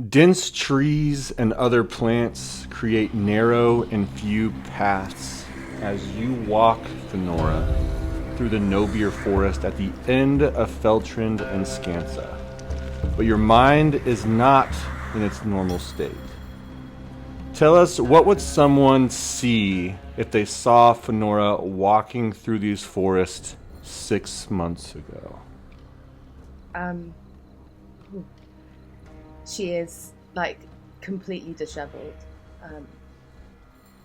Dense trees and other plants create narrow and few paths as you walk, Fenora, through the Nobier forest at the end of Feltrand and Scansa. But your mind is not in its normal state. Tell us, what would someone see if they saw Fenora walking through these forests 6 months ago? She is, like, completely disheveled.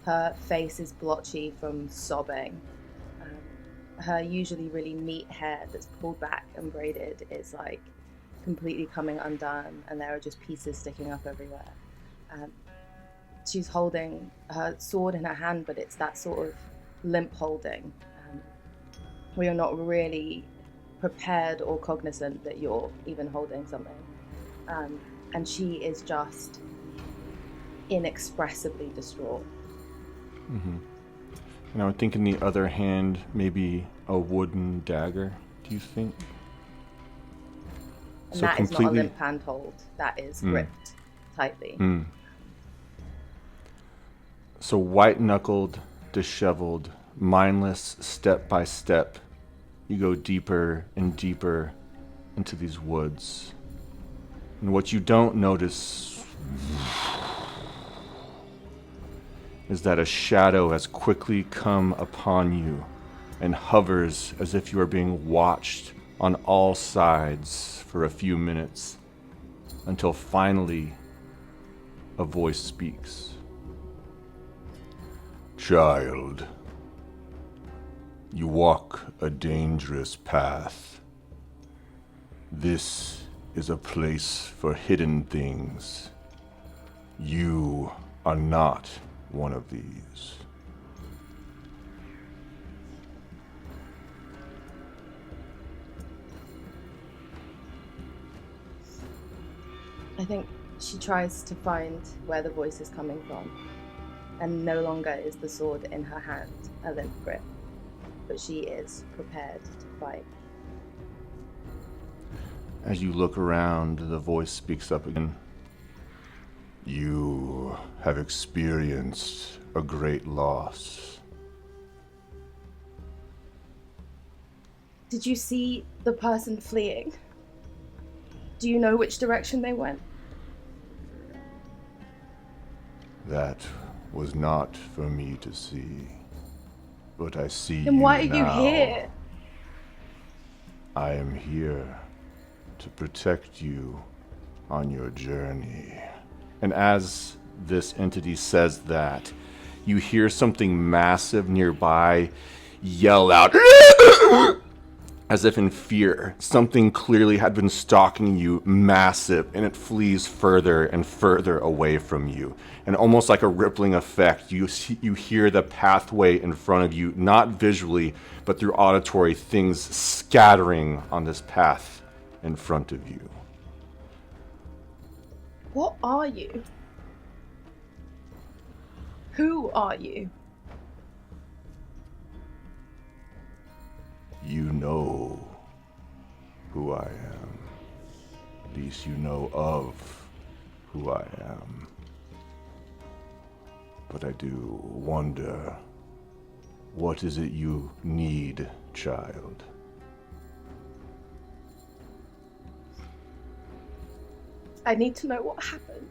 Her face is blotchy from sobbing. Her usually really neat hair that's pulled back and braided is, like, completely coming undone, and there are just pieces sticking up everywhere. She's holding her sword in her hand, but it's that sort of limp holding. We are not really prepared or cognizant that you're even holding something. And she is just inexpressibly distraught. Mm-hmm. And I would think in the other hand, maybe a wooden dagger, do you think? And so that is not a limp handhold. That is gripped tightly. So white-knuckled, disheveled, mindless, step by step, you go deeper and deeper into these woods. And what you don't notice is that a shadow has quickly come upon you and hovers as if you are being watched on all sides for a few minutes, until finally a voice speaks. Child, you walk a dangerous path. This is a place for hidden things. You are not one of these. I think she tries to find where the voice is coming from, and no longer is the sword in her hand a limp grip, but she is prepared to fight. As you look around, the voice speaks up again. You have experienced a great loss. Did you see the person fleeing? Do you know which direction they went? That was not for me to see, but I see you now. Then why are you here? I am here to protect you on your journey. And as this entity says that, you hear something massive nearby yell out, as if in fear. Something clearly had been stalking you, massive, and it flees further and further away from you. And almost like a rippling effect, you hear the pathway in front of you, not visually, but through auditory, things scattering on this path in front of you. What are you? Who are you? You know who I am. At least you know of who I am. But I do wonder, what is it you need, child? I need to know what happened.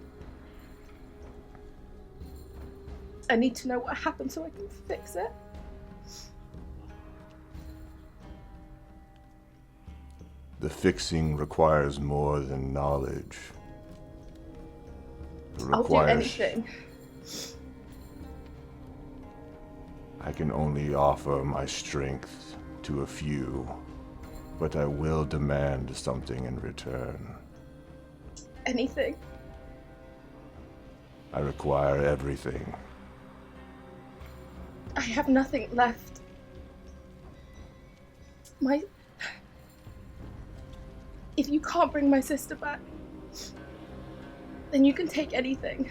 I need to know what happened so I can fix it. The fixing requires more than knowledge. I'll do anything. I can only offer my strength to a few, but I will demand something in return. Anything? I require everything. I have nothing left. If you can't bring my sister back, then you can take anything.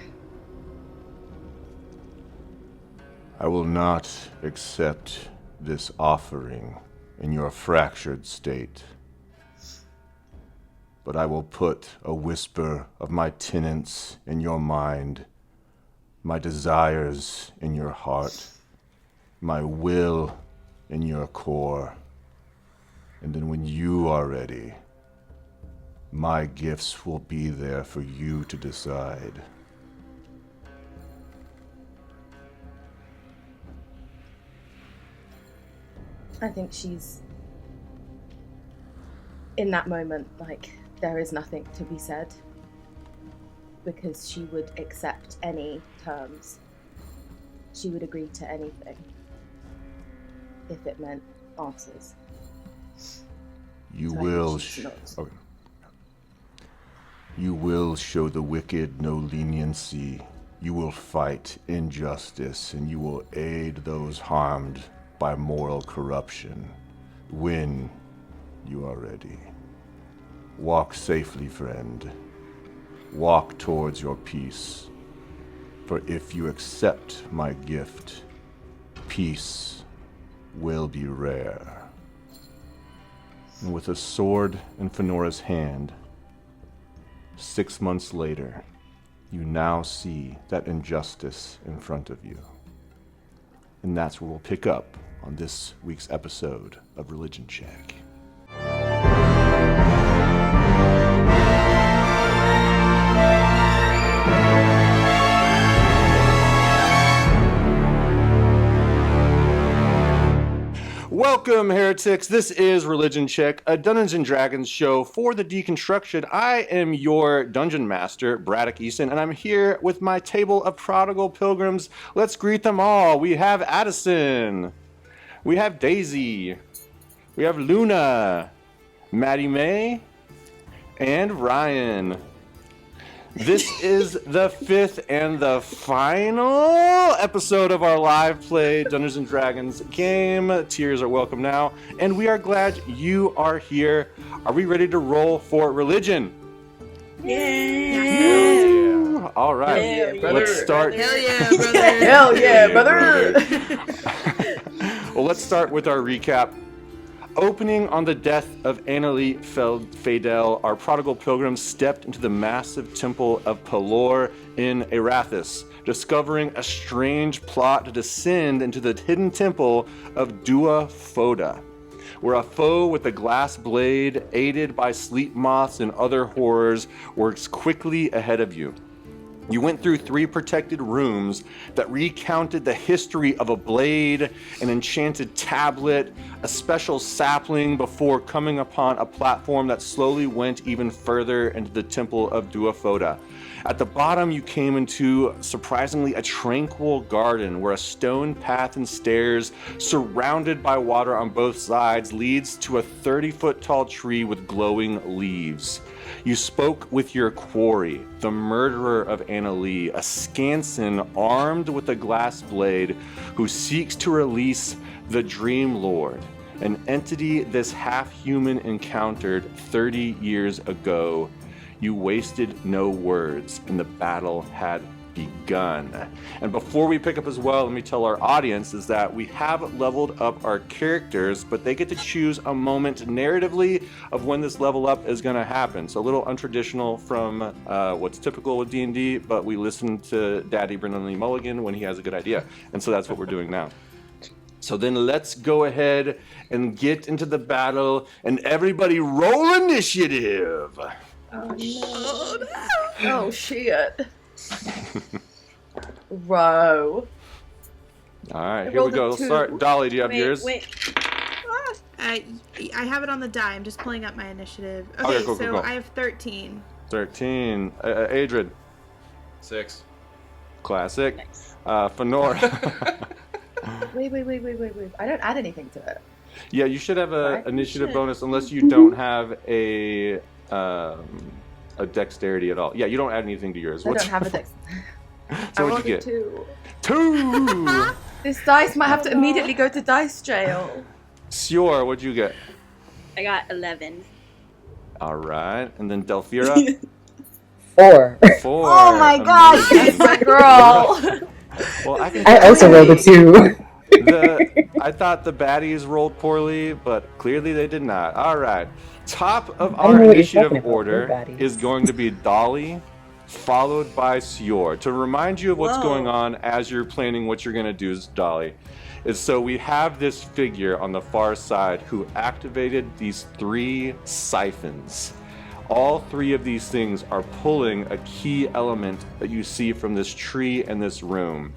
I will not accept this offering in your fractured state. but I will put a whisper of my tenets in your mind, my desires in your heart, my will in your core. And then when you are ready, my gifts will be there for you to decide. I think she's in that moment, like, there is nothing to be said, because she would accept any terms. She would agree to anything if it meant answers. You So I will think she's not. okay. You will show the wicked no leniency. You will fight injustice, and you will aid those harmed by moral corruption when you are ready. Walk safely, friend. Walk towards your peace. For if you accept my gift, peace will be rare. And with a sword in Fenora's hand, 6 months later, you now see that injustice in front of you. And that's where we'll pick up on this week's episode of Religion Check. Welcome, heretics. This is Religion Check, a Dungeons & Dragons show for the deconstruction. I am your dungeon master, Braddock Eason, and I'm here with my table of Prodigal Pilgrims. Let's greet them all. We have Addison. We have Daisy. We have Luna, Mattie Mae, and Ryan. This is the fifth and the final episode of our live play Dungeons & Dragons game. Tears are welcome now, and we are glad you are here. Are we ready to roll for religion? Yeah. All right, Yeah, let's start. Hell yeah, brother. Hell yeah, brother! Well, let's start with our recap. Opening on the death of Annalie Fadel, our Prodigal Pilgrims stepped into the massive Temple of Pelor in Arathis, discovering a strange plot to descend into the hidden temple of Dua Foda, where a foe with a glass blade, aided by sleep moths and other horrors, works quickly ahead of you. You went through 3 protected rooms that recounted the history of a blade, an enchanted tablet, a special sapling, before coming upon a platform that slowly went even further into the Temple of Duafoda. At the bottom, you came into, surprisingly, a tranquil garden where a stone path and stairs, surrounded by water on both sides, leads to a 30-foot tall tree with glowing leaves. You spoke with your quarry, the murderer of Annalie, a Scanson armed with a glass blade who seeks to release the Dream Lord, an entity this half-human encountered 30 years ago. You wasted no words, and the battle had begun. And before we pick up as well, let me tell our audience is that we have leveled up our characters, but they get to choose a moment narratively of when this level up is going to happen. So a little untraditional from what's typical with D&D, but we listen to Daddy Brendan Lee Mulligan when he has a good idea. And so that's what we're doing now. So then let's go ahead and get into the battle, and everybody roll initiative. Oh, no. Oh, shit. Row. All right, here we go. Let's start. Dolly, do you have yours? Wait. I have it on the die. I'm just pulling up my initiative. Okay, cool. I have 13. 13. Adrian. 6. Classic. Nice. Fenora. Wait. I don't add anything to it. Yeah, you should have an Right? initiative bonus unless you don't have a dexterity at all. Yeah, you don't add anything to yours. I don't have a dex. So I what'd you rolled a get? 2. 2! This dice might have to immediately go to dice jail. Sior, what'd you get? I got 11. All right, and then Delphira? 4. 4. Oh my gosh, Amazing. that's my girl. Well, I also rolled a 2. I thought the baddies rolled poorly, but clearly they did not. All right. Top of I our know what you're initiative talking about, order we're baddies. is going to be Dolly, followed by Sior. To remind you of what's Whoa. going on as you're planning what you're going to do, Dolly, is so we have this figure on the far side who activated these 3 siphons. All 3 of these things are pulling a key element that you see from this tree and this room.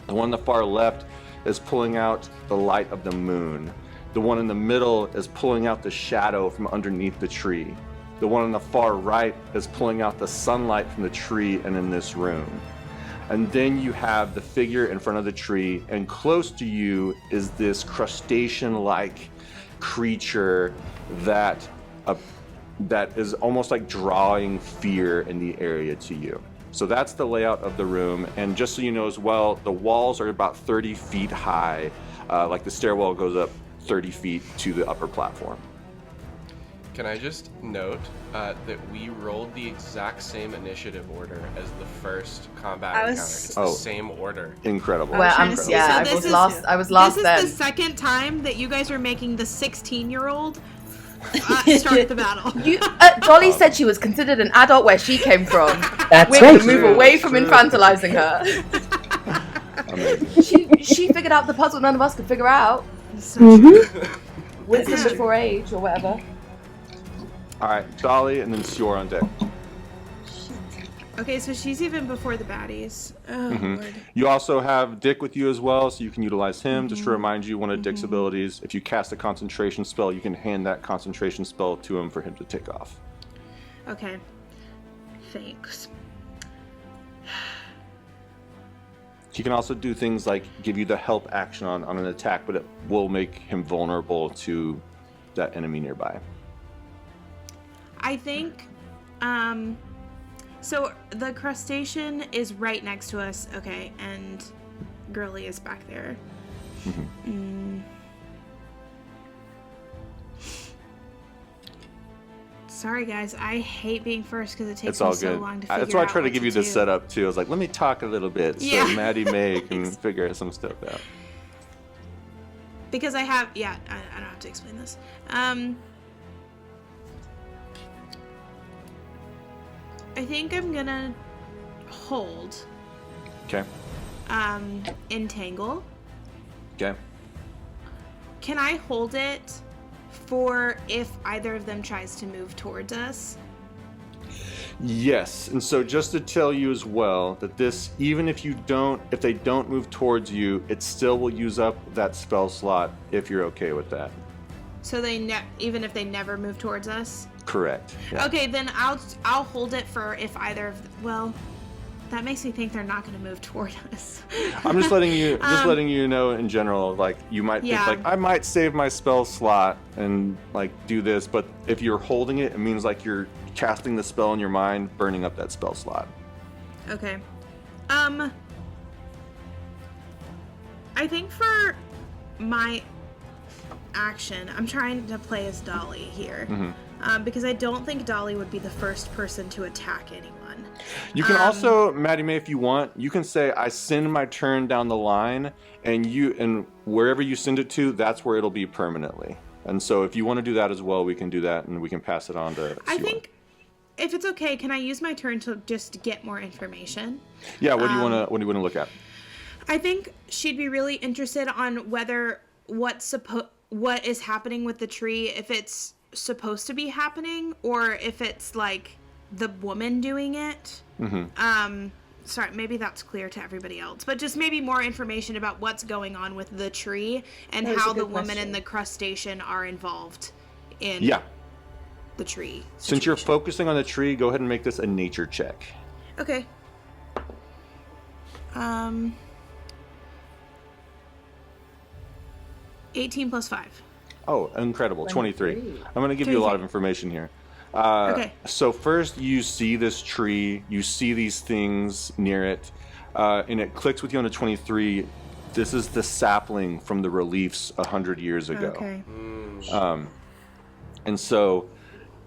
The one on the far left is pulling out the light of the moon. The one in the middle is pulling out the shadow from underneath the tree. The one on the far right is pulling out the sunlight from the tree and in this room. And then you have the figure in front of the tree, and close to you is this crustacean-like creature that is almost like drawing fear in the area to you. So that's the layout of the room, and just so you know as well, the walls are about 30 feet high, like the stairwell goes up 30 feet to the upper platform. Can I just note that we rolled the exact same initiative order as the first combat encounter. It's the same order. Incredible. Well, trying I'm to see. yeah, So I this was is- last. I was last This then. is the second time that you guys are making the 16-year-old start the battle. Dolly said she was considered an adult where she came from. That's We're right. gonna move away from infantilizing her. Amazing. She figured out the puzzle none of us could figure out. Mm-hmm. Wisdom before age or whatever. All right, Dolly, and then Sior on deck. Okay, so she's even before the baddies. Oh, Lord. You also have Dick with you as well, so you can utilize him. Just to remind you, one of Dick's abilities, if you cast a concentration spell, you can hand that concentration spell to him for him to take off. Okay. Thanks. He can also do things like give you the help action on an attack, but it will make him vulnerable to that enemy nearby. I think, so the crustacean is right next to us, okay, and Girly is back there. Sorry, guys, I hate being first because it takes It's all me so good. long to figure out That's why I tried to what give you the do. setup too. I was like, let me talk a little bit so Yeah. Mattie Mae can figure some stuff out. Because I have, I don't have to explain this. I think I'm gonna hold, Okay. entangle. Okay. Can I hold it for if either of them tries to move towards us? Yes, and so just to tell you as well that this, even if they don't move towards you, it still will use up that spell slot if you're okay with that. So they even if they never move towards us? Correct. Yeah. Okay, then I'll hold it for if either of well, that makes me think they're not going to move toward us. I'm just letting you know in general, like you might think like I might save my spell slot and like do this, but if you're holding it, it means like you're casting the spell in your mind, burning up that spell slot. Okay. I think for my action, I'm trying to play as Dolly here. Because I don't think Dolly would be the first person to attack anyone. You can also, Mattie Mae, if you want, you can say I send my turn down the line, and wherever you send it to, that's where it'll be permanently. And so if you want to do that as well, we can do that, and we can pass it on to I Sior. think, if it's okay, can I use my turn to just get more information? Yeah. What do you want to look at? I think she'd be really interested on whether what is happening with the tree, if it's supposed to be happening, or if it's like the woman doing it. Sorry, maybe that's clear to everybody else, but just maybe more information about what's going on with the tree and That was how a the good woman question. and the crustacean are involved in the tree. Since you're situation. focusing on the tree, go ahead and make this a nature check. Okay. 18 plus 5. Oh, incredible. 23. 23. I'm going to give you a lot of information here. Okay. So first you see this tree, you see these things near it, and it clicks with you on the 23. This is the sapling from the reliefs 100 years ago. Okay. And so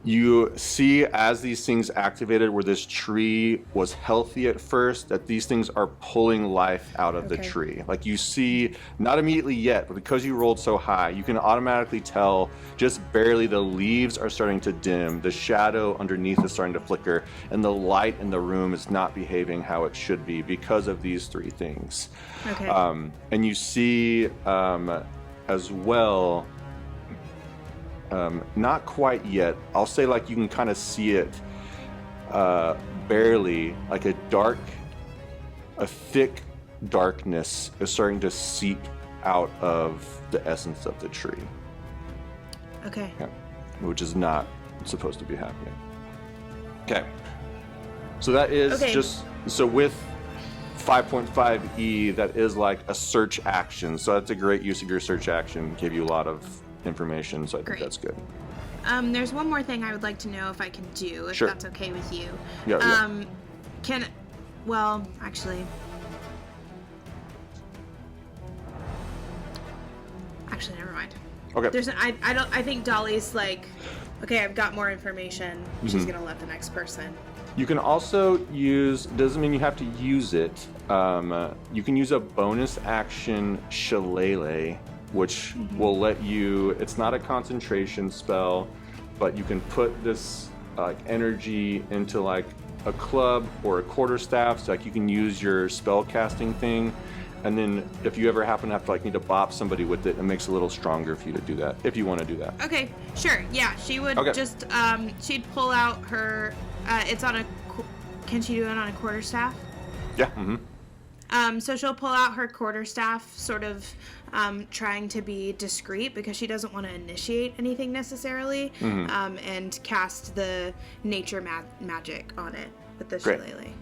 You see as these things activated where this tree was healthy at first, that these things are pulling life out of the tree. Like you see, not immediately yet, but because you rolled so high, you can automatically tell just barely the leaves are starting to dim, the shadow underneath is starting to flicker, and the light in the room is not behaving how it should be because of these three things. Okay. And you see as well, not quite yet. I'll say like you can kind of see it barely, like a thick darkness is starting to seep out of the essence of the tree. Okay. Yeah. Which is not supposed to be happening. Okay. So that is just, so with 5.5E, that is like a search action. So that's a great use of your search action. Give you a lot of information, so I think that's good. There's one more thing I would like to know if I can do, if that's okay with you. Yeah. Actually, never mind. Okay. I think Dolly's like, okay, I've got more information. She's gonna let the next person. You can also use, doesn't mean you have to use it. You can use a bonus action shillelagh, which will let you, it's not a concentration spell, but you can put this energy into like a club or a quarterstaff, so like you can use your spell casting thing, and then if you ever happen to have to like need to bop somebody with it, it makes it a little stronger for you to do that, if you want to do that. Okay, sure, yeah, she would just, she'd pull out her, it's on a, can she do it on a quarterstaff? Yeah, so she'll pull out her quarterstaff, sort of trying to be discreet because she doesn't want to initiate anything necessarily, and cast the nature magic on it with the shillelagh.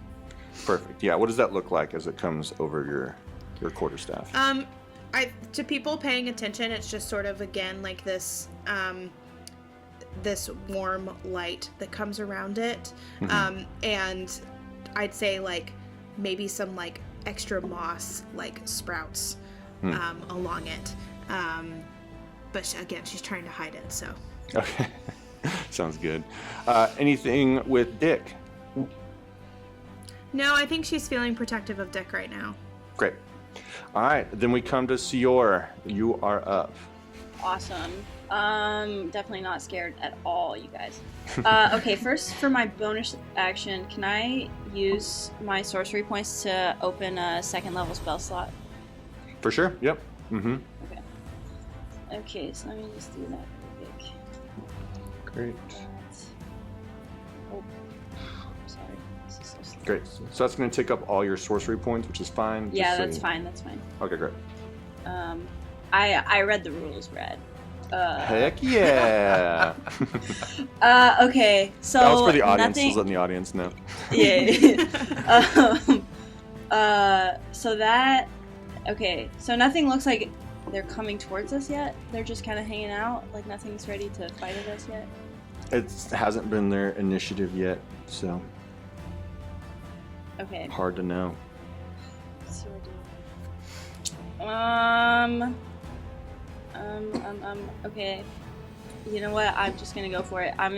Perfect. Yeah, what does that look like as it comes over your quarterstaff? To people paying attention, it's just sort of, again, like this this warm light that comes around it, and I'd say like maybe some like extra moss like sprouts along it, but again, she's trying to hide it, so Okay. Sounds good. Anything with Dick? no, I think she's feeling protective of Dick right now. Great. All right, then we come to Sior. You are up. Awesome. Definitely not scared at all, you guys. Okay, first for my bonus action, can I use my sorcery points to open a second level spell slot? For sure. Yep. Okay, so let me just do that real quick. Great. Oh, sorry. This is so slow. Great. So that's going to take up all your sorcery points, which is fine. Yeah, that's fine. That's fine. Okay, great. I read the rules, Brad. Heck yeah! Okay, so that was for the audience. Nothing... Just letting the audience know. Yeah. So that. Okay, so nothing looks like they're coming towards us yet. They're just kind of hanging out, like nothing's ready to fight at us yet. It hasn't been their initiative yet, so. Okay. Hard to know. So okay. You know what? I'm just gonna go for it. I'm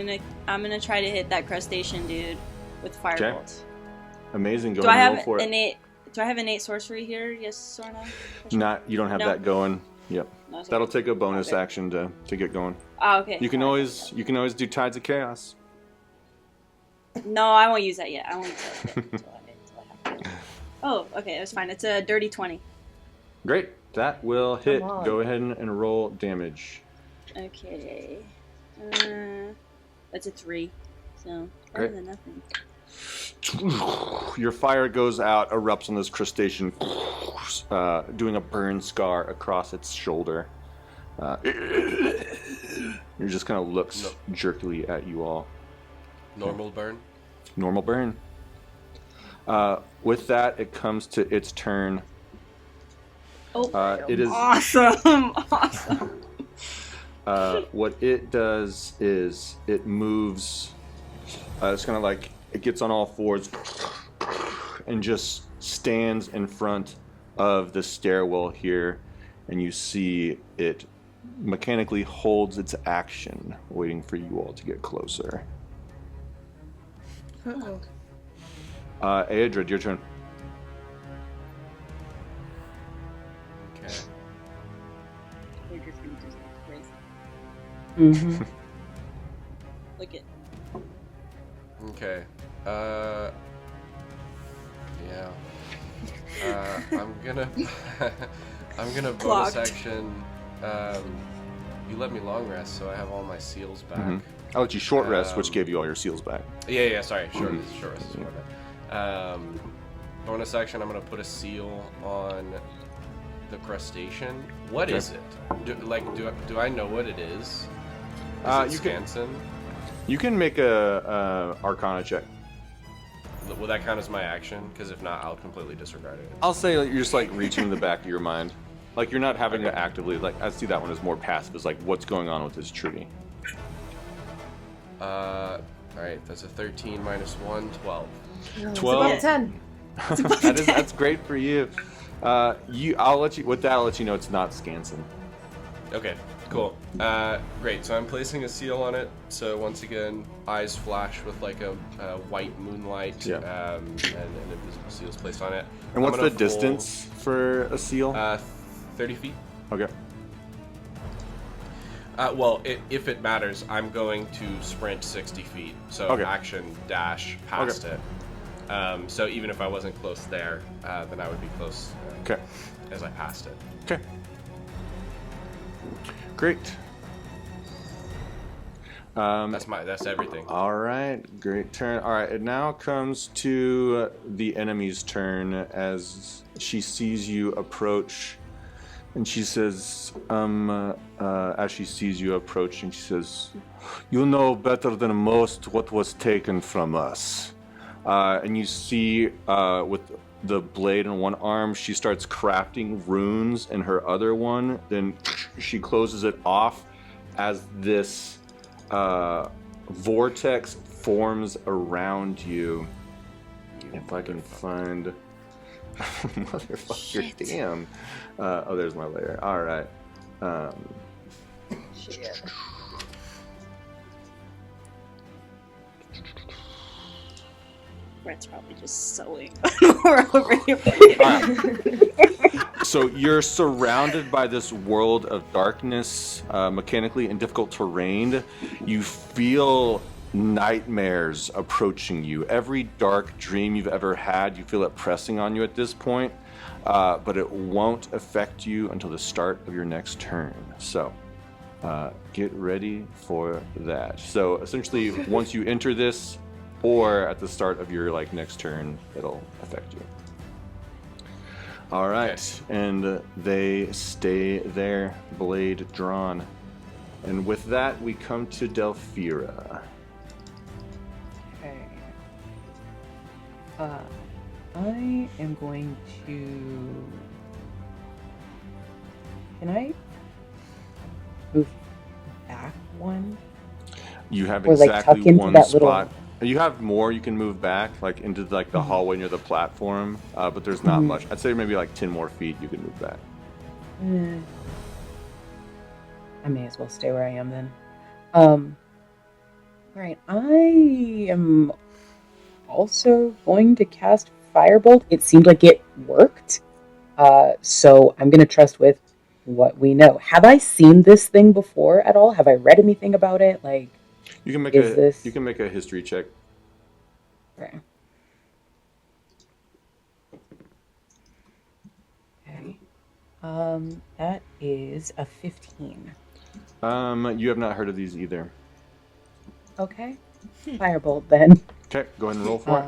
gonna try to hit that crustacean dude with firebolt. Amazing. Go ahead and roll for it. Do I have innate sorcery here? Yes or no? You don't have that going. Yep. No, that'll take a bonus action to get going. Oh, okay. You can always do Tides of Chaos. No, I won't use that yet. I won't use that yet until I have to. Oh, okay, that's fine. It's a dirty 20. Great. That will hit. Go ahead and roll damage. Okay. That's a 3. So better than nothing. Your fire goes out, erupts on this crustacean, doing a burn scar across its shoulder. It just kind of looks jerkily at you all. Normal burn? Normal burn. With that, it comes to its turn. It is awesome. Awesome. What it does is it moves. It's kind of like it gets on all fours and just stands in front of the stairwell here, and you see it mechanically holds its action, waiting for you all to get closer. Uh-oh. Aedra, your turn. Okay. We're just gonna do something crazy. Mm-hmm. Look at. Okay. Yeah. I'm gonna bonus Clocked. action. You let me long rest, so I have all my seals back. Mhm. I'll let you short rest, which gave you all your seals back. Yeah. Sorry, short rest is my bad. Bonus action. I'm gonna put a seal on the crustacean. What Okay. is it? Do I know what it is? Is it Scanson? You can make a Arcana check. Will that count as my action? Because if not, I'll completely disregard it. I'll say like, you're just like reaching in the back of your mind. Like you're not having to actively, like I see that one as more passive, as like what's going on with this tree. Alright, that's a 13 minus 1, 12. It's 12. above 10. That's great for you. I'll let you know it's not Scanson. Okay, cool. Great, so I'm placing a seal on it. So once again, eyes flash with like a white moonlight, Yeah. and an invisible seal is placed on it. And what's I'm the gonna distance for a seal? 30 feet. Okay. Well, if it matters, I'm going to sprint 60 feet. So Okay. action dash past it. So even if I wasn't close there, then I would be close Okay. as I passed it. Okay. Great. That's everything. All right, great turn. All right, it now comes to the enemy's turn as she sees you approach, and she says, as she sees you approaching, she says, "You know better than most what was taken from us." And you see, with the blade in one arm, she starts crafting runes in her other one. Then she closes it off as this vortex forms around you. If I can find... Motherfucker, damn. Oh, there's my layer. All right. Shit. Brett's probably just sewing. We're over here. So you're surrounded by this world of darkness, mechanically and difficult terrain. You feel nightmares approaching you. Every dark dream you've ever had, you feel it pressing on you at this point, but it won't affect you until the start of your next turn. So get ready for that. So essentially, once you enter this, or at the start of your next turn, it'll affect you. All right, and they stay there, blade drawn. And with that, we come to Delphira. Okay. I am going to... Can I move back one? You have Or, tuck exactly into one that spot. little... You have more you can move back, into the hallway near the platform, but there's not much. I'd say maybe 10 more feet you can move back. I may as well stay where I am then. Alright, I am also going to cast Firebolt. It seemed like it worked. So I'm going to trust with what we know. Have I seen this thing before at all? Have I read anything about it? You can make you can make a history check. Okay. That is a 15. You have not heard of these either. Okay. Firebolt then. Okay, go ahead and roll for it.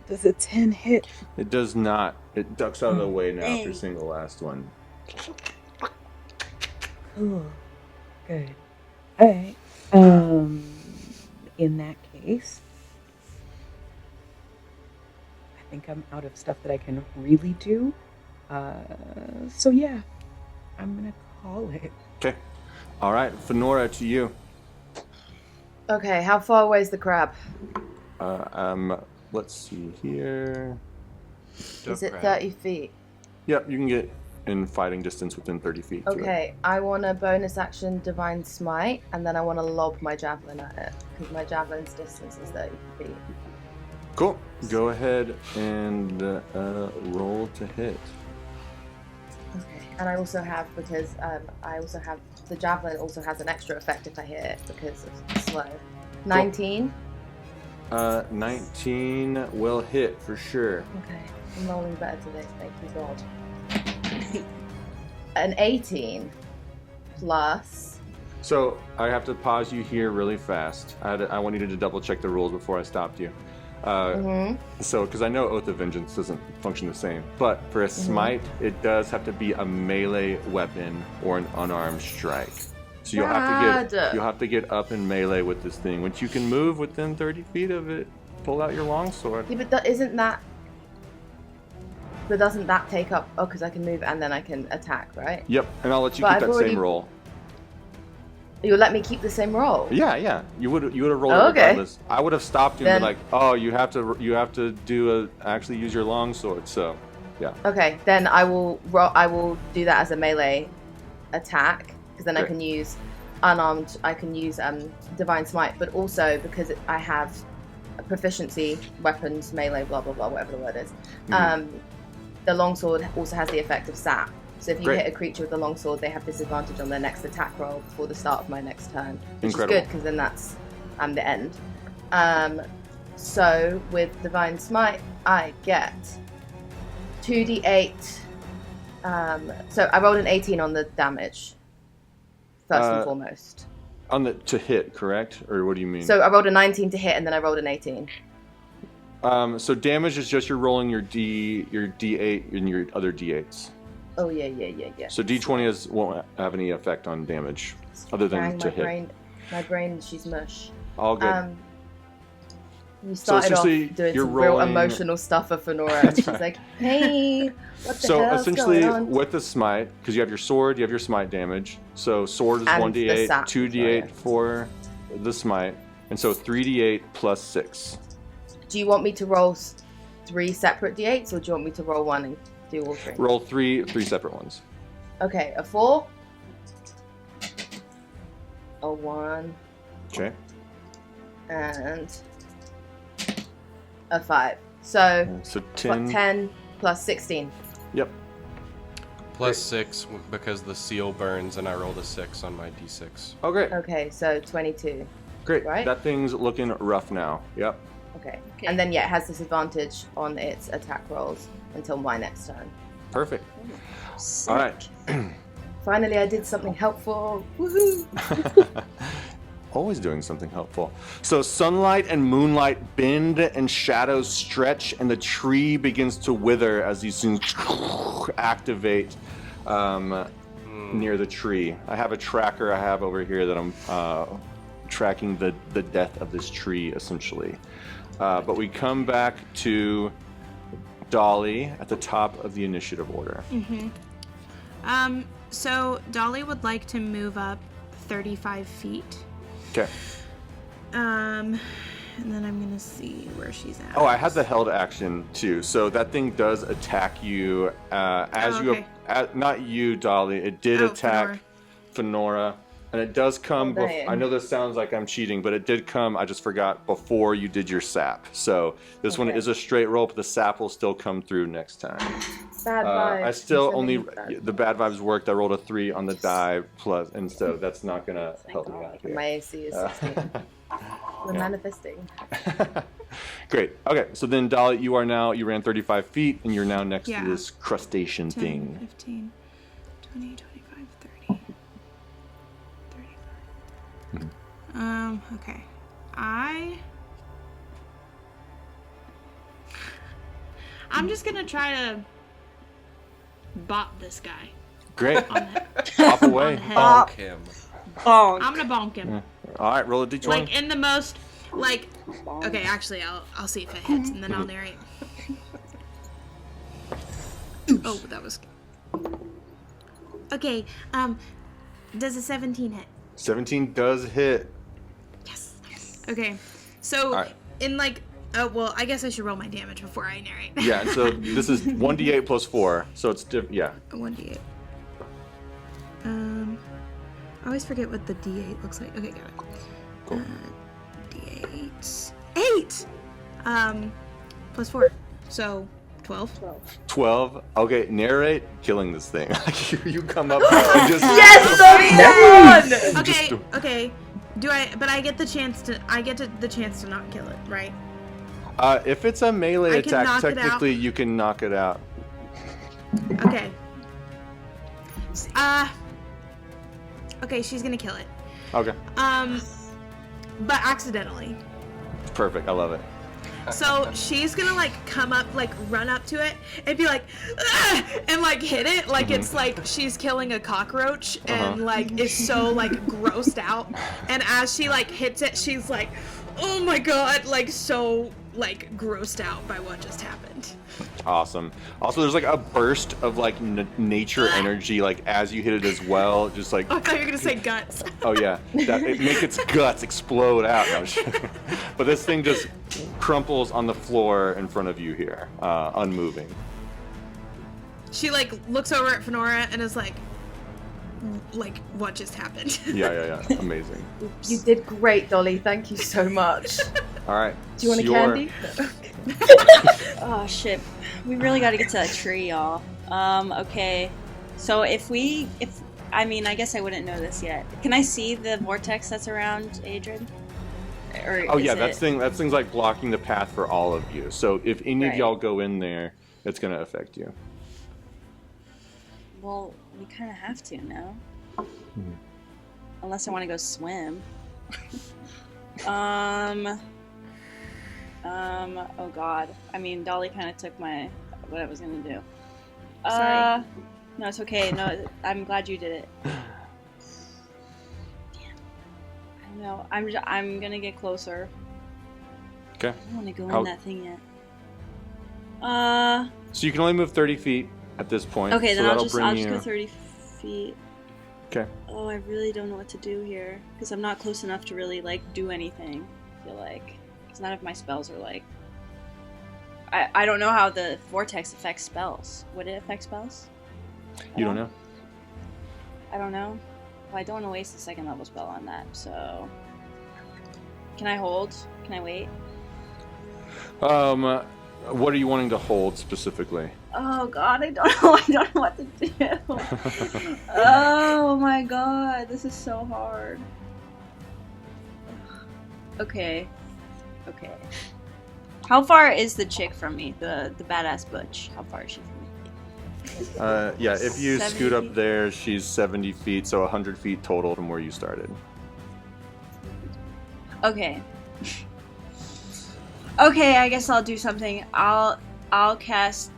Does a 10 hit? It does not. It ducks out of the way now after seeing the last one. Oh, good. Alright. In that case, I think I'm out of stuff that I can really do. So yeah, I'm gonna call it. Okay. All right, Fenora, to you. Okay, how far away is the crab? Let's see here. Is it 30 feet? Yep, you can get in fighting distance within 30 feet. to it. Okay, I want a bonus action Divine Smite, and then I want to lob my javelin at it, because my javelin's distance is 30 feet. Cool. Go ahead and roll to hit. Okay, and I also have, because the javelin also has an extra effect if I hit it, because it's slow. 19? 19 will hit for sure. Okay, I'm rolling better today, thank you God. An 18 plus. So I have to pause you here really fast. I want you to double check the rules before I stopped you. So, because I know Oath of Vengeance doesn't function the same, but for a smite, it does have to be a melee weapon or an unarmed strike. So you'll have to get up in melee with this thing. Once you can move within 30 feet of it, pull out your longsword. Yeah, but doesn't that take up? Oh, because I can move and then I can attack, right? Yep, and I'll let you keep that same roll. You'll let me keep the same roll? Yeah. You would have rolled it regardless. I would have stopped you and been like, oh, you have to actually use your longsword. So, yeah. Okay, then I will do that as a melee attack, because then I can use unarmed. I can use Divine Smite, but also because I have a proficiency, weapons, melee, blah blah blah, whatever the word is. The longsword also has the effect of sap. So if you hit a creature with the longsword, they have disadvantage on their next attack roll before the start of my next turn. Which is good, because then that's the end. So with Divine Smite, I get 2d8. So I rolled an 18 on the damage, first and foremost. To hit, correct? Or what do you mean? So I rolled a 19 to hit, and then I rolled an 18. So damage is just you're rolling your D8 and your other D8s. Oh, yeah. So D20 won't have any effect on damage, other than to hit. My brain, she's mush. All good. You started off doing some real emotional stuff for Fenora, and she's like, hey, what the hell's going on? So essentially, with the smite, because you have your sword, you have your smite damage. So sword is 1d8, 2d8 for the smite, and so 3d8 plus 6. Do you want me to roll 3 separate d8s, or do you want me to roll one and do all 3? Roll three separate ones. Okay, a 4, a 1, okay, and a 5. So 10 plus 16. Yep. Plus 6 because the seal burns, and I rolled a 6 on my d6. Oh, great. Okay, so 22. Great. Right? That thing's looking rough now. Yep. Okay. And then, it has disadvantage on its attack rolls until my next turn. Perfect. Sick. All right. Finally, I did something helpful. Woohoo! Always doing something helpful. So sunlight and moonlight bend and shadows stretch, and the tree begins to wither as these things activate near the tree. I have a tracker I have over here that I'm tracking the death of this tree, essentially. But we come back to Dolly at the top of the initiative order. So Dolly would like to move up 35 feet. Okay. And then I'm gonna see where she's at. Oh, I had the held action too. So that thing does attack you not you, Dolly. It did attack Fenora. And it does come, I know this sounds like I'm cheating, but it did come, I just forgot, before you did your sap. So this one is a straight roll, but the sap will still come through next time. Bad vibes. I still the bad vibes worked. I rolled a 3 on the die plus, and so that's not going to help me out here. My AC is 16. We're manifesting. Great. Okay, so then Dolly, you ran 35 feet, and you're now next to this crustacean 10, thing. 15, 20, 25, 30. 35. Okay. I'm just gonna try to bop this guy. Great. Pop away. Bonk him. Bonk. I'm gonna bonk him. Yeah. All right, roll a d20. Like in the most, like. Okay, actually, I'll see if it hits, and then I'll narrate. Oh, that was. Okay. Does a 17 hit? 17 does hit. Yes. Okay. So in like Oh, well, I guess I should roll my damage before I narrate. Yeah, and so this is 1d8 plus 4, so it's yeah. 1d8. I always forget what the d8 looks like. Okay, got it. Cool. D8. 8! Plus 4. So, 12. 12. Okay, narrate killing this thing. you come up and just Yes, Okay. But I get the chance to not kill it, right? If it's a melee I can attack, knock it technically you can knock it out. Okay. Okay, she's gonna kill it. Okay. But accidentally. Perfect. I love it. So she's gonna like come up, like run up to it and be like, "Ah!" and like hit it like it's like she's killing a cockroach and like is so like grossed out. And as she like hits it, she's like, oh my god, like so like grossed out by what just happened. Awesome. Also, there's like a burst of like nature energy like as you hit it as well. Just like. I thought you were gonna say guts. Oh yeah, it makes its guts explode out. No, but this thing just crumples on the floor in front of you here, unmoving. She like looks over at Fenora and is like what just happened? Yeah. Amazing. You did great, Dolly. Thank you so much. All right. Do you want a candy? Oh shit, we really got to get to that tree, y'all. Okay, so I guess I wouldn't know this yet. Can I see the vortex that's around Adrian? Oh yeah, that thing's like blocking the path for all of you. So if any of y'all go in there, it's gonna affect you. Well, we kind of have to now. Unless I want to go swim. Oh god. I mean, Dolly kind of took what I was gonna do. Sorry. No, it's okay. No, I'm glad you did it. Damn. I don't know. I'm gonna get closer. Okay. I don't want to go How- in that thing yet. So you can only move 30 feet at this point. Okay, then so I'll that'll just bring you... go 30 feet. Okay. Oh, I really don't know what to do here because I'm not close enough to really like do anything. I feel like because none of my spells are like. I don't know how the vortex affects spells. Would it affect spells? You don't know? I don't know. Well, I don't want to waste a second level spell on that. So, can I hold? Can I wait? What are you wanting to hold specifically? Oh god, I don't know. I don't know what to do. Oh my god, this is so hard. Okay. How far is the chick from me? The badass butch. How far is she from me? Yeah, if you 70 scoot up feet? there, she's 70 feet, so 100 feet total from where you started. Okay. Okay, I guess I'll do something. I'll cast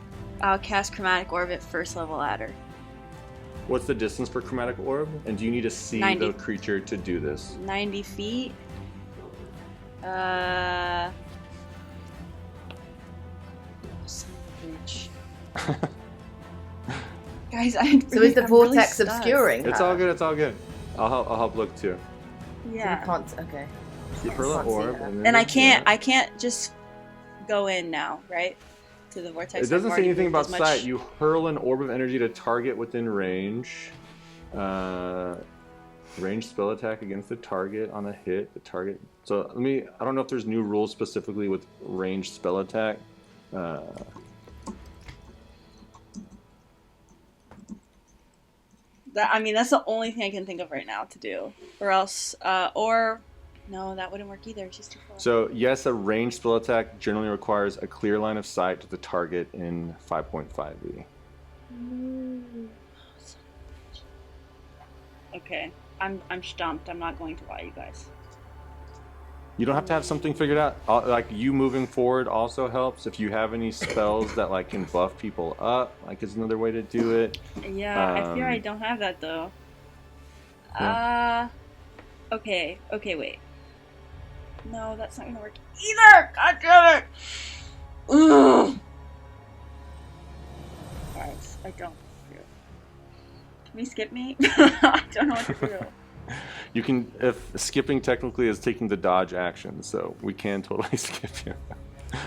Chromatic Orb at first level ladder. What's the distance for Chromatic Orb? And do you need to see 90. the creature to do this? 90 feet. Son of a bitch. Guys, So is the I'm vortex really stuck. obscuring It's her? all good, it's all good. I'll help look too. So Yeah. you can't. Okay. You hurl an can't see orb, her. then And I you- can't just go in now, right? To the vortex. It I've doesn't say already anything moved about as much- sight. You hurl an orb of energy to target within range. Range spell attack against the target on a hit. The target. So I don't know if there's new rules specifically with ranged spell attack. That's the only thing I can think of right now to do. Or else, no, that wouldn't work either. She's too far. So yes, a ranged spell attack generally requires a clear line of sight to the target in 5.5e. Okay, I'm stumped. I'm not going to lie, you guys. You don't have to have something figured out. Like you moving forward also helps. If you have any spells that like can buff people up, like is another way to do it. Yeah, I fear I don't have that though. Yeah. Okay, wait. No, that's not gonna work either! God damn it! Ugh! Guys, I don't do. Can we skip me? I don't know what to do. You can, if skipping technically is taking the dodge action, so we can totally skip you.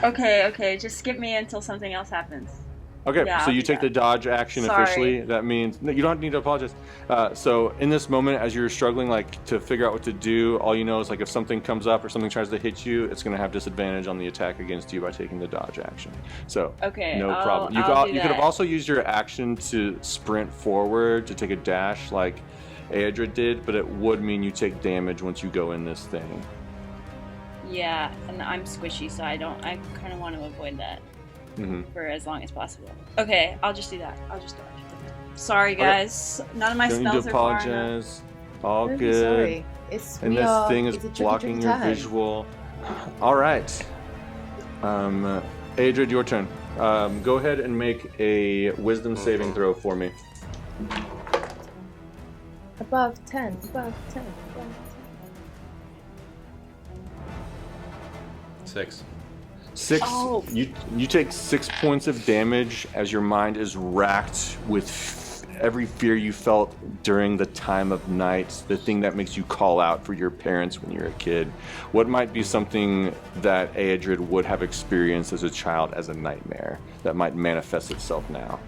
Okay. Just skip me until something else happens. Okay, Yeah, so I'll you do take that. the dodge action Sorry. officially. That means no, you don't need to apologize. So in this moment, as you're struggling like to figure out what to do, all you know is like if something comes up or something tries to hit you, it's going to have disadvantage on the attack against you by taking the dodge action. So no problem. You could have also used your action to sprint forward to take a dash like Aedra did, but it would mean you take damage once you go in this thing. Yeah, and I'm squishy, so I kind of want to avoid that for as long as possible. Okay, I'll just do that. I'll just dodge. Sorry, guys. Okay. None of my Don't need spells to are far apologize. All Don't be good. sorry. And this thing is blocking your visual. All right. Adrid, your turn. Go ahead and make a wisdom saving throw for me. Above 10, above 10, above 10. 6. 6. Oh. You take 6 points of damage as your mind is racked with every fear you felt during the time of night, the thing that makes you call out for your parents when you're a kid. What might be something that Aedrid would have experienced as a child as a nightmare that might manifest itself now?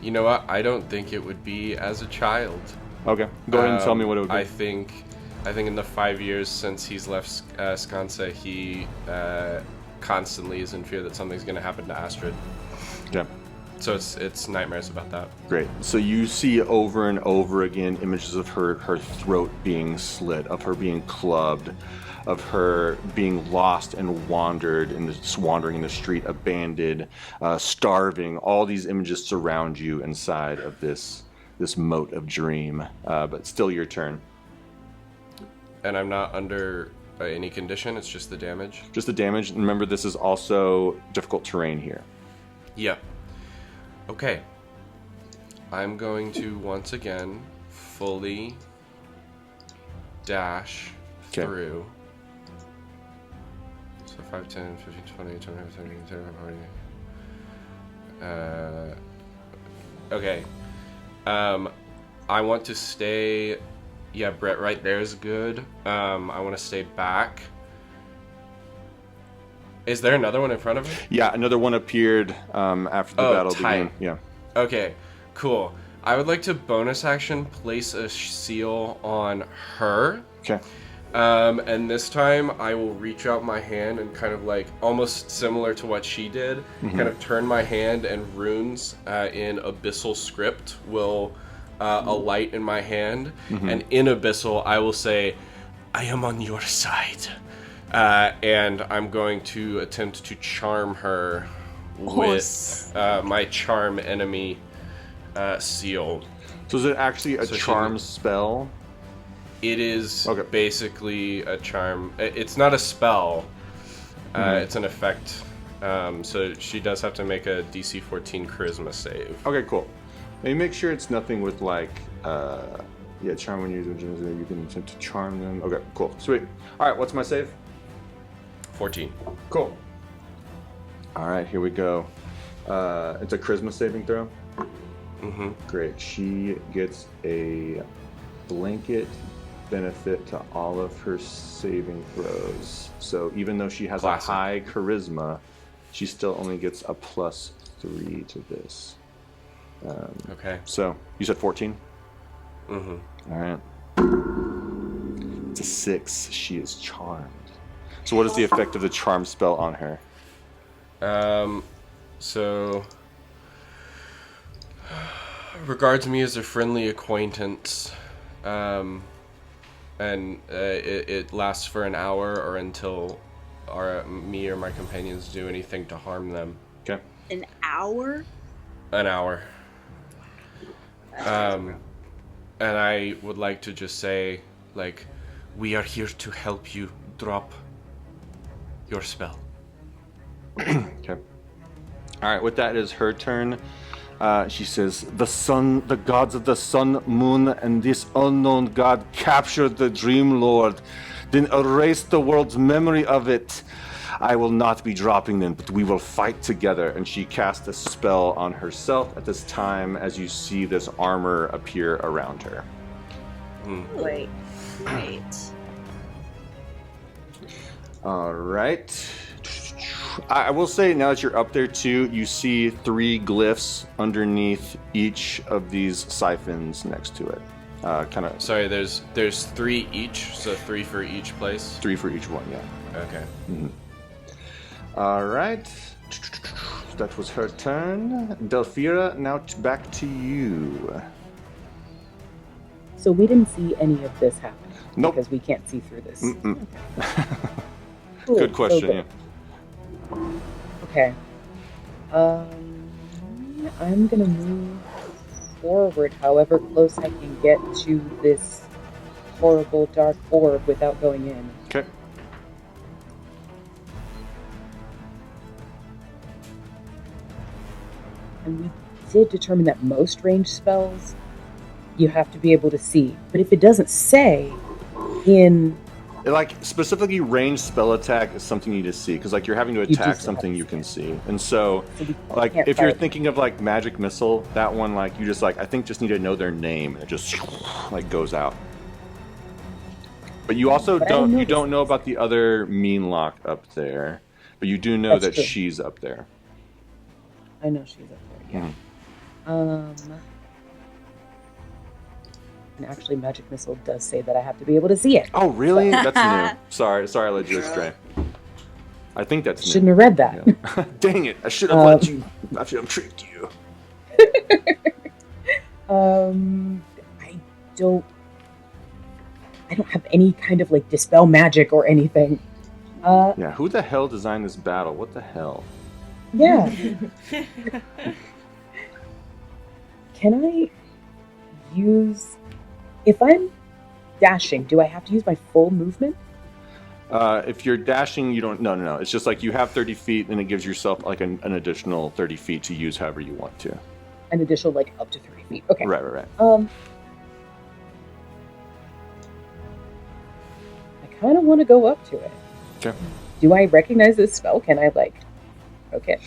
You know what? I don't think it would be as a child. Okay, go ahead and tell me what it would be. I think in the 5 years since he's left Skansa, he constantly is in fear that something's going to happen to Astrid. Okay. So it's nightmares about that. Great. So you see over and over again images of her throat being slit, of her being clubbed, of her being lost and wandering in the street, abandoned, starving. All these images surround you inside of this moat of dream. But still your turn. And I'm not under any condition, it's just the damage? Just the damage. And remember, this is also difficult terrain here. Yeah. Okay. I'm going to once again fully dash through. So 5, 10, 15, 20, 25, 30, 35, 40. Okay. I want to stay... Yeah, Brett, right there is good. I want to stay back. Is there another one in front of me? Yeah, another one appeared after the battle began. Yeah. Okay, cool. I would like to bonus action place a seal on her. Okay. And this time I will reach out my hand and kind of like, almost similar to what she did, kind of turn my hand and runes in Abyssal script will alight in my hand. And in Abyssal I will say, I am on your side. And I'm going to attempt to charm her with my charm enemy seal. So is it actually a charm spell? It is basically a charm. It's not a spell. It's an effect. So she does have to make a DC 14 charisma save. Okay, cool. Maybe make sure it's nothing with like, charm when you can attempt to charm them. Okay, cool, sweet. All right, what's my save? 14. Cool. All right, here we go. It's a charisma saving throw. Great. She gets a blanket benefit to all of her saving throws. So even though she has a high charisma, she still only gets a +3 to this. Okay. So you said 14? All right. It's a 6. She is charmed. So what is the effect of the charm spell on her? So regards me as a friendly acquaintance, and it lasts for an hour or until me or my companions do anything to harm them. Okay. An hour? An hour. And I would like to just say, like, we are here to help you drop your spell. Okay. All right, with that, it is her turn. She says, the gods of the sun, moon, and this unknown god captured the Dream Lord, then erased the world's memory of it. I will not be dropping them, but we will fight together. And she casts a spell on herself at this time as you see this armor appear around her. Wait. All right. I will say now that you're up there too, you see 3 glyphs underneath each of these siphons next to it. Kind of Sorry, there's 3 each, so 3 for each place. 3 for each one, yeah. Okay. All right. That was her turn. Delphira, now back to you. So we didn't see any of this happen. Nope. Because we can't see through this. Mm-mm. Cool, Good question, so yeah. Okay. I'm gonna move forward however close I can get to this horrible dark orb without going in. Okay. And we did determine that most ranged spells you have to be able to see. But if it doesn't say in... Like, specifically ranged spell attack is something you need to see, because, like, you're having to do attack still something have to you see can it. see. And so, we like, can't if you're fire it. thinking of, like, magic missile, that one, like, you just, like, I think just need to know their name. It just, like, goes out. But you also But I don't noticed know about the other mean lock up there. But you do know That's that true. she's up there. I know she's up there, yeah. And actually, Magic Missile does say that I have to be able to see it. Oh, really? That's new. Sorry, I let you astray. I think that's new. Shouldn't have read that. Yeah. Dang it! I should have let you. I should have tricked you. I don't have any kind of like dispel magic or anything. Yeah. Who the hell designed this battle? What the hell? Yeah. Can I use, if I'm dashing, do I have to use my full movement? If you're dashing, you don't. No. It's just like you have 30 feet, and it gives yourself like an additional 30 feet to use however you want to. An additional like up to 30 feet. Okay. Right. I kind of want to go up to it. Okay. Do I recognize this spell? Can I like? Okay.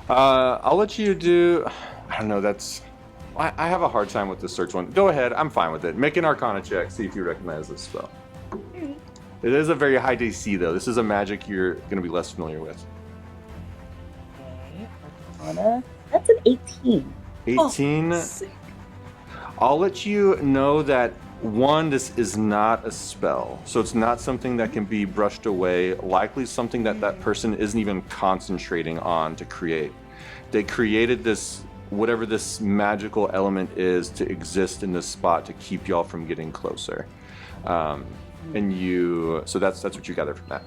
I'll let you do. I don't know. I have a hard time with the search one. Go ahead. I'm fine with it. Make an Arcana check. See if you recognize this spell. It is a very high DC though. This is a magic you're going to be less familiar with. Okay. Arcana. That's an 18. 18. I'll let you know that one, this is not a spell, so it's not something that can be brushed away. Likely something that person isn't even concentrating on to create. They created this, whatever this magical element is, to exist in this spot to keep y'all from getting closer. So that's what you gather from that.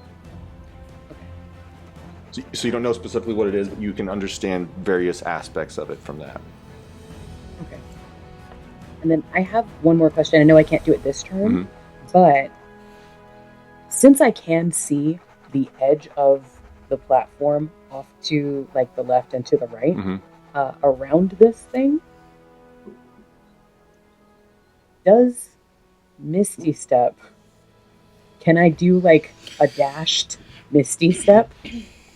So you don't know specifically what it is, but you can understand various aspects of it from that. Okay. And then I have one more question. I know I can't do it this turn, but since I can see the edge of the platform off to like the left and to the right, around this thing, does Misty Step, can I do like a dashed Misty Step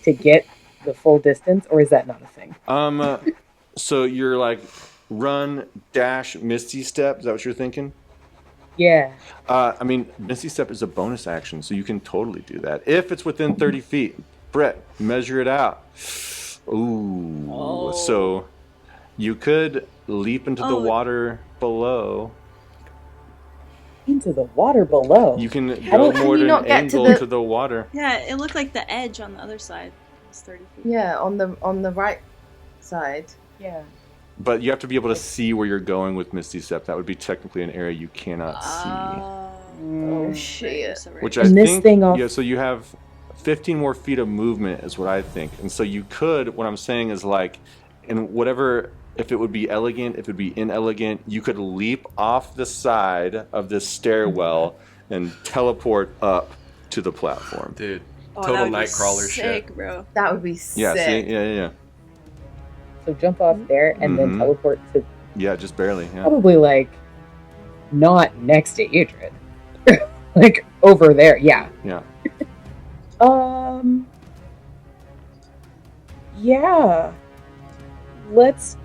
to get the full distance, or is that not a thing? So you're like run, dash, Misty Step. Is that what you're thinking? Yeah. I mean, Misty Step is a bonus action, so you can totally do that if it's within 30 feet. Brett, measure it out. Ooh. Oh. So you could leap into the water below. Into the water below. You can How go can more you than not an get to angle the- to the water. Yeah, it looked like the edge on the other side was 30 feet. Yeah, on the right side. Yeah. But you have to be able to see where you're going with Misty Step. That would be technically an area you cannot see. Oh shit. Which And I this think, thing off- yeah, so you have 15 more feet of movement is what I think. And so you could, what I'm saying is like, in whatever, if it would be elegant, if it would be inelegant, you could leap off the side of this stairwell and teleport up to the platform. Dude, Oh, that total would be Nightcrawler sick, shit. bro. That would be sick. Yeah, see? Yeah. So jump off there and then teleport to Yeah, just barely, yeah. probably like not next to Idrid. Like over there, yeah. Yeah. Yeah. Let's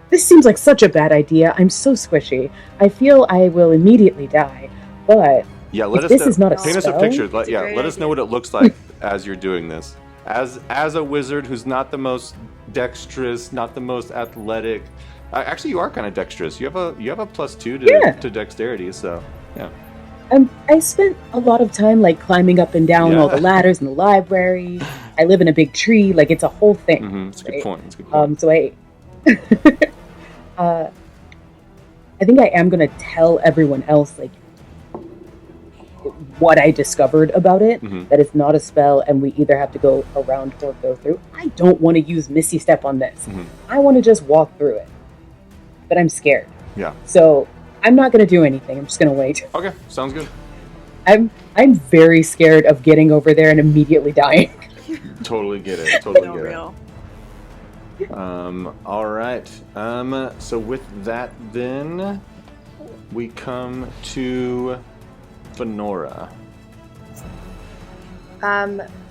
This seems like such a bad idea. I'm so squishy. I feel I will immediately die. But Yeah, let if us this know. is not a Paint us spell, a picture. It's a great Let us know idea. what it looks like. as you're doing this. As a wizard who's not the most dexterous, not the most athletic. Actually, you are kind of dexterous. You have a +2 to dexterity, so yeah. I spent a lot of time like climbing up and down all the ladders in the library. I live in a big tree, like it's a whole thing. Mm-hmm. That's a good point. So I think I am gonna tell everyone else like what I discovered about it. Mm-hmm. That it's not a spell, and we either have to go around or go through. I don't want to use Misty Step on this. Mm-hmm. I want to just walk through it, but I'm scared. Yeah. So I'm not gonna do anything. I'm just gonna wait. Okay, sounds good. I'm very scared of getting over there and immediately dying. Totally get it. Totally get real. it. All right. So with that, then we come to Fenora.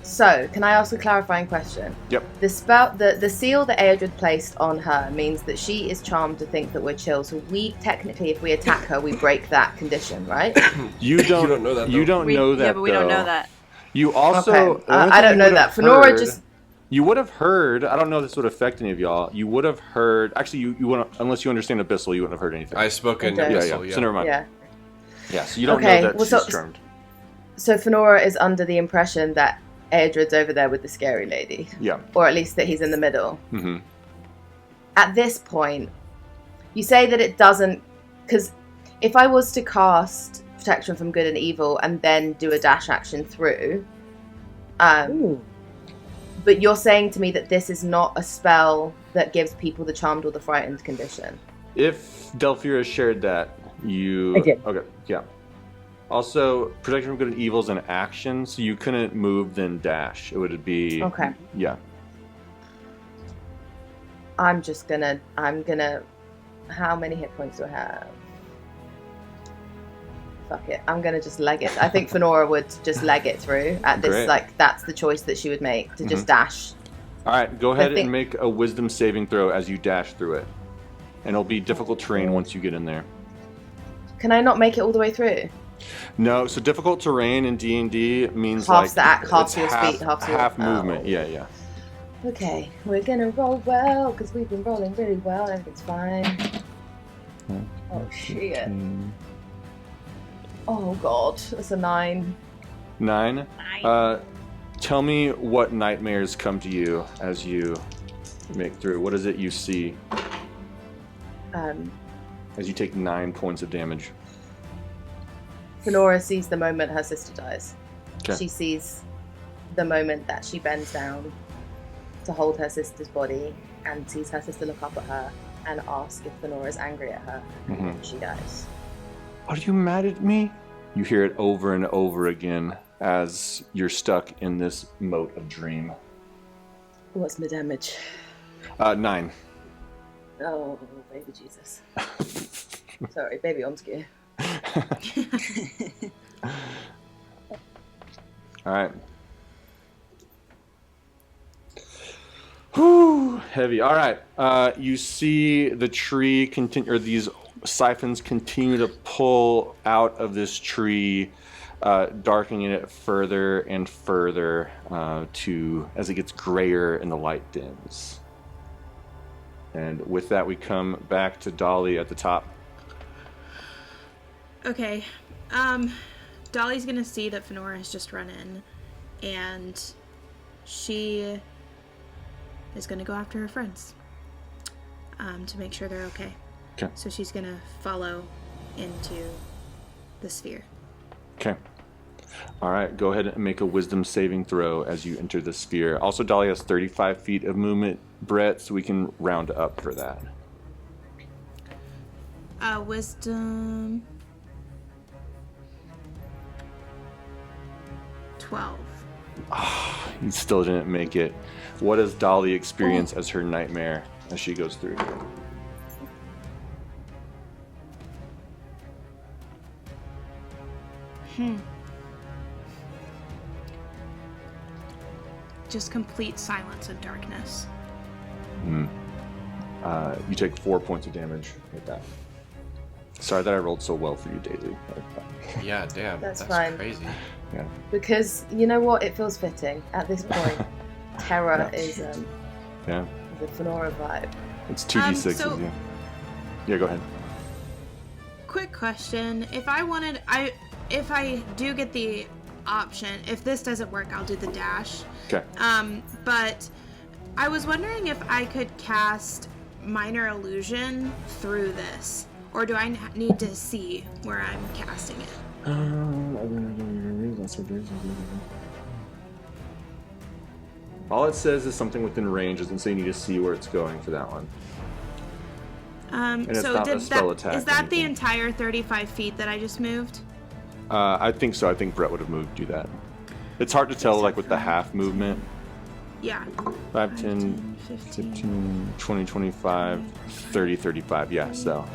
So, can I ask a clarifying question? Yep. The spell, the seal that Eadred placed on her means that she is charmed to think that we're chill. So we technically, if we attack her, we break that condition, right? You don't know that. You don't know that. Yeah, but we don't know that. You also. Okay. I don't know that. Fenora just. You would have heard. I don't know if this would affect any of y'all. You would have heard. Actually, you wouldn't, unless you understand Abyssal, you wouldn't have heard anything. I spoke in Okay. Abyssal, Yeah. So never mind. Yeah. Yeah. So you don't Okay, know that well, she's so- charmed. So Fenora is under the impression that Eadred's over there with the scary lady, Yeah. or at least that he's in the middle. Mm-hmm. At this point, you say that it doesn't, because if I was to cast Protection from Good and Evil and then do a dash action through, Ooh. but you're saying to me that this is not a spell that gives people the charmed or the frightened condition. If Delphira shared that, you... I did. Okay, yeah. Also, Protection from Good and Evil is an action, so you couldn't move then dash. It would be... Okay. Yeah. I'm gonna, how many hit points do I have? Fuck it. I'm gonna just leg it. I think Fenora would just leg it through at this, Great. like, that's the choice that she would make, to just dash. All right, go ahead think- and make a wisdom saving throw as you dash through it. And it'll be difficult terrain once you get in there. Can I not make it all the way through? No, so difficult terrain in D&D means Half like... the half it's your speed, half your... half movement, yeah. Okay, we're gonna roll well, because we've been rolling really well, everything's fine. Oh, shit. Oh, God, that's a 9. 9? Tell me what nightmares come to you as you make through. What is it you see as you take 9 points of damage? Fenora sees the moment her sister dies. Okay. She sees the moment that she bends down to hold her sister's body and sees her sister look up at her and ask if Fenora's angry at her. And she dies. Are you mad at me? You hear it over and over again as you're stuck in this moat of dream. What's my damage? 9. Oh, baby Jesus. Sorry, baby Omsky. All right. Whew, heavy. All right. You see the tree continue, or these siphons continue to pull out of this tree, darkening it further and further as it gets grayer and the light dims. And with that, we come back to Dolly at the top. Okay. Dolly's gonna see that Fenora has just run in, and she is gonna go after her friends to make sure they're okay. Okay. So she's gonna follow into the sphere. Okay. All right, go ahead and make a wisdom saving throw as you enter the sphere. Also, Dolly has 35 feet of movement breadth, so we can round up for that. Wisdom 12. You still didn't make it. What does Dolly experience as her nightmare as she goes through? Just complete silence and darkness. You take 4 points of damage with that. Sorry that I rolled so well for you, Daisy. Yeah, damn. That's That's fine. crazy. Yeah. Because you know what? It feels fitting at this point. Terror Yeah. is Yeah. the Fenora vibe. It's 2d6s, so- yeah. Yeah, go ahead. Quick question: if I do get the option, if this doesn't work, I'll do the dash. Okay. But I was wondering if I could cast Minor Illusion through this, or do I need to see where I'm casting it? All it says is something within range. Doesn't say you need to see where it's going for that one. it's So not a did spell that attack is or that the anything. entire 35 feet that I just moved? I think so. I think Brett would have moved you that. It's hard to tell, like, with the half movement. Yeah. 5, 10, 15, 20, 25, 30, 35. Yeah, so.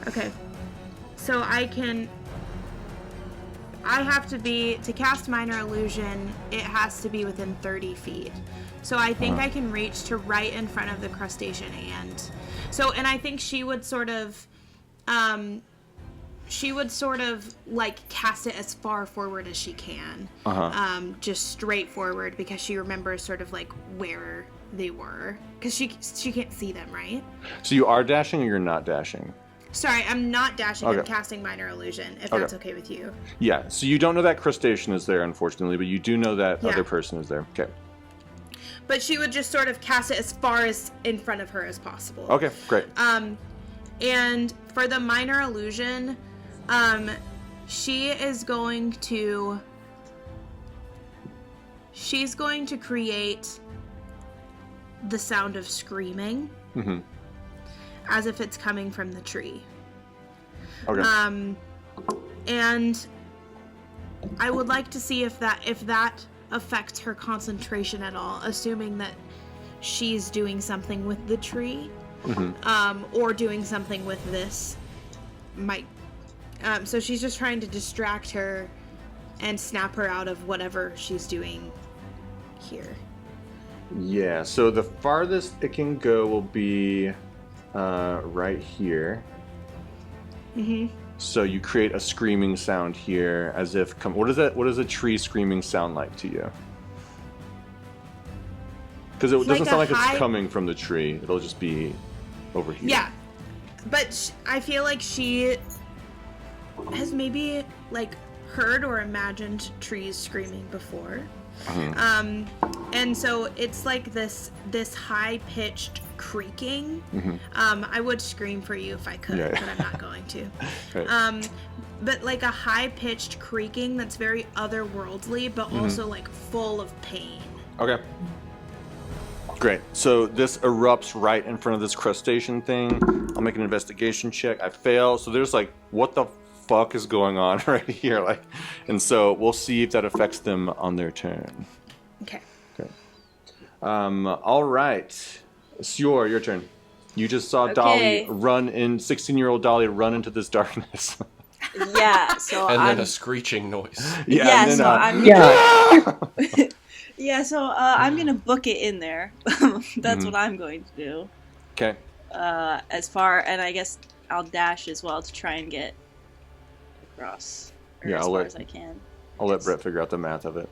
Okay. So I have to cast Minor Illusion, it has to be within 30 feet. So I think I can reach to right in front of the crustacean and I think she would sort of like cast it as far forward as she can. Just straight forward, because she remembers sort of like where they were, because she can't see them, right? So you are dashing or you're not dashing? Sorry, I'm not dashing. Okay. I'm casting Minor Illusion, if Okay. that's okay with you. Yeah, so you don't know that crustacean is there, unfortunately, but you do know that Yeah. other person is there. Okay. But she would just sort of cast it as far as in front of her as possible. Okay, great. And for the Minor Illusion, she's going to create the sound of screaming, as if it's coming from the tree. Okay. And I would like to see if that affects her concentration at all, assuming that she's doing something with the tree, or doing something with this might. So she's just trying to distract her and snap her out of whatever she's doing here. Yeah, so the farthest it can go will be right here. So you create a screaming sound here, as if what does a tree screaming sound like to you? Because it doesn't Like sound a like high- it's coming from the tree. It'll just be over here. Yeah, but I feel like she has maybe like heard or imagined trees screaming before. And so it's like this high-pitched creaking. I would scream for you if I could, Yeah. but I'm not going to. Right. But like a high-pitched creaking that's very otherworldly, but also like full of pain. Okay. Great. So this erupts right in front of this crustacean thing. I'll make an investigation check. I fail. So there's like, what the fuck is going on right here? Like, and so we'll see if that affects them on their turn. Okay. Okay. All right. Sior, your turn. You just saw Okay. Dolly 16-year-old Dolly run into this darkness. Yeah, so And I'm then a screeching noise. Yeah, and then, so I'm Yeah. yeah, so I'm gonna book it in there. That's what I'm going to do. Okay. And I guess I'll dash as well to try and get across, or Yeah, as I'll far let- as I can. I'll let Brett figure out the math of it.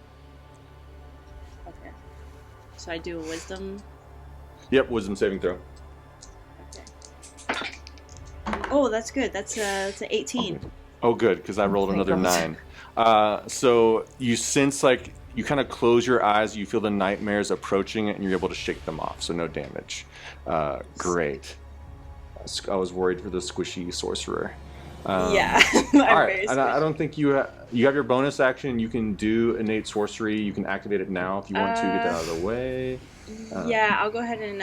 Okay. So I do a wisdom. Yep, wisdom saving throw. Okay. Oh, that's good. That's a 18. Oh, good, because I rolled Thank another God. 9. So you sense, like, you kind of close your eyes, you feel the nightmares approaching it, and you're able to shake them off, so no damage. Great. I was worried for the squishy sorcerer. Yeah. I'm All very right, and I squishy. don't think you have your bonus action. You can do innate sorcery. You can activate it now if you want to. Get that out of the way. Yeah, I'll go ahead and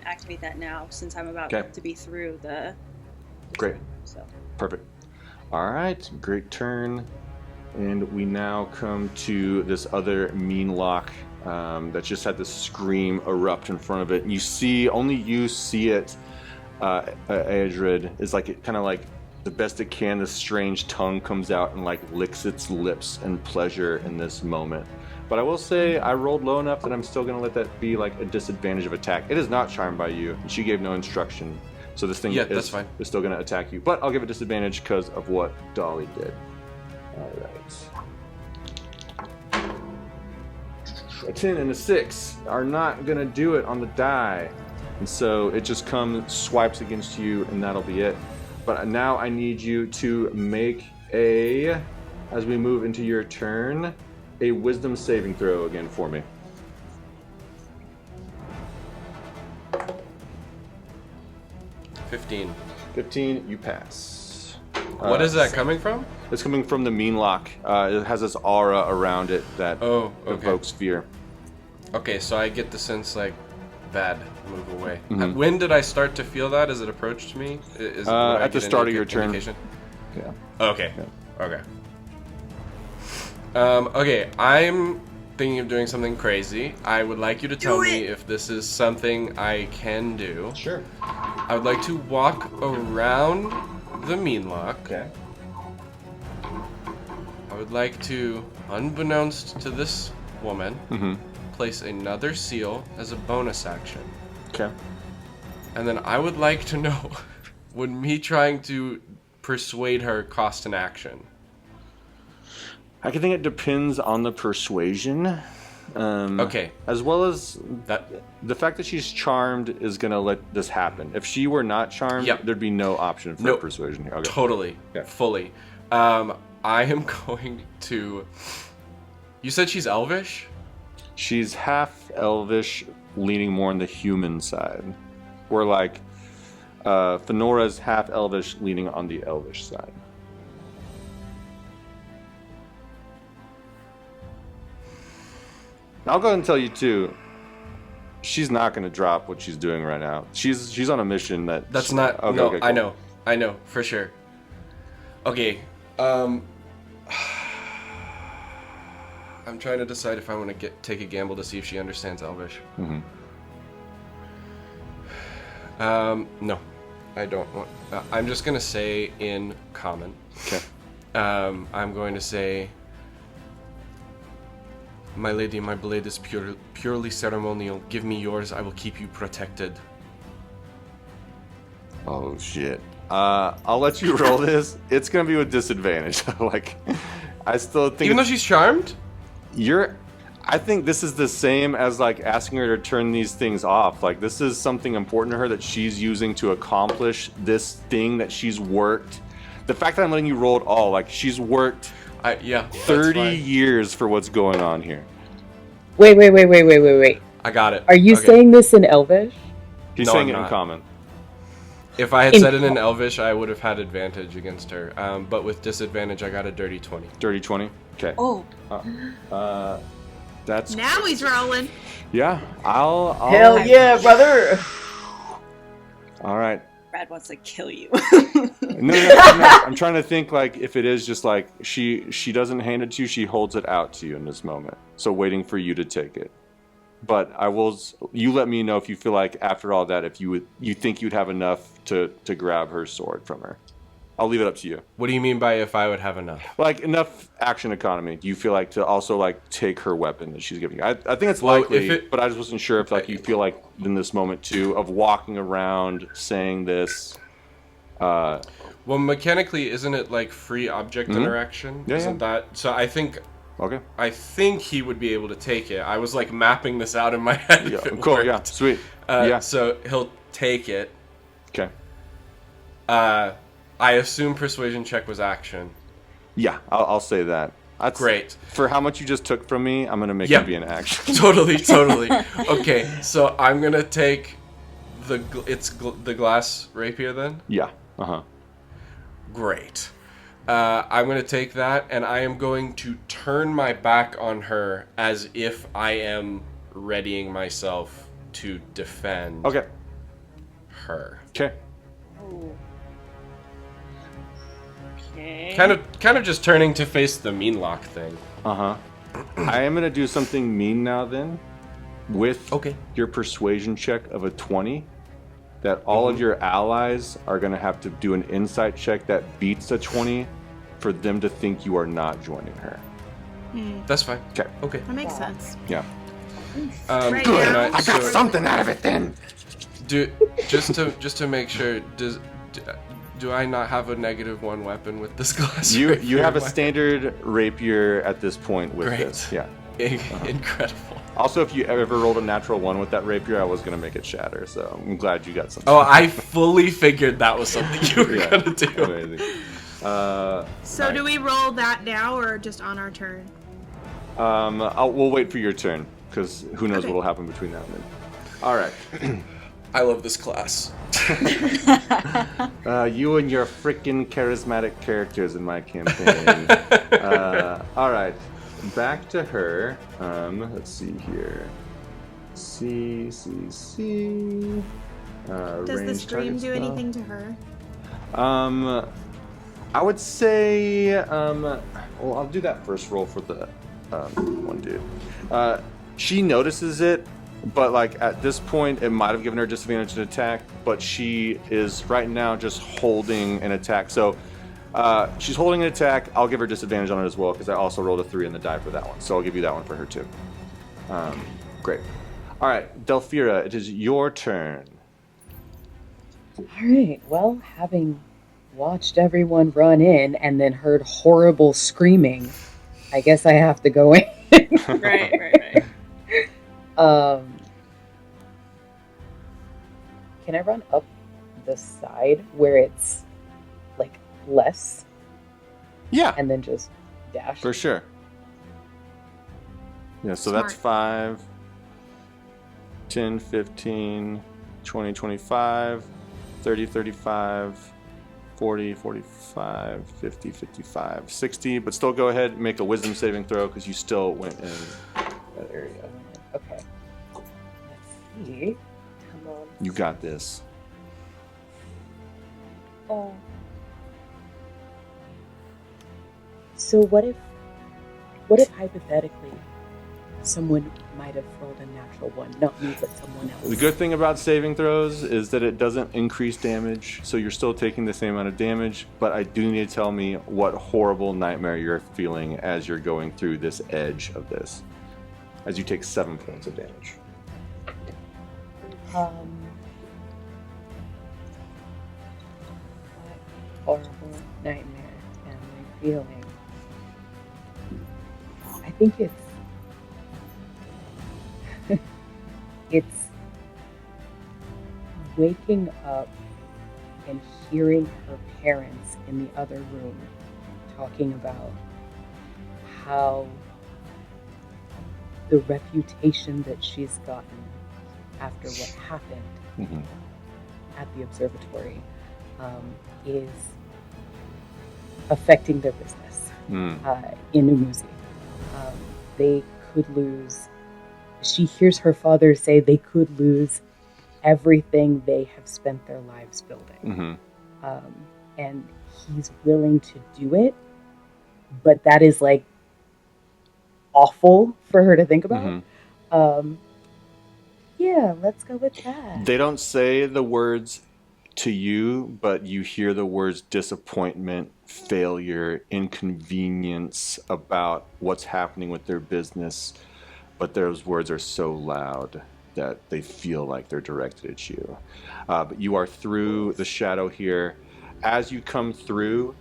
activate that now since I'm about Okay. to be through the. Great. So. Perfect. All right, great turn. And we now come to this other mean lock that just had this scream erupt in front of it. And only you see it, Aedrid, is like, it kind of like, the best it can, this strange tongue comes out and like licks its lips in pleasure in this moment. But I will say I rolled low enough that I'm still going to let that be like a disadvantage of attack. It is not charmed by you. She gave no instruction. So this thing That's is fine. still going to attack you. But I'll give it disadvantage because of what Dolly did. All right. A 10 and a 6 are not gonna do it on the die. And so it just swipes against you, and that'll be it. But now I need you to make as we move into your turn, a wisdom saving throw again for me. 15. 15, you pass. What is that coming from? It's coming from the mean lock. It has this aura around it that evokes fear. Okay, so I get the sense like, bad, move away. Mhm. When did I start to feel that? As it approached me? At the start of your turn. Yeah. Okay. Yeah. Okay. Okay, I'm thinking of doing something crazy. I would like you to tell me if this is something I can do. Sure. I would like to walk around the mean lock. Okay. I would like to, unbeknownst to this woman, place another seal as a bonus action. Okay. And then I would like to know, would me trying to persuade her cost an action? I think it depends on the persuasion. Okay. As well as that, the fact that she's charmed is going to let this happen. If she were not charmed, there'd be no option for persuasion here. Okay. Totally. Okay. Fully. I am going to... You said she's elvish? She's half elvish, leaning more on the human side. Where like Fenora's half elvish, leaning on the elvish side. I'll go ahead and tell you too. She's not going to drop what she's doing right now. She's on a mission That's not. Okay, no, okay, cool. I know for sure. Okay. I'm trying to decide if I want to take a gamble to see if she understands Elvish. No, I don't want. I'm just gonna say in common. Okay. I'm going to say, my lady, my blade is purely ceremonial. Give me yours. I will keep you protected. Oh shit. I'll let you roll this. It's gonna be with disadvantage. Like, I still think even though she's charmed. I think this is the same as like asking her to turn these things off. Like, this is something important to her that she's using to accomplish this thing that she's worked. The fact that I'm letting you roll it all, like she's worked 30 years for what's going on here. Wait. I got it. Are you saying this in Elvish? He's saying it in common. If I had said it in Elvish, I would have had advantage against her. But with disadvantage, I got a dirty 20. Dirty 20? Okay. Oh. That's... Now he's rolling. Yeah, I'll... Hell yeah, brother! All right. Brad wants to kill you. No. I'm trying to think, like, if it is just like she doesn't hand it to you, she holds it out to you in this moment. So waiting for you to take it. But you let me know if you feel like after all that, if you think you'd have enough to grab her sword from her. I'll leave it up to you. What do you mean by if I would have enough? Like enough action economy. Do you feel like to also like take her weapon that she's giving you? I think it's likely, but I just wasn't sure if like you feel like in this moment too of walking around saying this. Well, mechanically, isn't it like free object interaction? Isn't that so? I think. Okay. I think he would be able to take it. I was like mapping this out in my head. Yeah, cool. Worked. Yeah, sweet. So he'll take it. Okay. I assume persuasion check was action. Yeah, I'll say that. That's great. For how much you just took from me, I'm gonna make it be an action. Totally. Okay, so I'm gonna take the glass rapier then. Yeah. Great. I'm going to take that, and I am going to turn my back on her as if I am readying myself to defend her. Okay. Okay. Kind of just turning to face the mean lock thing. I am going to do something mean now then. With your persuasion check of a 20, that all of your allies are going to have to do an insight check that beats a 20 for them to think you are not joining her. That's fine. Okay. That makes sense. Yeah. Right good. now, I got something out of it then. Just to make sure, do I not have a -1 weapon with this glass? You have a standard rapier at this point with this. Yeah. Incredible. Also, if you ever rolled a natural 1 with that rapier, I was going to make it shatter, so I'm glad you got something. Oh, I fully figured that was something you were going to do. Amazing. So do we roll that now or just on our turn? We'll wait for your turn, because who knows Okay. what will happen between now and then. All right. I love this class. You and your freaking charismatic characters in my campaign. All right. Back to her. Let's see here. C. Does the scream do anything to her? I would say, well, I'll do that first roll for the one dude. She notices it, but like at this point, it might have given her disadvantage to attack, but she is right now just holding an attack. So she's holding an attack. I'll give her disadvantage on it as well because I also rolled a 3 in the die for that one. So I'll give you that one for her too. Great. All right, Delphira, it is your turn. All right. Well, having watched everyone run in and then heard horrible screaming, I guess I have to go in. Right. Can I run up the side where it's like less Yeah, and then just dash? for sure. Yeah, so Smart. that's 5, 10, 15, 20, 25, 30, 35, 40, 45, 50, 55, 60. But still go ahead and make a wisdom saving throw because you still went in that area. Okay. Let's see. Come on. You got this. Oh. So what if hypothetically someone might have rolled a natural 1, not me, but someone else? The good thing about saving throws is that it doesn't increase damage, so you're still taking the same amount of damage, but I do need to tell me what horrible nightmare you're feeling as you're going through this edge of this, as you take 7 points of damage. What horrible nightmare am I feeling? I think it's waking up and hearing her parents in the other room talking about how the reputation that she's gotten after what happened Mm-hmm. at the observatory is affecting their business in Umuzi. They could lose. She hears her father say they could lose everything they have spent their lives building. Mm-hmm. And he's willing to do it, but that is like awful for her to think about. Mm-hmm. Yeah, let's go with that. They don't say the words to you, but you hear the words disappointment, failure, inconvenience about what's happening with their business. But those words are so loud that they feel like they're directed at you. But you are through the shadow here. As you come through,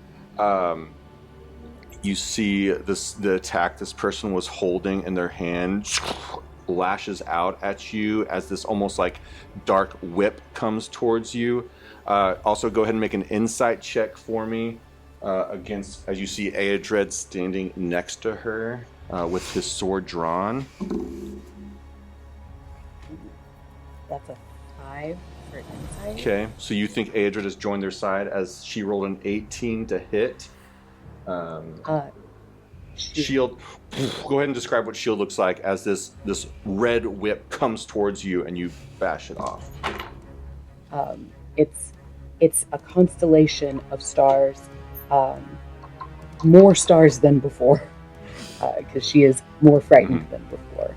you see the attack this person was holding in their hand lashes out at you as this almost like dark whip comes towards you. Also, go ahead and make an insight check for me against, as you see Aedred standing next to her with his sword drawn. That's a 5 for insight. Okay, so you think Aedred has joined their side as she rolled an 18 to hit. Shield. Go ahead and describe what shield looks like as this red whip comes towards you and you bash it off. It's a constellation of stars, more stars than before, because she is more frightened than before,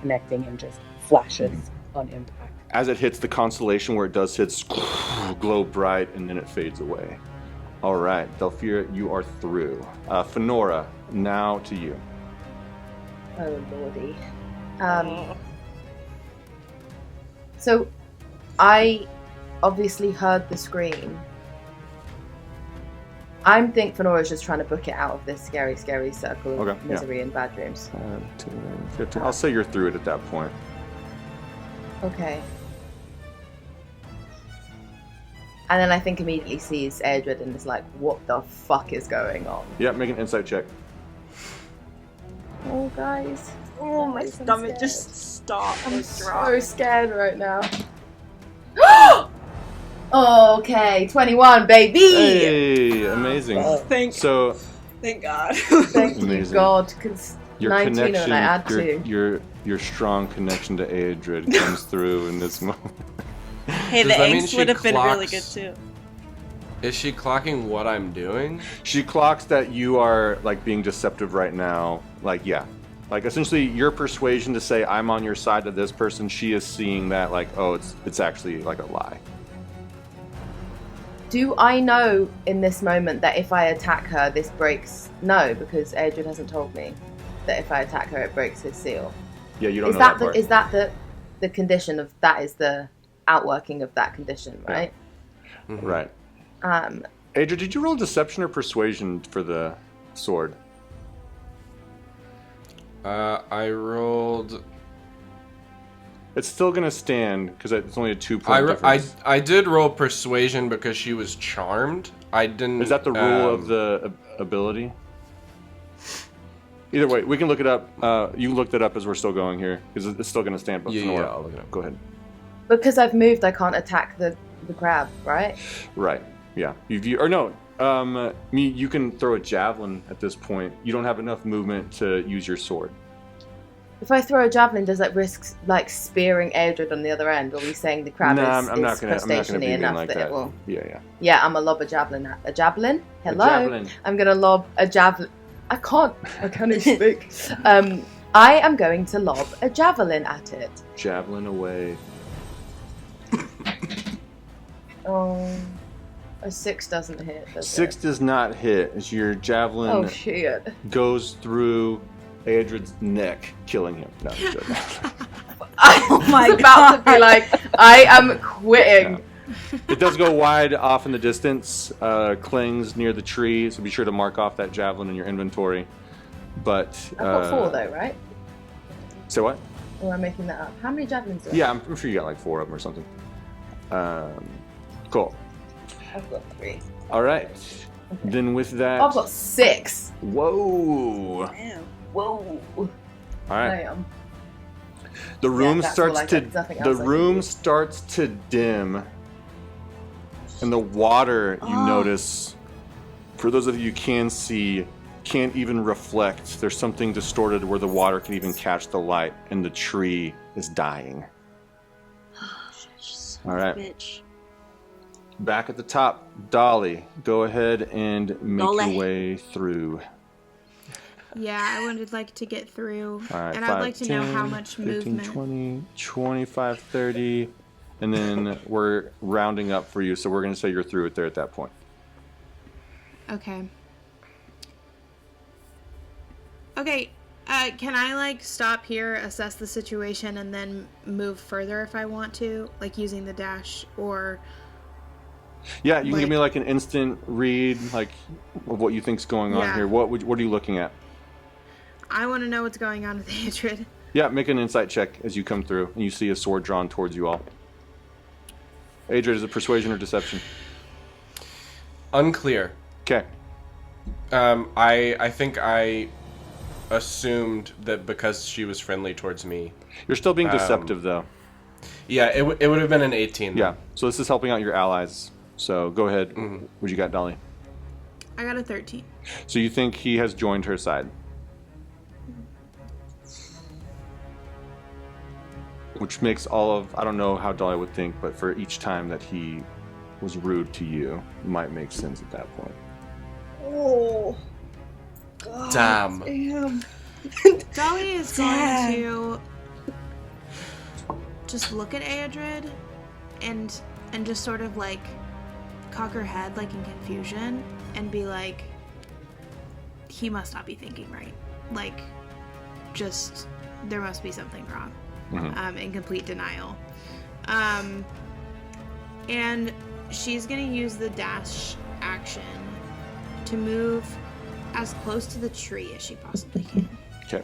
connecting and just flashes on impact. As it hits the constellation where it does hit, glow bright, and then it fades away. All right, Delphira, you are through. Fenora, now to you. Oh lordy. So I obviously heard the scream. I think Fenora's just trying to book it out of this scary, scary circle of Okay, yeah. misery and bad dreams. 10, 15. I'll say you're through it at that point. Okay. And then I think immediately sees Airdred and is like, what the fuck is going on? Yeah, make an insight check. Oh, guys. Oh, my Guys, I'm stomach scared. just stopped. I'm and dropped. so scared right now. Okay, 21, baby! Hey, amazing. Thank So God. Thank you, Amazing. God, because your 19 connection, and I add 2. your strong connection to Aedrid comes through in this moment. Hey, the Does that mean angst she would have been really good clocks- too. Is she clocking what I'm doing? She clocks that you are like being deceptive right now. Like, yeah. Like essentially your persuasion to say I'm on your side to this person, she is seeing that like, oh, it's actually like a lie. Do I know in this moment that if I attack her, this breaks? No, because Airdred hasn't told me that if I attack her, it breaks his seal. Yeah, you don't Is know that that part. is that the condition of that is the outworking of that condition, right? Right. Um, Aedrid, did you roll deception or persuasion for the sword? I rolled. It's still gonna stand because it's only a 2-point difference. I did roll persuasion because she was charmed. I didn't. Is that the rule of the ability? Either way, we can look it up. You looked it up as we're still going here because it's still gonna stand. But Yeah, Fenora, I'll look it up. Go ahead. because I've moved, I can't attack the crab, right? Right. Yeah. You can throw a javelin at this point. You don't have enough movement to use your sword. If I throw a javelin, does that risk like spearing Airdred on the other end? Or are we saying the crab No, is I'm not gonna be crustacean-y mean enough like that that. it will? Yeah. Yeah, I'm gonna lob a javelin at a javelin. Hello. A javelin. I'm gonna lob a javelin. I can't even speak. I am going to lob a javelin at it. Javelin away. Oh, a 6 doesn't hit. Does 6 it? does not hit as your javelin Oh shit! goes through Aedrid's neck, killing him. No, I'm joking. Oh my god! About to be like, I am quitting. No. It does go wide off in the distance, clings near the tree, so be sure to mark off that javelin in your inventory. But I've got 4 though, right? So what? Or am I making that up? How many javelins do I Yeah, I'm sure you got like 4 of them or something. Cool. have? I've got 3. All right. Then with that, I've got 6. whoa! Damn. Whoa! All right. Damn. The room that's all starts I to got, nothing the else I can room do. starts to dim, and the water you notice, for those of you who can see, can't even reflect. There's something distorted where the water can even catch the light, and the tree is dying. All right, Bitch. back at the top, Dolly, go ahead and make Dolly. your way through. Yeah, I would like to get through. All right, and 5, I'd like to know 10, how much 15, movement. 20, 25, 30, and then we're rounding up for you, so we're going to say you're through it there at that point. Okay. Okay, can I like stop here, assess the situation, and then move further if I want to, like using the dash, or Yeah, you can give Like- me like an instant read, like of what you think's going on Yeah. here. What are you looking at? I want to know what's going on with Hatred. Yeah, make an insight check as you come through and you see a sword drawn towards you all. Adrian, is it persuasion or deception? Unclear. Okay. I think I assumed that because she was friendly towards me. You're still being deceptive though. Yeah, it would have been an 18. then. Yeah. So this is helping out your allies. So go ahead. Mm-hmm. What you got, Dolly? I got a 13. So you think he has joined her side? Which makes all of, I don't know how Dolly would think, but for each time that he was rude to you, it might make sense at that point. Oh. God. Damn. Damn. Dolly is Sad. going to just look at Aedrid and just sort of like cock her head like in confusion and be like, he must not be thinking right. Like, just, there must be something wrong. In complete denial. And she's gonna use the dash action to move as close to the tree as she possibly can. Okay.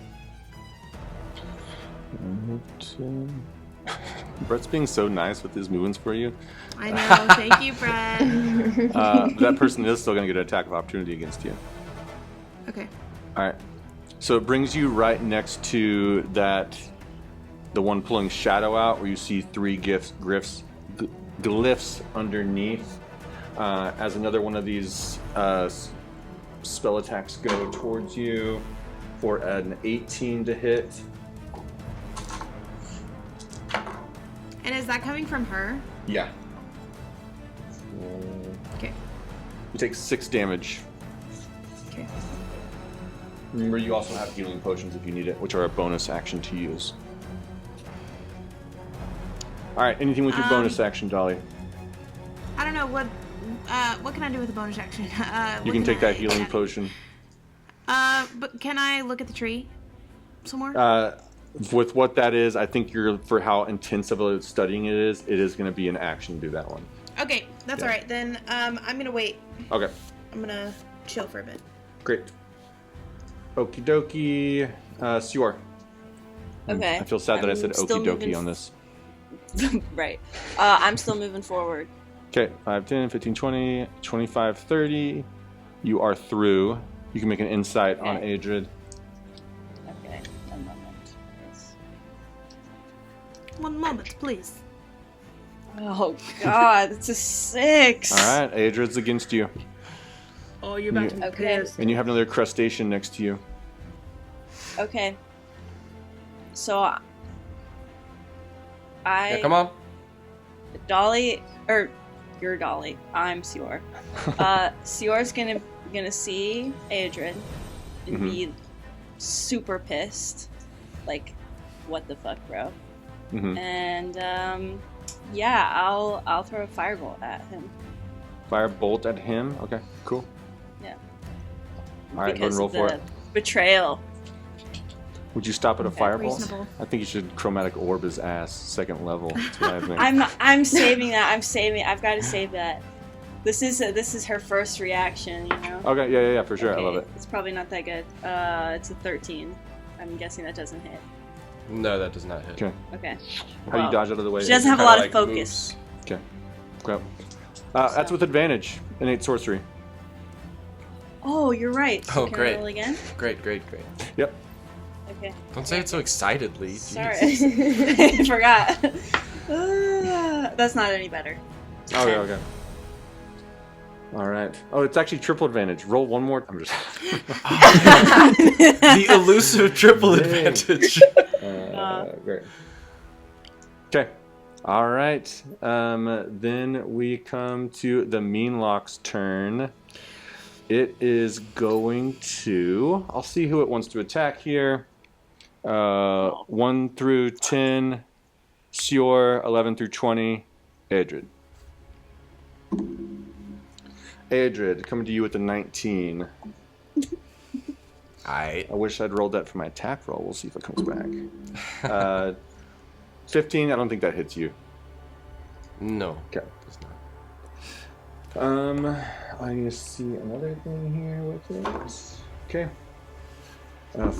Brett's being so nice with his movements for you. I know. Thank you, Brett. That person is still going to get an attack of opportunity against you. Okay. All right. So it brings you right next to the one pulling shadow out, where you see 3 glyphs underneath. As another one of these spell attacks go towards you for an 18 to hit. And is that coming from her? Yeah. Okay. You take 6 damage. Okay. Remember, you also have healing potions if you need it, which are a bonus action to use. All right. Anything with your bonus action, Dolly? I don't know what can I do with a bonus action? You can take that healing potion. But can I look at the tree some more? With what that is, I think for how intensive of studying it is going to be an action to do that one. Okay, that's all right. Then I'm gonna wait. Okay. I'm gonna chill for a bit. Great. Okie dokie. Sior. Okay. I feel sad that I said I'm still okie dokie moving on this. Right. I'm still moving forward. Okay, 5, 10, 15, 20, 25, 30. You are through. You can make an insight on Adrid. Okay, a moment. Yes. 1 moment, please. Oh God, it's a 6. All right, Adrid's against you. Oh, you're about to be Okay. pissed. And you have another crustacean next to you. Okay. So Yeah, come on. Dolly, or you're Dolly. I'm Sior. Sior's gonna see Adrian and be super pissed, like, what the fuck, bro? And yeah, I'll throw a firebolt at him. Firebolt at him. Okay, cool. Yeah. All right, go Because and roll of for the it. Betrayal. Would you stop at a firebolt? reasonable. I think you should chromatic orb his ass, 2nd level. That's what I think. I'm saving that. I've got to save that. This is her first reaction, you know. Okay, yeah, for sure. Okay, I love it. It's probably not that good. It's a 13. I'm guessing that doesn't hit. No, that does not hit. Okay. Okay. How do you dodge out of the way? She doesn't have a Kinda lot of like focus. moves. Okay. That's with advantage. Innate sorcery. Oh, you're right. So Oh, can great. I roll again? Great. Yep. Okay. Don't say it so excitedly. Sorry. Jeez. I forgot. That's not any better. Okay. All right. Oh, it's actually triple advantage. Roll one more. I'm just. The elusive triple advantage. Great. Okay. All right. Then we come to the Meanlock's turn. It is going to. I'll see who it wants to attack here. 1 through 10, Sior. 11 through 20, Adrid. Adrid, coming to you with a 19. I wish I'd rolled that for my attack roll. We'll see if it comes back. 15, I don't think that hits you. No. Okay. It's not. I need to see another thing here with it. Okay.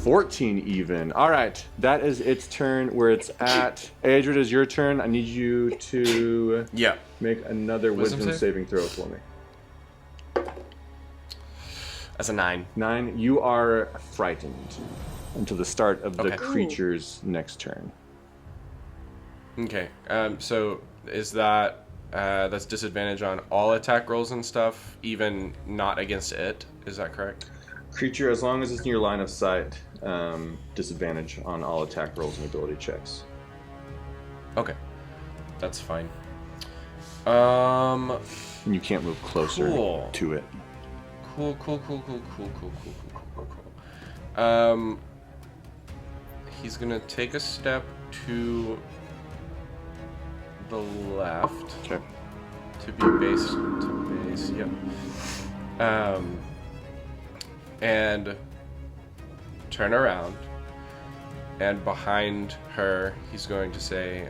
14 even. All right. That is its turn where it's at. Adrid, is your turn. I need you to make another wisdom saving throw for me. That's a 9. 9. You are frightened until the start of the Okay. creature's next turn. Okay. So is that that's disadvantage on all attack rolls and stuff, even not against it? Is that correct? Creature, as long as it's in your line of sight, disadvantage on all attack rolls and ability checks. Okay. That's fine. Cool. And you can't move closer to it. Cool. He's gonna take a step to the left. Okay. To be base to base. Yep. And turn around, and behind her, he's going to say,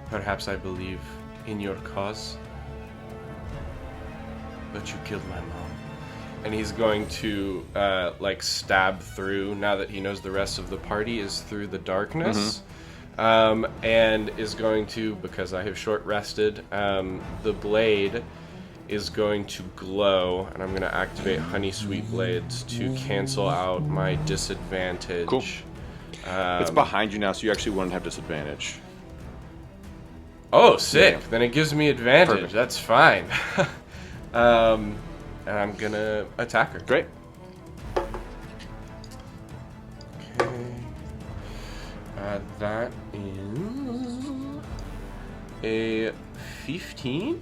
"Perhaps I believe in your cause." but you killed my mom. And he's going to stab through, now that he knows the rest of the party is through the darkness. And is going to, because I have short rested, the blade is going to glow, and I'm going to activate Honey Sweet Blades to cancel out my disadvantage. Cool. It's behind you now, so you actually wouldn't have disadvantage. Oh, sick. Yeah. Then it gives me advantage. Perfect. That's fine. And I'm going to attack her. Great. Okay. That is a 15.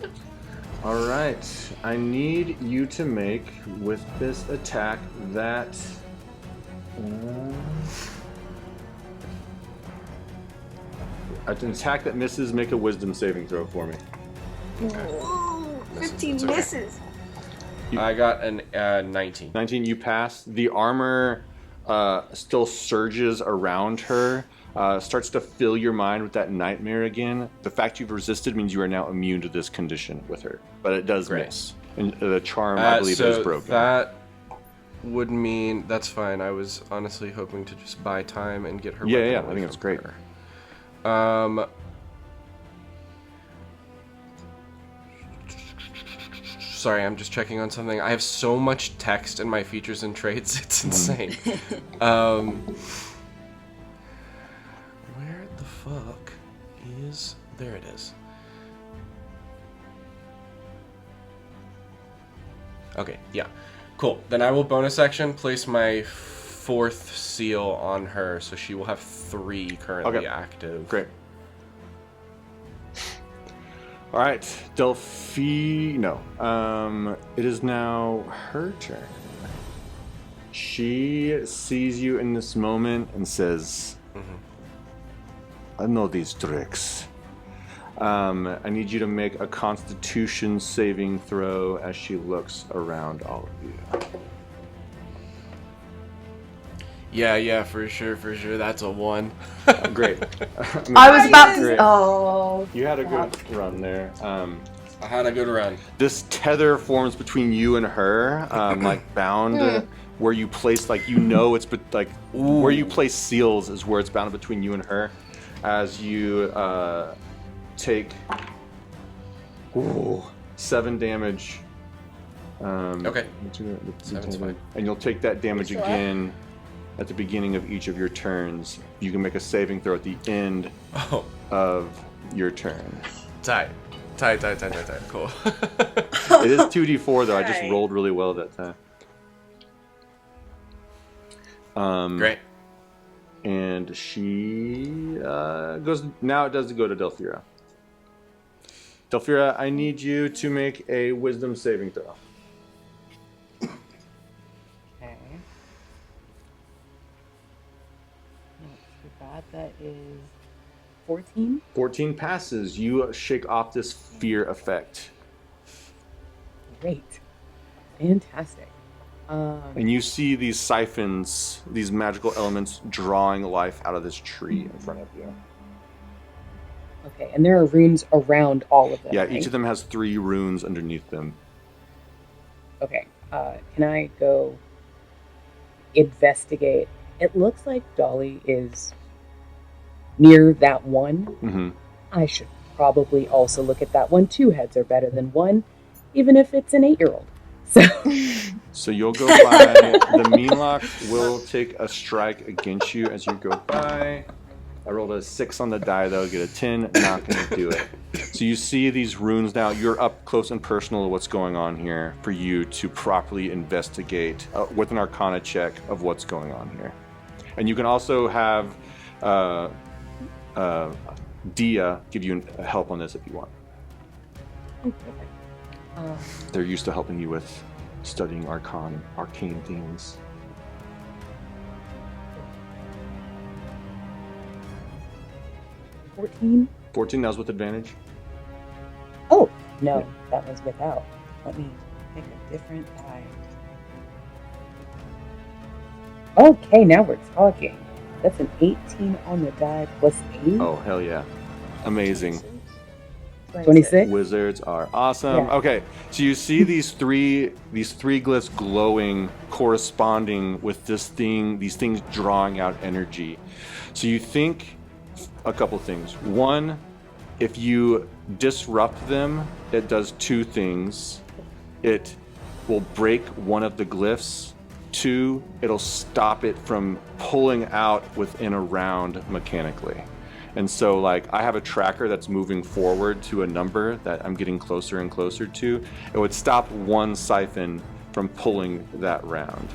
All right. I need you to make, with this attack, that... an attack that misses, make a wisdom saving throw for me. 15 It's okay. misses. I got an 19. 19, you pass. The armor still surges around her, starts to fill your mind with that nightmare again. The fact you've resisted means you are now immune to this condition with her, but it does miss. And the charm, I believe, is broken. That would mean that's fine. I was honestly hoping to just buy time and get her. Yeah, I think that's great. Sorry, I'm just checking on something. I have so much text in my features and traits, it's insane. Where the fuck is... There it is. Okay, yeah. Cool. Then I will bonus action place my 4th seal on her, so she will have 3 currently active. Great. All right, Delphira. It is now her turn. She sees you in this moment and says, I know these tricks. I need you to make a Constitution saving throw as she looks around all of you. Yeah, for sure. That's a 1. Great. I was about to. Great. Oh. You had a good run there. I had a good run. This tether forms between you and her, bound where you place, it's where you place seals is where it's bound between you and her. As you take 7 damage. Okay. 7's fine. And you'll take that damage again at the beginning of each of your turns. You can make a saving throw at the end of your turn. Tight. Cool. It is 2d4 though. I just rolled really well that time. Great. And she goes. Now it does go to Delphira. Delphira, I need you to make a wisdom saving throw. Okay. Not too bad. That is 14. 14 passes. You shake off this fear effect. Great. Fantastic. And you see these siphons, these magical elements drawing life out of this tree in front of you. Okay, and there are runes around all of them. Yeah, right? each of them has 3 runes underneath them. Okay, can I go investigate? It looks like Dolly is near that one. Mm-hmm. I should probably also look at that one. 2 heads are better than 1, even if it's an 8-year-old. So you'll go by. The Meanlock will take a strike against you as you go by. I rolled a 6 on the die, though. Get a 10. Not going to do it. So you see these runes now. You're up close and personal to what's going on here for you to properly investigate with an Arcana check of what's going on here. And you can also have Dia give you help on this if you want. They're used to helping you with studying arcane things. 14? 14, that was with advantage. Oh, no, that was without. Let me pick a different die. Okay, now we're talking. That's an 18 on the die plus 8. Oh, hell yeah. Amazing. 26. Wizards are awesome. Yeah. Okay, so you see these three glyphs glowing, corresponding with these things drawing out energy. So you think a couple things. One, if you disrupt them, it does two things. It will break one of the glyphs. Two, it'll stop it from pulling out within a round mechanically. And so, like, I have a tracker that's moving forward to a number that I'm getting closer and closer to. It would stop one siphon from pulling that round.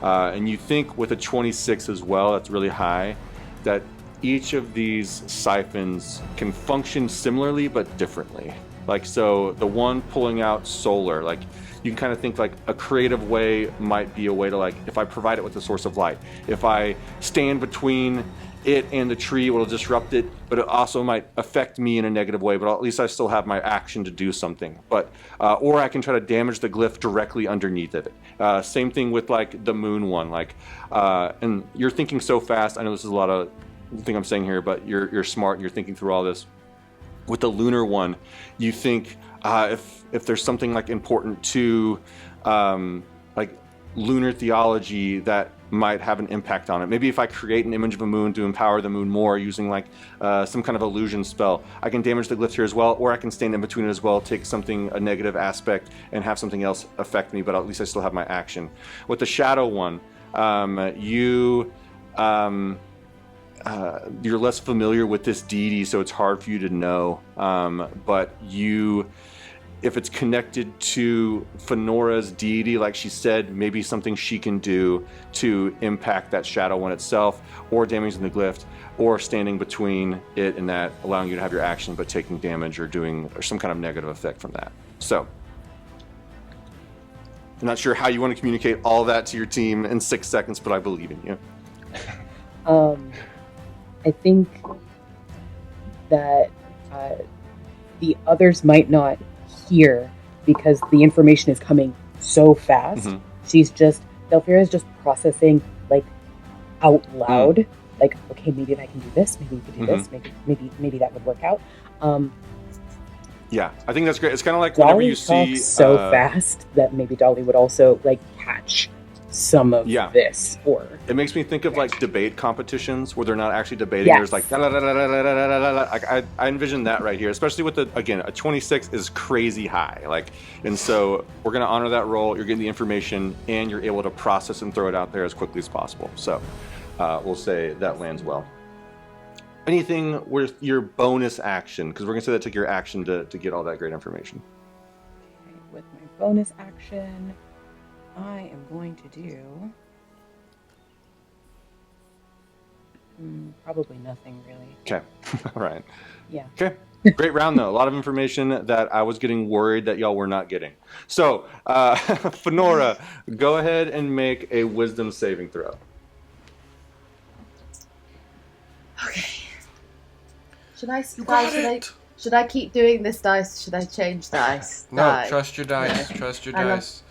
And you think with a 26 as well, that's really high, that each of these siphons can function similarly but differently. Like, so the one pulling out solar, like, you can kind of think like a creative way might be a way to, like, if I provide it with a source of light, if I stand between it and the tree, it will disrupt it, but it also might affect me in a negative way, but at least I still have my action to do something. But or I can try to damage the glyph directly underneath of it. Same thing with like the moon one, like and you're thinking so fast. I know this is a lot of thing I'm saying here, but you're smart and you're thinking through all this. With the lunar one, you think if there's something like important to like lunar theology that might have an impact on it. Maybe if I create an image of a moon to empower the moon more using like some kind of illusion spell, I can damage the glyph here as well, or I can stand in between it as well, take a negative aspect and have something else affect me, but at least I still have my action. With the shadow one, you're less familiar with this deity, so it's hard for you to know, but if it's connected to Fenora's deity, like she said, maybe something she can do to impact that shadow one itself, or damaging the glyph, or standing between it and that, allowing you to have your action but taking damage or some kind of negative effect from that. So I'm not sure how you want to communicate all that to your team in 6 seconds, but I believe in you. I think that the others might not hear because the information is coming so fast. Delphira is just processing like out loud, like, okay, maybe if I can do this, maybe we could do this, maybe that would work out. Yeah, I think that's great. It's kind of like Dolly whenever you see so fast that maybe Dolly would also like catch some of this, or it makes me think of like debate competitions where they're not actually debating. Yes. There's like I envision that right here, especially with a 26 is crazy high, like, and so we're gonna honor that role. You're getting the information and you're able to process and throw it out there as quickly as possible. So we'll say that lands well. Anything with your bonus action, because we're gonna say that took your action to get all that great information. Okay, with my bonus action, I am going to do probably nothing really. Okay. All right. Yeah. Okay. Great round though. A lot of information that I was getting worried that y'all were not getting. So, Fenora, go ahead and make a wisdom saving throw. Okay. Should I keep doing this dice? Should I change dice? No, trust your dice. Trust your dice.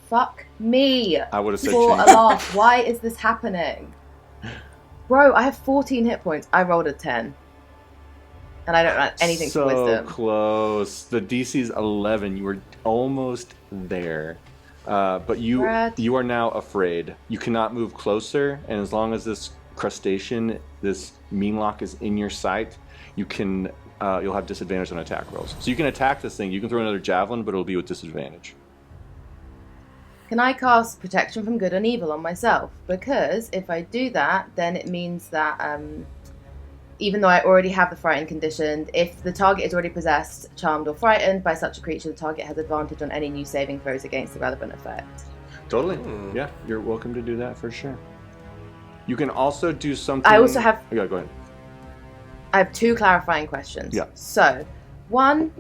Fuck me. I would have said For a change. laugh. Why is this happening? Bro, I have 14 hit points. I rolled a 10. And I don't have anything for wisdom. So close. The DC's 11. You were almost there. But you are now afraid. You cannot move closer, and as long as this crustacean, this meanlock is in your sight, you can you'll have disadvantage on attack rolls. So you can attack this thing. You can throw another javelin, but it'll be with disadvantage. Can I cast Protection from Good and Evil on myself? Because if I do that, then it means that even though I already have the frightened condition, if the target is already possessed, charmed, or frightened by such a creature, the target has advantage on any new saving throws against the relevant effect. Totally. Yeah, you're welcome to do that for sure. You can also do something... I also have... Yeah, go ahead. I have 2 clarifying questions. Yeah. So, one,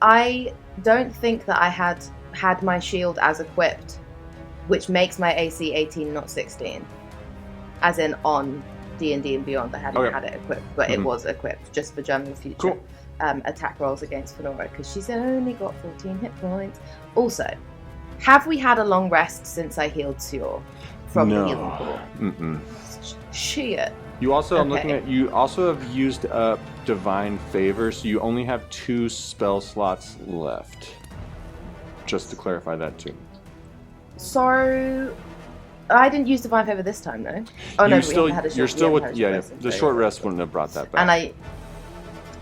I don't think that I had my shield as equipped, which makes my AC 18, not 16. As in on D&D and Beyond, I hadn't had it equipped, but it was equipped just for general future attack rolls against Fenora, because she's only got 14 hit points. Also, have we had a long rest since I healed Sior from the healing pool? Mm-mm. Shit. You also, I'm looking at, you also have used up divine favor, so you only have 2 spell slots left. Just to clarify that too. So, I didn't use divine favor this time, though. Oh no, You're still with the short rest wouldn't have brought that back. And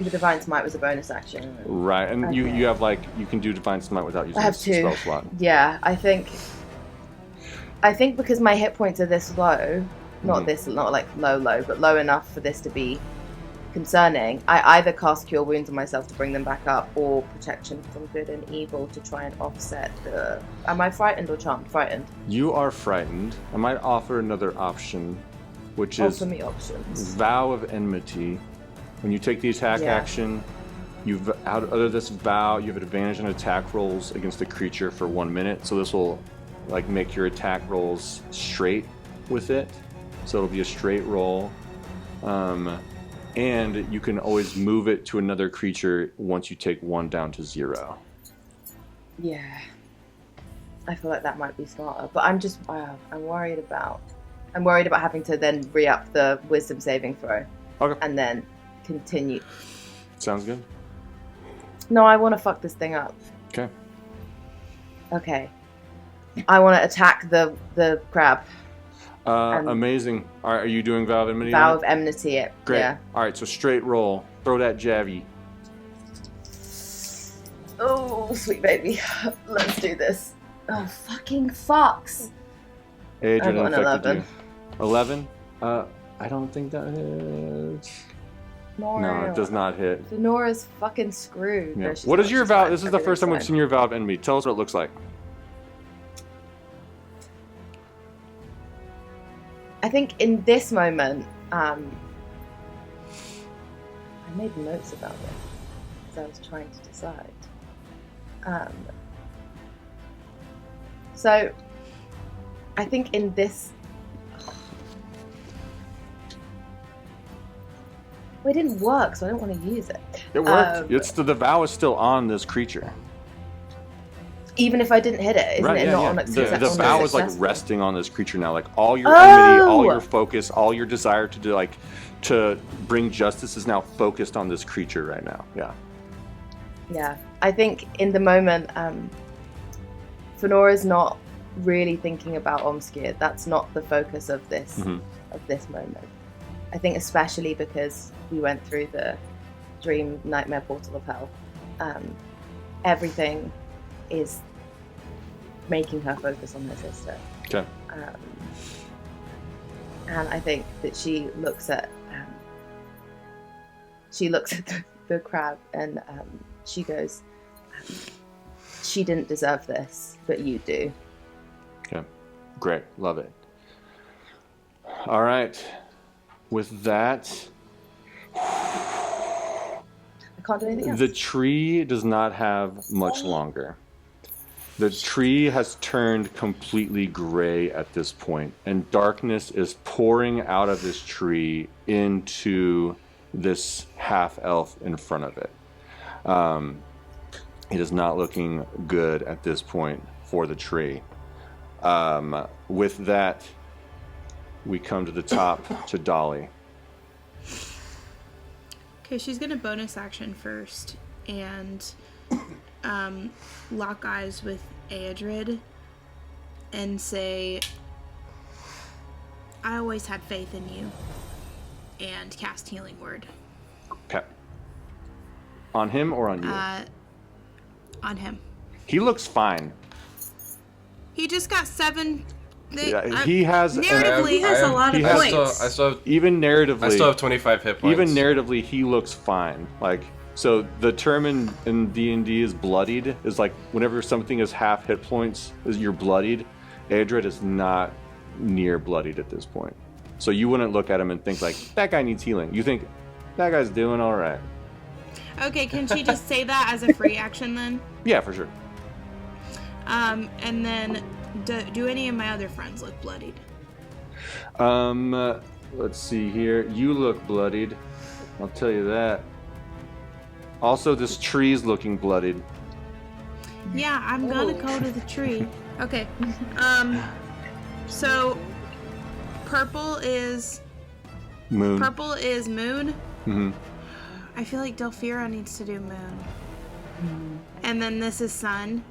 the divine smite was a bonus action. Right, and okay. you have you can do divine smite without using I have a 2 spell slot. Yeah, I think because my hit points are this low, not low, but low enough for this to be concerning, I either cast Cure Wounds on myself to bring them back up, or Protection from Good and Evil to try and offset the... Am I frightened or charmed? Frightened. You are frightened. I might offer another option, which is Offer me options. Vow of Enmity. When you take the attack action, out of this vow, you have an advantage on attack rolls against the creature for 1 minute. So this will make your attack rolls straight with it. So it'll be a straight roll. And you can always move it to another creature once you take 1 down to 0. Yeah. I feel like that might be smarter. But I'm just... I'm worried about having to then re-up the wisdom saving throw. Okay. And then continue. Sounds good. No, I want to fuck this thing up. Okay. Okay. I want to attack the crab. Amazing. All right, are you doing Vow of Enmity? Vow of Enmity. Great. Yeah. All right, so straight roll. Throw that javy. Oh, sweet baby. Let's do this. Oh, fucking fucks. Adrian I got an infected 11. you. 11? I don't think that hits. No, it does not hit. Nora's fucking screwed. Yeah. No, she's What not. is your She's vow? fine. This is the first time we've Everything's seen your Vow of Enmity. Tell us what it looks like. I think in this moment, I made notes about it because I was trying to decide. So, I think in this... Well, it didn't work, so I don't want to use it. It worked. The vow is still on this creature. Even if I didn't hit it, isn't it not on The vow is resting on this creature now. All your Oh! enmity, all your focus, all your desire to do to bring justice is now focused on this creature right now. Yeah. Yeah, I think in the moment, Fenora's not really thinking about Omskir. That's not the focus of this moment. I think especially because we went through the dream nightmare portal of hell. Everything is making her focus on her sister. Okay. And I think that she looks at the crab and she goes, she didn't deserve this, but you do. Okay. Great. Love it. All right. With that, I can't do anything else. the tree does not have much longer. The tree has turned completely gray at this point, and darkness is pouring out of this tree into this half-elf in front of it. It is not looking good at this point for the tree. With that, we come to the top to Dolly. Okay, she's gonna bonus action first and lock eyes with Aedrid and say, I always had faith in you, and cast Healing Word. Okay. On him or on you? On him. He looks fine. He just got 7... he has... Narratively, he has a lot of points. I still have even narratively... I still have 25 hit points. Even narratively, he looks fine. So the term in D&D is bloodied. Is whenever something is half hit points, you're bloodied. Aedrid is not near bloodied at this point. So you wouldn't look at him and think that guy needs healing. You think, that guy's doing all right. Okay, can she just say that as a free action then? Yeah, for sure. And then, do any of my other friends look bloodied? Let's see here. You look bloodied. I'll tell you that. Also, this tree's looking bloodied. Yeah, I'm gonna go to the tree. Okay. So purple is Moon. Purple is moon. Mm-hmm. I feel like Delphira needs to do moon. And then this is sun.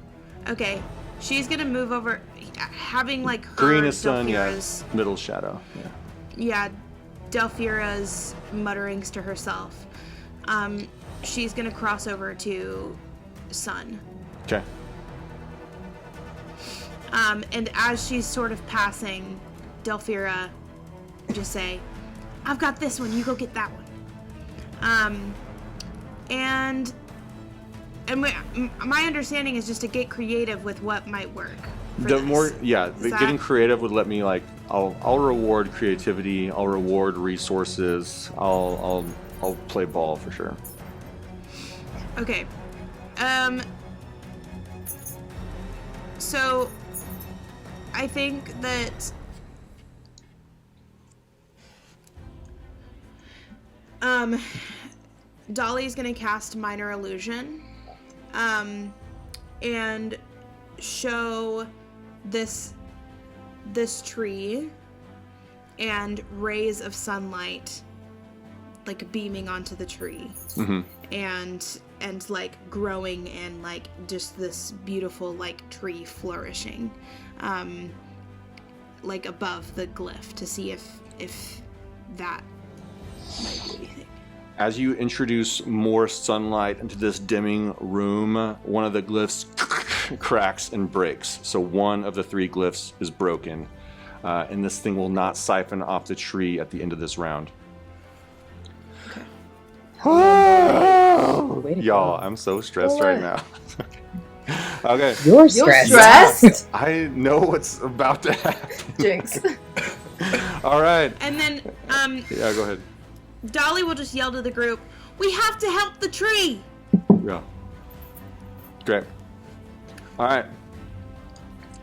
Okay, she's gonna move over, having like her Green is sun, Delphira's, middle shadow. yeah, Delphira's mutterings to herself. She's gonna cross over to sun. Okay. And as she's sort of passing, Delphira just say, I've got this one, you go get that one. And my understanding is just to get creative with what might work. Getting creative would let me I'll reward creativity, I'll reward resources, I'll play ball for sure. Okay. So I think that Dolly's gonna cast Minor Illusion and show this tree and rays of sunlight like beaming onto the tree. Mm-hmm. and like growing and like just this beautiful like tree flourishing like above the glyph to see if that might do anything. As you introduce more sunlight into this dimming room, one of the glyphs cracks and breaks. So one of the 3 glyphs is broken, and this thing will not siphon off the tree at the end of this round. Y'all, I'm so stressed right now. Okay. You're stressed. Stressed? I know what's about to happen. Jinx. All right. And then Yeah, go ahead. Dolly will just yell to the group, we have to help the tree. Yeah. Great. All right.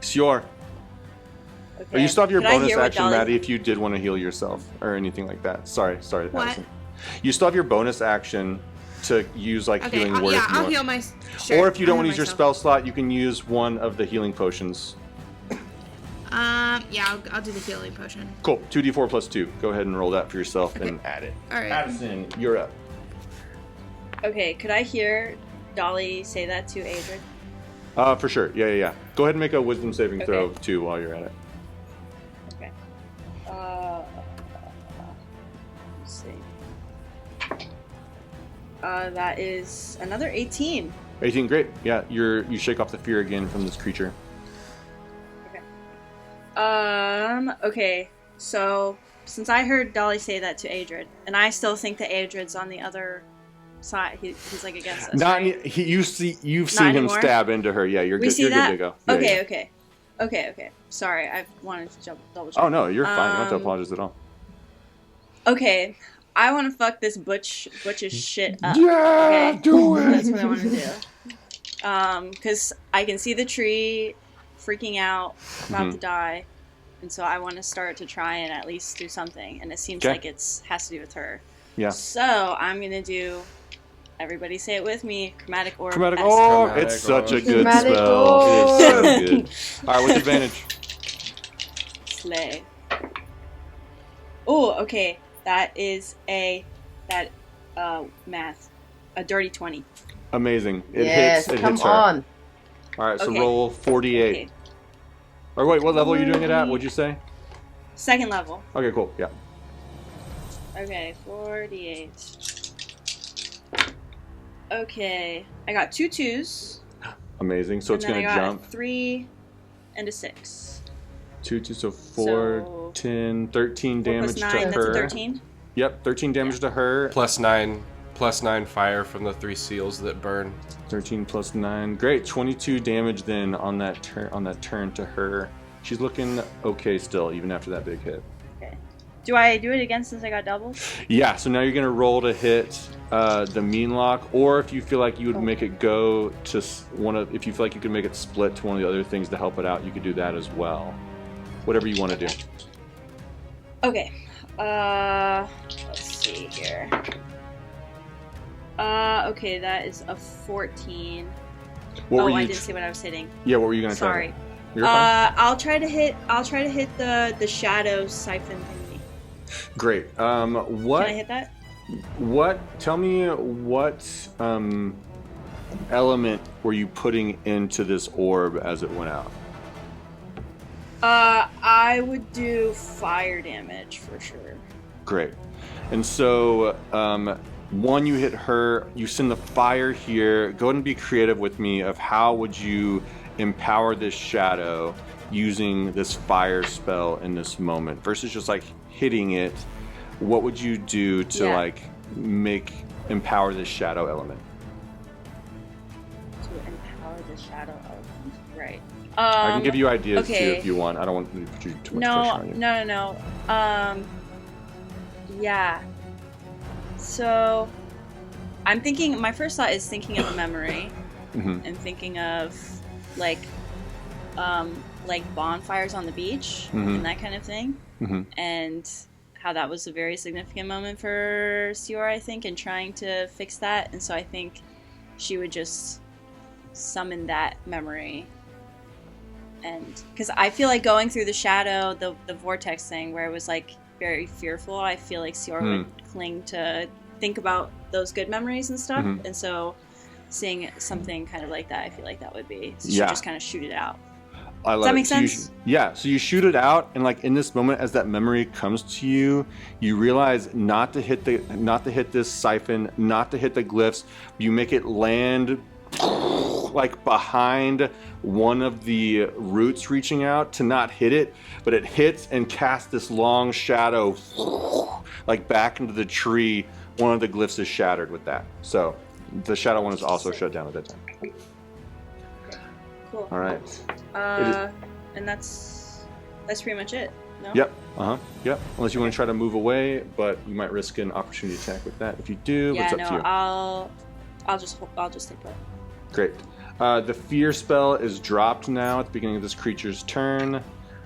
Sior. Okay. You still have your Can I bonus hear what action, Dolly- Maddie, if you did want to heal yourself or anything like that. Sorry, What? Addison. You still have your bonus action to use like Okay, healing word. yeah, if you I'll want. heal my. Sure, Or if you don't I'll want to heal use your myself. spell slot, you can use one of the healing potions. Yeah, I'll do the healing potion. Cool. 2d4 plus 2. Go ahead and roll that for yourself Okay. and add it. All right. Addison, you're up. Okay, could I hear Dolly say that to Adrian? For sure. Yeah. Go ahead and make a wisdom saving throw Okay. too while you're at it. Okay. Let's see. That is another 18. 18, great. Yeah, you shake off the fear again from this creature. Okay, so since I heard Dolly say that to Adrid, and I still think that Adrid's on the other side, he's like against us. Right? You've seen him anymore? stab into her. Yeah, you're We good. see You're that? good to go. Yeah, Okay. Sorry, I wanted to double check. Oh no, you're fine. You don't have to apologize at all. Okay, I want to fuck this butch's shit up. Yeah, Okay? do it. That's what I want to do. Because I can see the tree freaking out, about to die, and so I want to start to try and at least do something. And it seems like it's has to do with her. Yeah. So I'm gonna do. Everybody say it with me. Chromatic orb. Chromatic Addison. orb. Chromatic It's such a orb. good Chromatic spell. It is so orb. good. All right, what's advantage? Slay. Oh, okay. That is math. A dirty 20. Amazing. It Yes, hits. It come hits her. on. All right, so Okay. roll 48. Okay. Or wait, what level are you doing it at? What'd you say? Second level. Okay, cool. Yeah. Okay, 48. Okay, I got 2 2s. Amazing. So and it's then gonna I got jump. a 3 and a 6. 2, so 4, So- 10, 13 4 damage plus 9, to that's her. a 13. Yep, 13 damage to her. Plus 9 fire from the 3 seals that burn. 13 plus 9. Great. 22 damage then on that turn to her. She's looking okay still, even after that big hit. Okay. Do I do it again since I got doubles? Yeah, so now you're gonna roll to hit the mean lock, or if you feel like you would make it go to if you feel like you could make it split to one of the other things to help it out, you could do that as well. Whatever you want to do. Okay. Let's see here. Okay, that is a 14. What were I you? didn't see what I was hitting. Yeah, what were you gonna try? Sorry. You're fine. I'll try to hit the shadow siphon thingy. Great. What? Can I hit that? Tell me what element were you putting into this orb as it went out? I would do fire damage for sure. Great. And so, one, you hit her, you send the fire here. Go ahead and be creative with me of how would you empower this shadow using this fire spell in this moment versus just like hitting it. What would you do to like empower this shadow element? To empower the shadow element, right? I can give you ideas too okay. if you want. I don't want to put you too much pressure on you. No. Yeah. So, I'm thinking. My first thought is thinking of a memory, and thinking of like bonfires on the beach and that kind of thing, and how that was a very significant moment for Siora, I think, and trying to fix that. And so I think she would just summon that memory. And because I feel like going through the shadow, the vortex thing where it was like very fearful, I feel like Siora would cling to think about those good memories and stuff. And so seeing something kind of like that, I feel like that would be, so she just kind of shoot it out. I love Does that make it. sense? So you shoot it out, and like in this moment, as that memory comes to you, you realize not to hit this siphon, not to hit the glyphs. You make it land like behind one of the roots reaching out to not hit it, but it hits and casts this long shadow like back into the tree. One of the glyphs is shattered with that. So the shadow one is also shut down at that time. Cool. All right. And that's pretty much it. No? Yep. Yep. Unless you want to try to move away, but you might risk an opportunity attack with that. If you do, it's up to you. I'll just take that. Great. The fear spell is dropped now at the beginning of this creature's turn,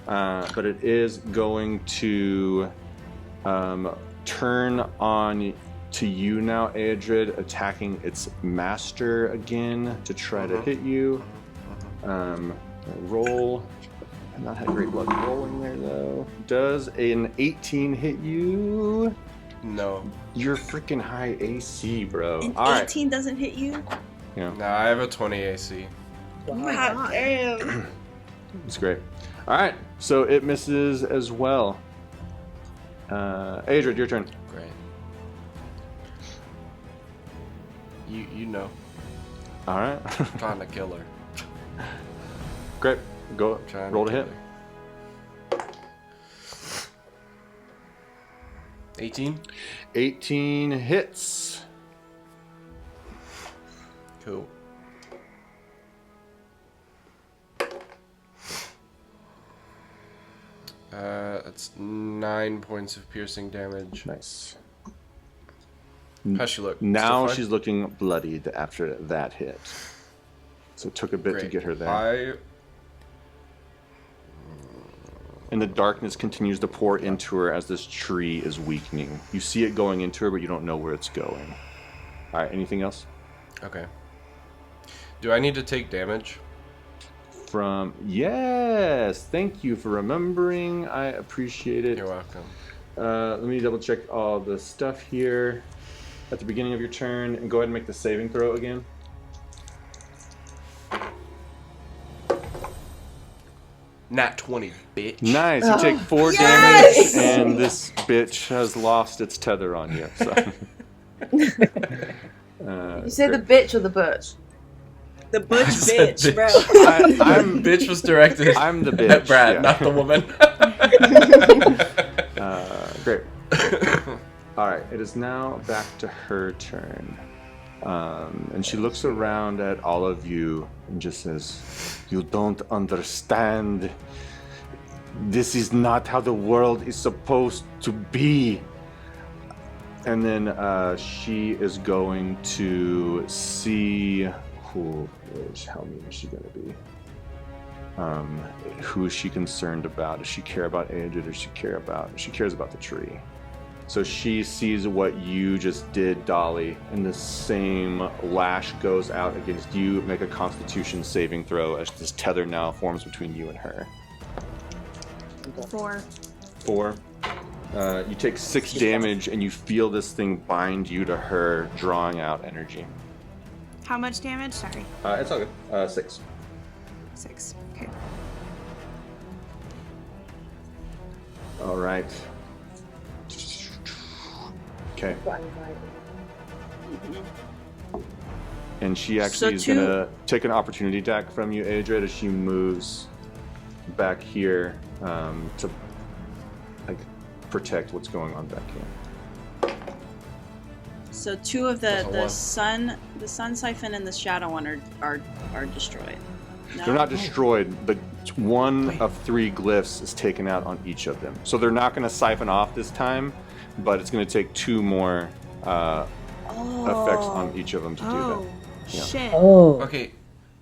but it is going to turn on to you now, Aedrid, attacking its master again to try to hit you. Roll. I've not had great luck rolling there though. Does an 18 hit you? No. You're freaking high AC, bro. An All 18 doesn't hit you? Yeah. No, I have a 20 AC. God damn. It's great. All right, so it misses as well. Aedrid, your turn. Great. You know. All right. Trying to kill her. Great. Go. Roll to hit. 18? 18 hits. Cool. That's 9 points of piercing damage. Nice. How's she look? Now she's looking bloodied after that hit. So it took a bit to get her there. And the darkness continues to pour into her as this tree is weakening. You see it going into her, but you don't know where it's going. All right, anything else? Okay. Do I need to take damage? Yes, thank you for remembering. I appreciate it. You're welcome. Let me double check all the stuff here at the beginning of your turn, and go ahead and make the saving throw again. Nat 20, bitch. Nice. You take 4 damage, and this bitch has lost its tether on you. So. You say the bitch or the butch? The butch bitch, bro. I'm bitch was directed. I'm the bitch At Brad, not the woman. Great. All right. It is now back to her turn. And she looks around at all of you and just says, "You don't understand. This is not how the world is supposed to be." And then she is going to see how mean is she going to be? Who is she concerned about? Does she care about Aedrid, or does she cares about the tree? So she sees what you just did, Dolly, and the same lash goes out against you. Make a Constitution saving throw as this tether now forms between you and her. 4. 4. You take 6 damage, and you feel this thing bind you to her, drawing out energy. How much damage? Sorry. It's all good. 6. 6. Okay. All right. Okay. Got anxiety. And she actually is going to take an opportunity attack from you, Adred, as she moves back here to protect what's going on back here. So 2 of the sun siphon and the shadow one are destroyed. No? They're not destroyed, but 1 of 3 glyphs is taken out on each of them. So they're not going to siphon off this time, but it's going to take 2 more effects on each of them to do that. Yeah. Shit. Oh. Okay,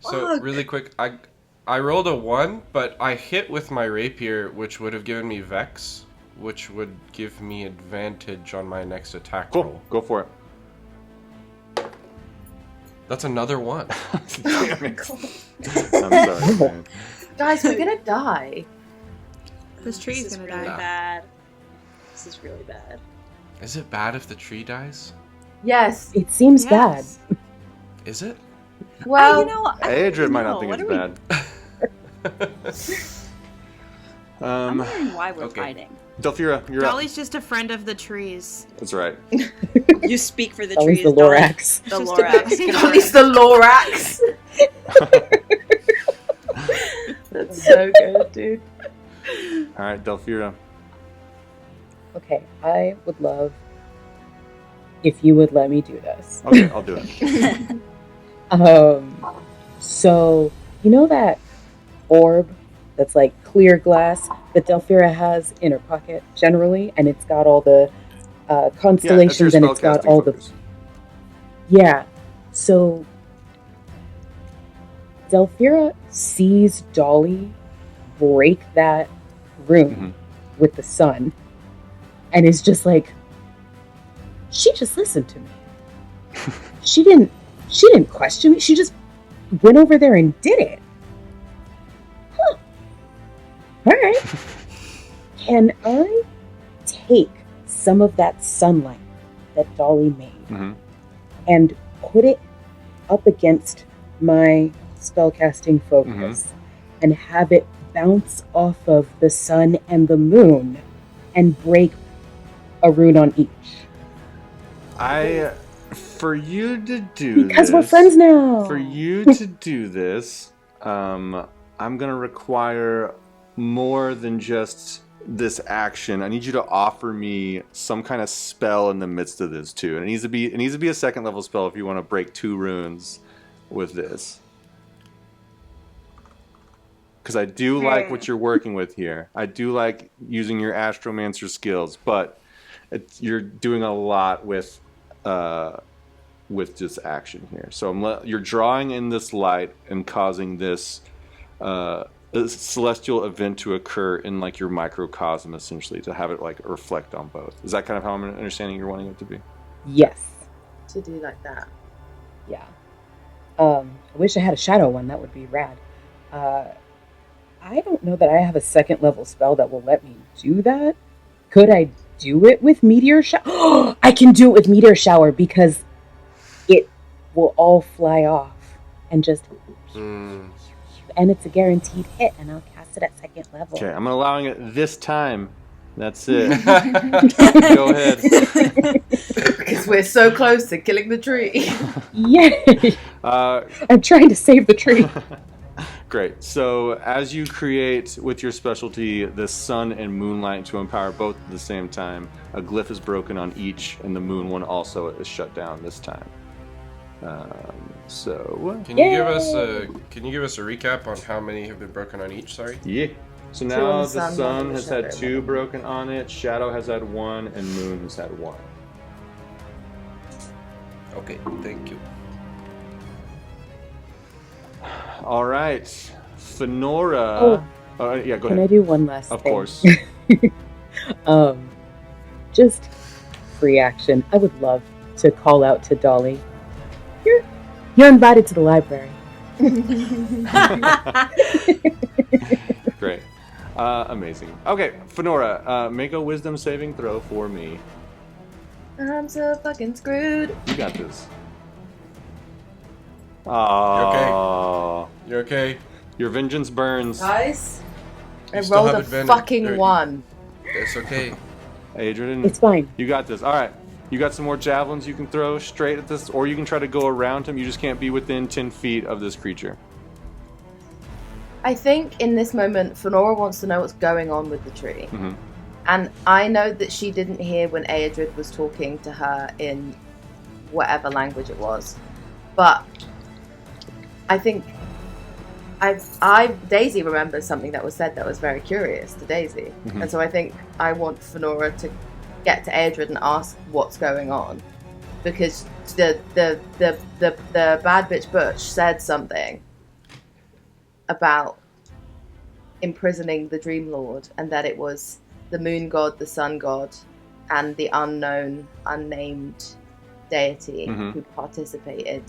so really quick, I rolled a 1, but I hit with my rapier, which would have given me Vex, which would give me advantage on my next attack roll. Cool. Go for it. That's another 1. Damn it. I'm sorry, man. Guys, we're gonna die. This tree is gonna really die. bad. This is really bad. Is it bad if the tree dies? Yes. It seems Yes. bad. Is it? Well, Adred might not think What it's are bad. I'm wondering why we're okay. fighting. Delphira, you're up. Dolly's just a friend of the trees. That's right. You speak for the Always trees. the Lorax. The Just Lorax. at least the Lorax. That's so good, dude. All right, Delphira. Okay, I would love if you would let me do this. Okay, I'll do it. So you know that orb that's like clear glass that Delphira has in her pocket generally, and it's got all the constellations, and it's got all focus. Yeah. So Delphira sees Dolly break that room with the sun, and is just like, she just listened to me. She didn't question me. She just went over there and did it. Huh. All right. Can I take some of that sunlight that Dolly made and put it up against my spellcasting focus and have it bounce off of the sun and the moon and break a rune on each? For you to do because this, we're friends now. For you to do this, I'm gonna require more than just this action. I need you to offer me some kind of spell in the midst of this too. And it needs to be a 2nd level spell if you want to break 2 runes with this. Because I do like what you're working with here. I do like using your astromancer skills, but you're doing a lot with this action here. So you're drawing in this light and causing this celestial event to occur in like your microcosm, essentially, to have it like reflect on both. Is that kind of how I'm understanding you're wanting it to be? Yes. To do like that. Yeah. I wish I had a shadow one. That would be rad. I don't know that I have a 2nd level spell that will let me do that. Could I do it with Meteor Shower? I can do it with Meteor Shower because it will all fly off and just... And it's a guaranteed hit, and I'll cast it at 2nd level. Okay, I'm allowing it this time. That's it. Go ahead. Because we're so close to killing the tree. Yay! I'm trying to save the tree. Great. So as you create with your specialty the sun and moonlight to empower both at the same time, a glyph is broken on each, and the moon one also is shut down this time. Can you give us a recap on how many have been broken on each? Sorry. Yeah. So Two now on the the sun, sun one has on the had shadow. 2 broken on it, shadow has had 1, and moon has had 1. Okay, thank you. All right, Fenora. Yeah, go Can ahead. I do one last Of thing? course. Just free action. I would love to call out to Dolly. You're invited to the library. Great. Amazing. Okay, Fenora, make a wisdom saving throw for me. I'm so fucking screwed. You got this. Aww. You're okay. Your vengeance burns. Guys, I You still rolled have a advantage. fucking Or- 1. It's okay. Adrian, It's fine. you got this. All right. You got some more javelins you can throw straight at this, or you can try to go around him. You just can't be within 10 feet of this creature. I think in this moment, Fenora wants to know what's going on with the tree. Mhm. And I know that she didn't hear when Aedrid was talking to her in whatever language it was. But I think Daisy remembers something that was said that was very curious to Daisy. Mhm. And so I think I want Fenora to get to Aedrid and ask what's going on. Because the bad bitch Butch said something about imprisoning the Dream Lord, and that it was the moon god, the sun god, and the unknown, unnamed deity Mhm. who participated.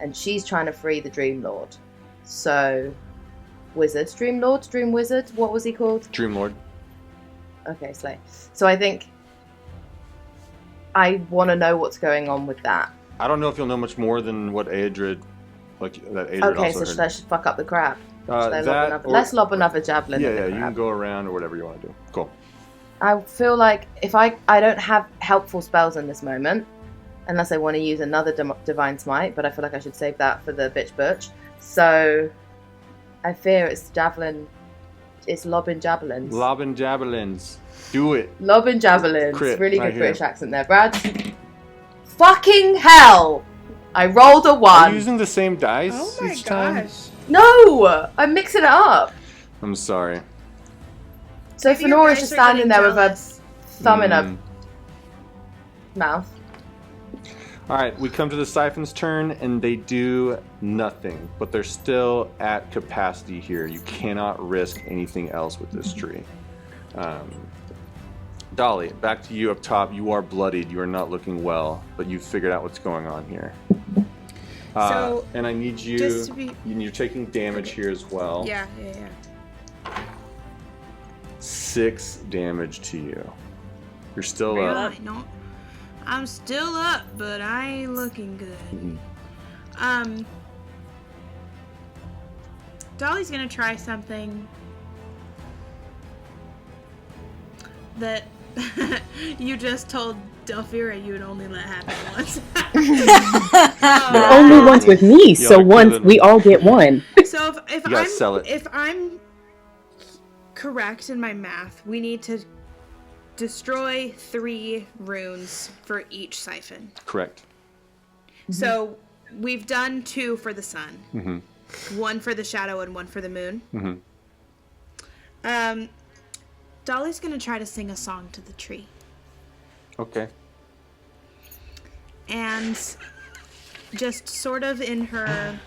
And she's trying to free the Dream Lord. So, wizard, Dream Lord, Dream Wizard, what was he called? Dream Lord. Okay, Slay. So I think I want to know what's going on with that. I don't know if you'll know much more than what Aedrid, that Aedrid Okay, also so heard. I should fuck up the crab. Should I lob that another- or- let's lob another javelin Yeah, at the yeah, you can crab. go around or whatever you want to do. Cool. I feel like if I don't have helpful spells in this moment, unless I want to use another divine smite, but I feel like I should save that for the bitch butch. So I fear it's javelin. It's lobbing javelins. Lobbing javelins. Do it. Lobbing javelins. Crit, Really right good here. British accent there, Brad. Fucking hell! I rolled a Are 1. you using the same dice Oh my each time? gosh. No! I'm mixing it up. I'm sorry. So Maybe your Fenora's dice just are standing getting there with her jealous. thumb in her Mm. mouth. All right, we come to the siphon's turn, and they do nothing, but they're still at capacity here. You cannot risk anything else with this tree. Dolly, back to you up top. You are bloodied. You are not looking well, but you've figured out what's going on here. So, and I need you. just to be- You're taking damage here as well. Yeah. 6 damage to you. You're still up. I know. I'm still up, but I ain't looking good. Mhm. Dolly's gonna try something that you just told Delphira you would only let happen once. But only once with me, so Y'all are once killing we me. all get one. So if You gotta sell it. I'm correct in my math, we need to destroy 3 runes for each siphon. Correct. So we've done 2 for the sun, Mm-hmm. 1 for the shadow and 1 for the moon. Mm-hmm. Dolly's gonna try to sing a song to the tree, Okay. and just sort of in her,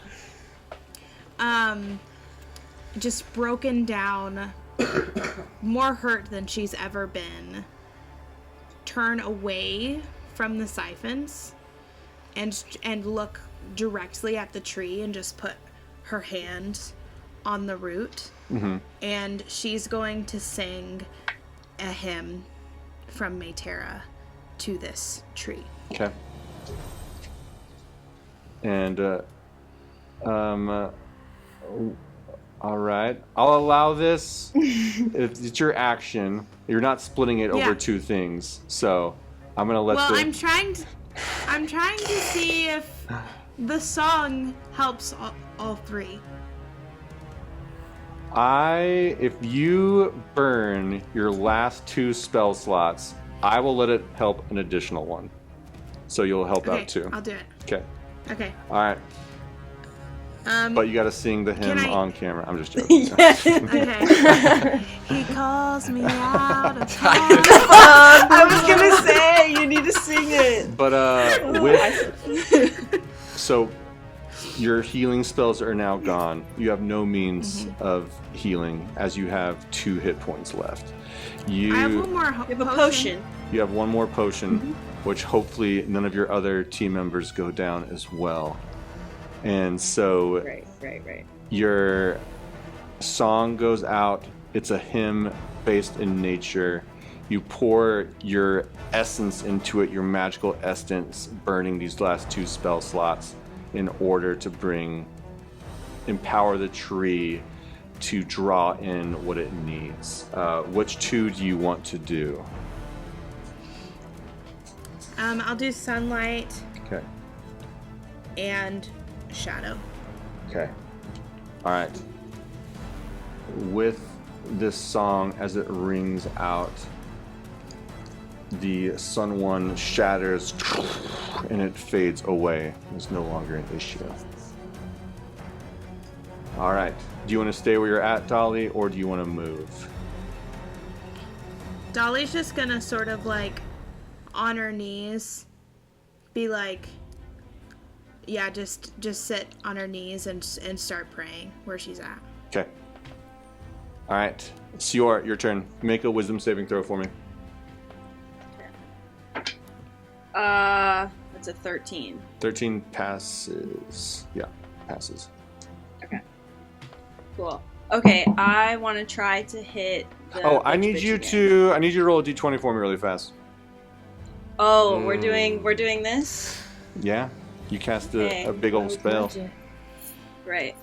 just broken down, more hurt than she's ever been, turn away from the siphons and look directly at the tree and just put her hand on the root. Mm-hmm. And she's going to sing a hymn from Maytera to this tree. Okay. And, all right. I'll allow this. It's your action. You're not splitting it over Yeah. 2 things. So I'm going to let Well, the... I'm trying to see if the song helps all 3. If you burn your last 2 spell slots, I will let it help an additional one. So you'll help Okay, out too. I'll do it. Okay. Okay. All right. But you got to sing the hymn Can I- on camera. I'm just joking. Okay. He calls me out of time. I was gonna say you need to sing it. But so your healing spells are now gone. You have no means of healing, as you have 2 hit points left. I have one more You have a potion. You have one more potion, which hopefully none of your other team members go down as well. And so Right. your song goes out It's a hymn based in nature. You pour your essence into it, your magical essence, burning these last 2 spell slots in order to empower the tree to draw in what it needs. Which 2 do you want to do? I'll do sunlight Okay. and shadow. Okay. All right. With this song, as it rings out, the Sun One shatters and it fades away. It's no longer an issue. All right. Do you want to stay where you're at, Dolly, or do you want to move? Dolly's just gonna sort of like on her knees be like, yeah, just sit on her knees and start praying where she's at. Okay. All right. It's your turn. Make a wisdom saving throw for me. That's a 13. 13 passes. Yeah, passes. Okay. Cool. Okay, I want to try to hit the I need you to roll a d20 for me really fast. Oh, we're doing this? Yeah. You cast Okay. a big old spell. Right.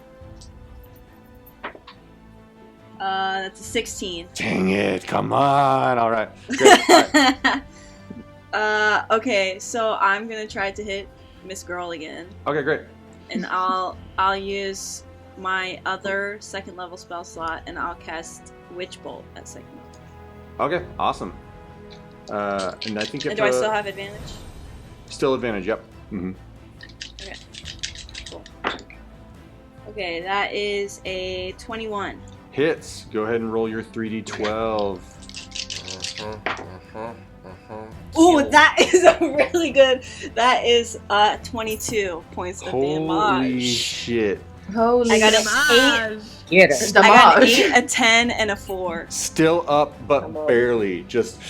That's a 16. Dang it, come on. All right. Great. All right. Okay, so I'm gonna try to hit Miss Girl again. Okay, great. And I'll use my other 2nd level spell slot and I'll cast Witch Bolt at 2nd level. Okay, awesome. And I think And do I still have advantage? Still advantage, yep. Mm-hmm. Okay. Cool. Okay, that is a 21. Hits. Go ahead and roll your 3d12. Ooh, that is a really good. That is 22 points of Holy damage. shit. Holy I got an 8. Get her. I got an damage. 8, a 10, and a 4. Still up, but barely. Just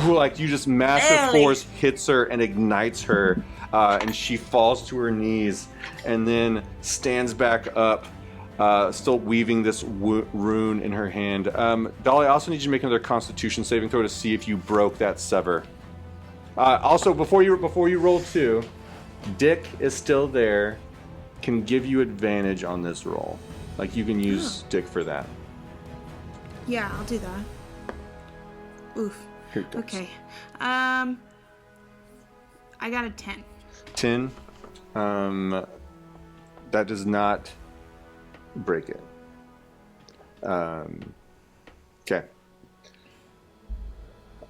like you just massive Barely. force hits her and ignites her, and she falls to her knees and then stands back up, still weaving this rune in her hand. Dolly, I also need you to make another Constitution saving throw to see if you broke that sever. Also, before you roll 2, Dick is still there, can give you advantage on this roll. Like you can use Dick for that. Yeah, I'll do that. Oof. Here it goes. Okay. I got a 10. 10. That does not break it. Okay.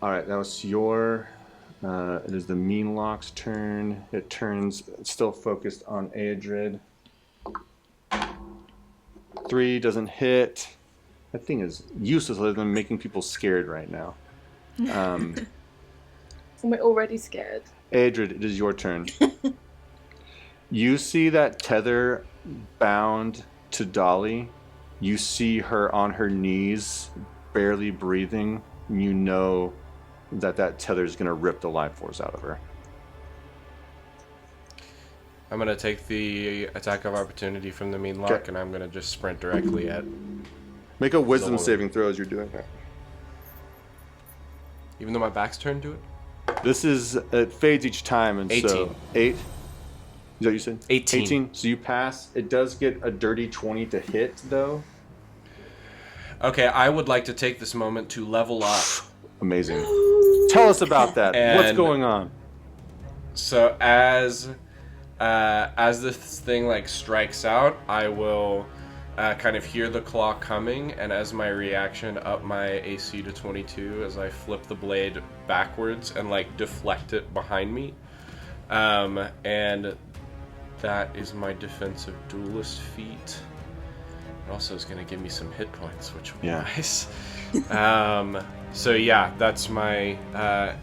All right, that was your. It is the Meanlock's turn. It turns. It's still focused on Aedrid. 3 doesn't hit. That thing is useless other than making people scared right now. We're already scared. Aedrid, it is your turn. You see that tether bound to Dolly. You see her on her knees, barely breathing. You know that tether is going to rip the life force out of her. I'm going to take the attack of opportunity from the Meanlock, Okay. and I'm going to just sprint directly at... Make a wisdom woman. saving throw as you're doing that. Even though my back's turned to it? This is, it fades each time, and 18. so 8. Is that what you said? 18. 18. So you pass. It does get a dirty 20 to hit, though. Okay, I would like to take this moment to level up. Amazing. Tell us about that. What's And- going on? So as this thing like strikes out, I will kind of hear the claw coming, and as my reaction, up my AC to 22 as I flip the blade backwards and like deflect it behind me. And that is my defensive duelist feat. It also is going to give me some hit points, which will be nice. So yeah, that's my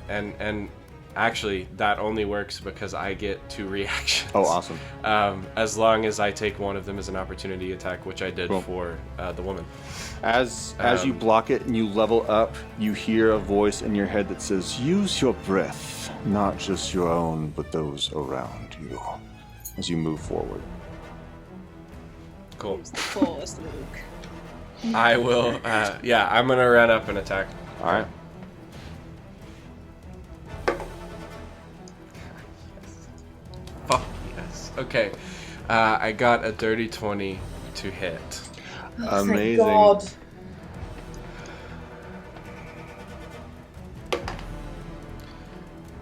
and actually that only works because I get 2 reactions. Oh, awesome. As long as I take one of them as an opportunity attack, which I did Cool. for the woman. As you block it and you level up, you hear a voice in your head that says, "Use your breath, not just your own, but those around you," as you move forward. Cool. Use the fullest Luke. I will. I'm gonna run up and attack. All right. Fuck yes. Okay. I got a dirty 20 to hit. Amazing. Thank God.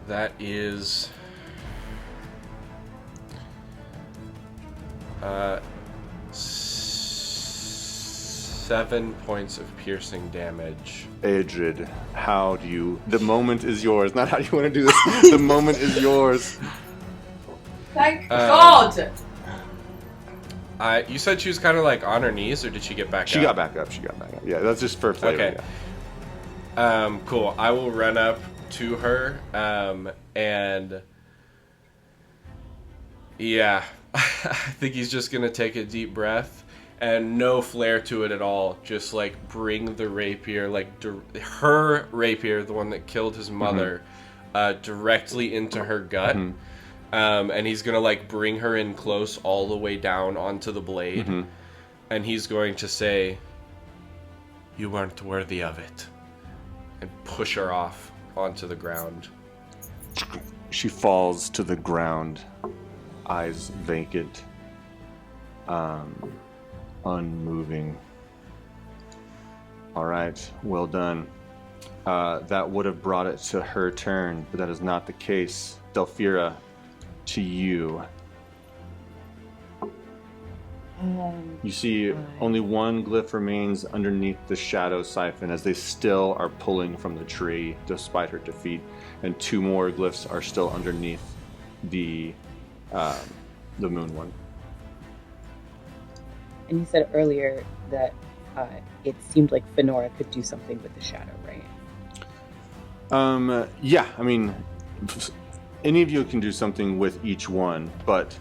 That is 7 points of piercing damage. Adrid, how do you... The moment is yours. Not how do you want to do this. The moment is yours. Thank God. You said she was kind of like on her knees, or did she get back up? She got back up. Yeah, that's just for flavor. Okay. Yeah. Cool. I will run up to her, and... Yeah. I think he's just gonna take a deep breath, and no flair to it at all. Just, like, bring the rapier, like, her rapier, the one that killed his mother, directly into her gut. Mm-hmm. And he's gonna, like, bring her in close all the way down onto the blade. Mm-hmm. And he's going to say, "You weren't worthy of it." And push her off onto the ground. She falls to the ground, eyes vacant, unmoving. All right, well done. That would have brought it to her turn, but that is not the case. Delphira, to you. You see only one glyph remains underneath the shadow siphon as they still are pulling from the tree despite her defeat, and 2 more glyphs are still underneath the moon one. And you said earlier that it seemed like Fenora could do something with the shadow, right? Yeah, I mean, any of you can do something with each one, but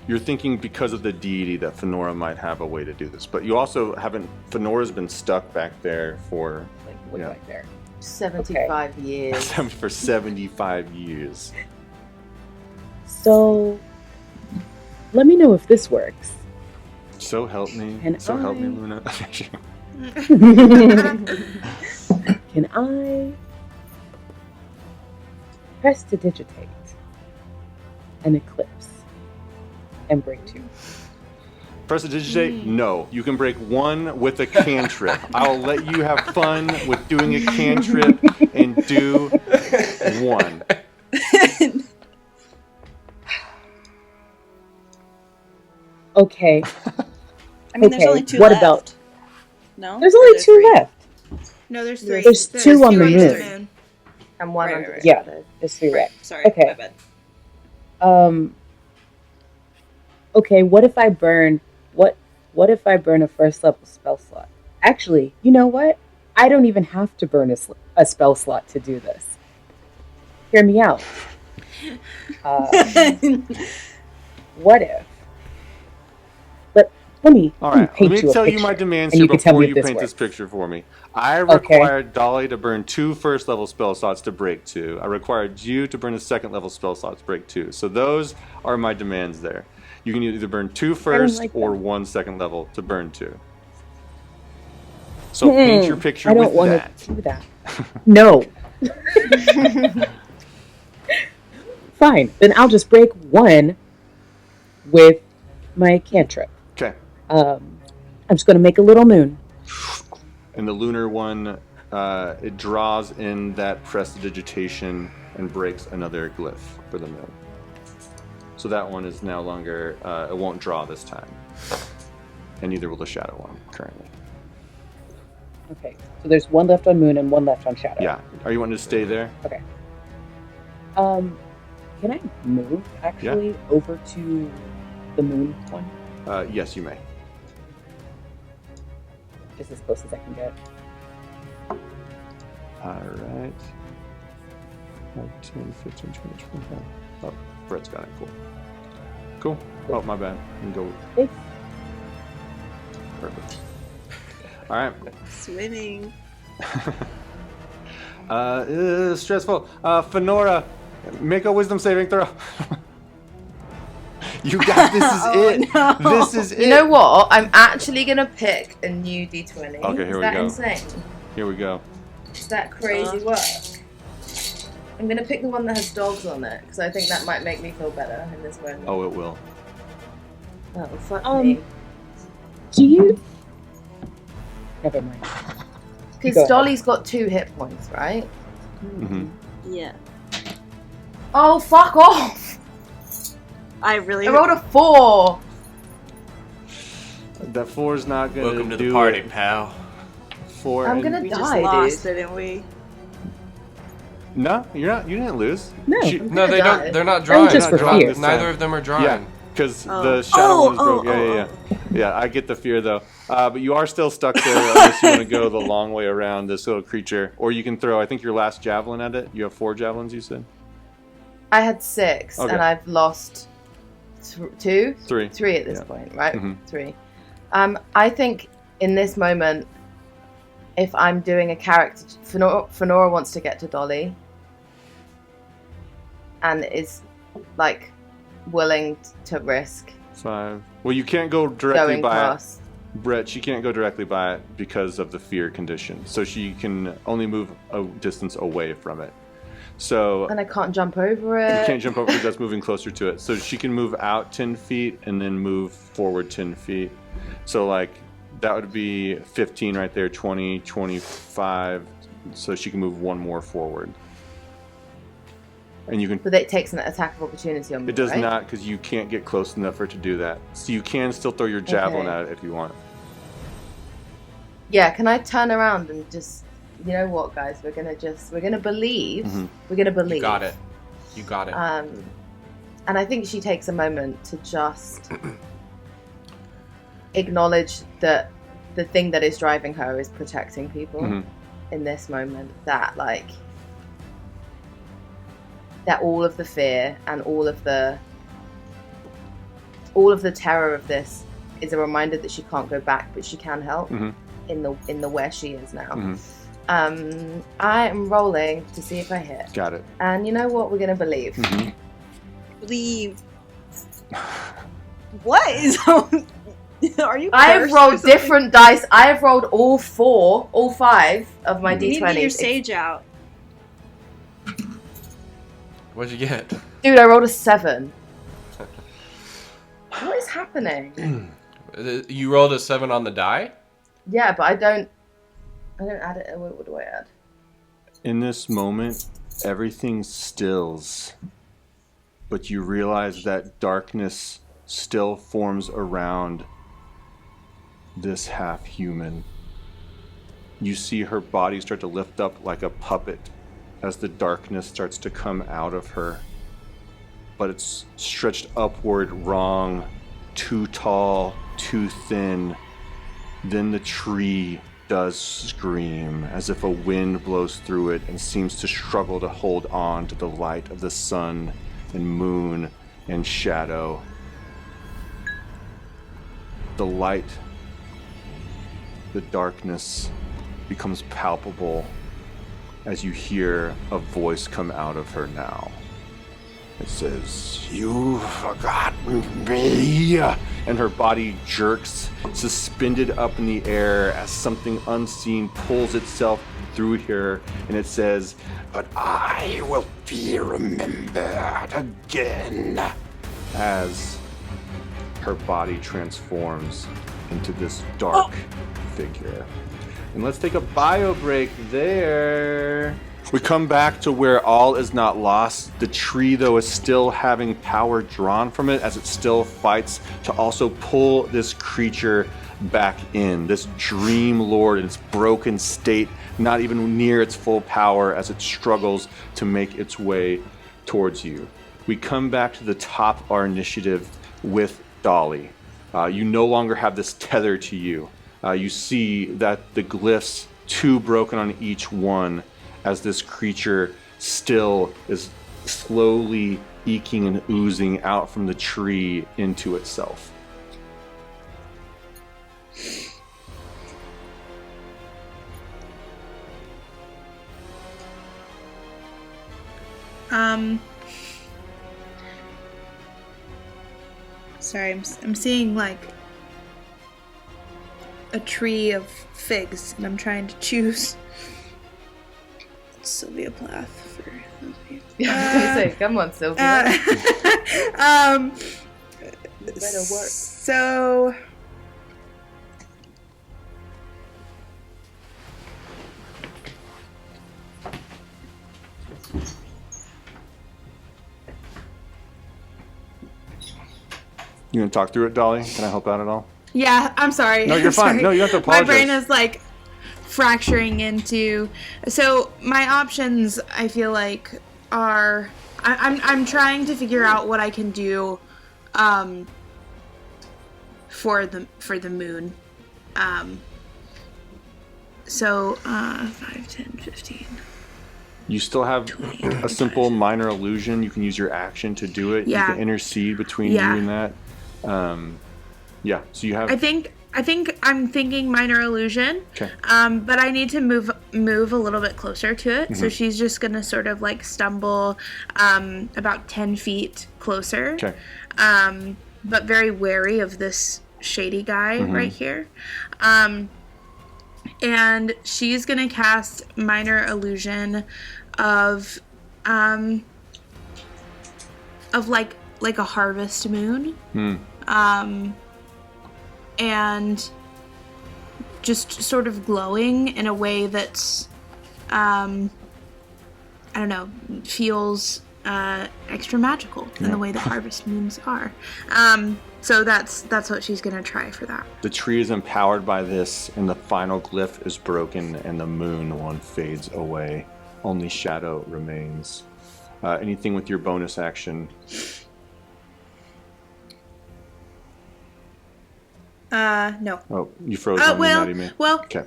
you're thinking because of the deity that Fenora might have a way to do this. But you also haven't... Fenora's been stuck back there for... Like, way back there. 75 years. for 75 years. So, let me know if this works. So help me. Help me, Luna. Can I prestidigitate an eclipse and break 2? Prestidigitate? No. You can break 1 with a cantrip. I'll let you have fun with doing a cantrip and do 1. Okay. I mean, there's only 2 what left. about... No? There's only 2 3? left. No, there's 3. There's 2 on the moon. And 1 Right, under right, the Yeah, shadow. there's 3 Right. left. Sorry, Okay. my bad. Okay, what if I burn... What if I burn a first level spell slot? Actually, you know what? I don't even have to burn a spell slot to do this. Hear me out. What if... Let me All right, paint let me you a tell you picture, my demands and here you can tell before me if you this paint this works. picture for me. I required Dolly to burn 2 first level spell slots to break 2. I required you to burn a second level spell slot to break 2. So those are my demands there. You can either burn 2 first like or that. 1 second level to burn 2. So paint your picture I don't with want that. to do that. No. Fine, then I'll just break 1 with my cantrip. Okay. I'm just going to make a little moon. And the lunar one, it draws in that prestidigitation and breaks another glyph for the moon. So that one is no longer, it won't draw this time. And neither will the shadow one currently. Okay, so there's 1 left on moon and 1 left on shadow. Yeah. Are you wanting to stay there? Okay. Can I move actually over to the moon one? Yes, you may. Just as close as I can get. Alright. 10, 15, 20, 25. Oh, Brett's got it. Cool. Oh, my bad. You can go. Thanks. Perfect. Alright. Swimming. Stressful. Fenora, make a wisdom saving throw. You got this. Is it? no. This is it. You know what? I'm actually gonna pick a new D20. Okay, here is we that go. insane? Here we go. Is that crazy work? I'm gonna pick the one that has dogs on it because I think that might make me feel better in this moment. Oh, it will. Oh, fuck me. Do you? Never mind. Because Go ahead. Dolly's got 2 hit points, right? Mm-hmm. Yeah. Oh, fuck off! I really. I rolled a 4. That 4's not gonna Welcome to do the party, it. pal. 4. I'm gonna We just die, lost, dude. didn't we? No, you're not. You didn't lose. No. She- I'm No, gonna they die. don't. They're not That drawing. was just for They're not- fear. Neither of them are drawing. Yeah, because Oh. the shadow Oh, one is broke. oh, Yeah. Yeah, I get the fear though. But you are still stuck there unless you want to go the long way around this little creature, or you can throw. I think your last javelin at it. You have 4 javelins. You said I had 6, Okay. and I've lost 2? 3. 3 at this Yeah. point, right? Mhm. 3. I think in this moment, if I'm doing a character, Fenora wants to get to Dolly, and is like willing to risk 5. Well, you can't go directly going by past. it. Brett, she can't go directly by it because of the fear condition. So she can only move a distance away from it. So And I can't jump over you it. can't jump over because that's moving closer to it. So she can move out 10 feet and then move forward 10 feet. So like that would be 15 right there, 20, 25. So she can move 1 more forward. And you can. But it takes an attack of opportunity on me, It does right? not because you can't get close enough for it to do that. So you can still throw your javelin Okay. at it if you want. Yeah, can I turn around and just, you know what, guys? We're gonna believe. Mhm. We're gonna believe. You got it. You got it. And I think she takes a moment to just acknowledge that the thing that is driving her is protecting people Mhm. in this moment. That all of the fear and all of the terror of this is a reminder that she can't go back, but she can help Mhm. in the where she is now. Mhm. I am rolling to see if I hit, Got it. and you know what? We're gonna believe. Mhm. Leave. What is? Are you? I have cursed or rolled something? different dice. I have rolled all 5 of my You need to get your D20s. sage out. What'd you get? Dude, I rolled a 7. What is happening? You rolled a 7 on the die? Yeah, but I don't add it. What do I add? In this moment, everything stills, but you realize that darkness still forms around this half-human. You see her body start to lift up like a puppet as the darkness starts to come out of her. But it's stretched upward wrong, too tall, too thin. Then the tree does scream as if a wind blows through it and seems to struggle to hold on to the light of the sun and moon and shadow. The light, the darkness becomes palpable as you hear a voice come out of her now. It says, "You've forgotten me." And her body jerks, suspended up in the air as something unseen pulls itself through her. And it says, "But I will be remembered again." As her body transforms into this dark figure. And let's take a bio break there. We come back to where all is not lost. The tree, though, is still having power drawn from it as it still fights to also pull this creature back in. This dream lord in its broken state, not even near its full power as it struggles to make its way towards you. We come back to the top of our initiative with Dolly. You no longer have this tether to you. You see that the glyphs, 2 broken on each one, as this creature still is slowly eking and oozing out from the tree into itself. Sorry, I'm seeing like a tree of figs, and I'm trying to choose Sylvia Plath for those of you. Yeah, I was gonna say, come on, Sylvia. Better work. So You gonna talk through it, Dolly? Can I help out at all? yeah, I'm sorry. No, you're I'm fine. sorry. No, you don't have to apologize. My brain is like fracturing into. So my options, I feel like, are I'm trying to figure out what I can do, for the moon. So 5, 10, 15. You still have a simple minor illusion. You can use your action to do it. Yeah. You can intercede between you and that. Yeah. So you have. I think I'm thinking minor illusion. Okay. But I need to move a little bit closer to it. So she's just gonna sort of like stumble about 10 feet closer. Okay. But very wary of this shady guy right here. And she's gonna cast minor illusion of like a harvest moon. And just sort of glowing in a way that's I don't know, feels extra magical in the way that harvest moons are. So that's what she's gonna try for that. The tree is empowered by this, and the final glyph is broken, and the moon one fades away. Only shadow remains. Anything with your bonus action? No. Oh, you froze on me, Mattie Mae. Well. Okay.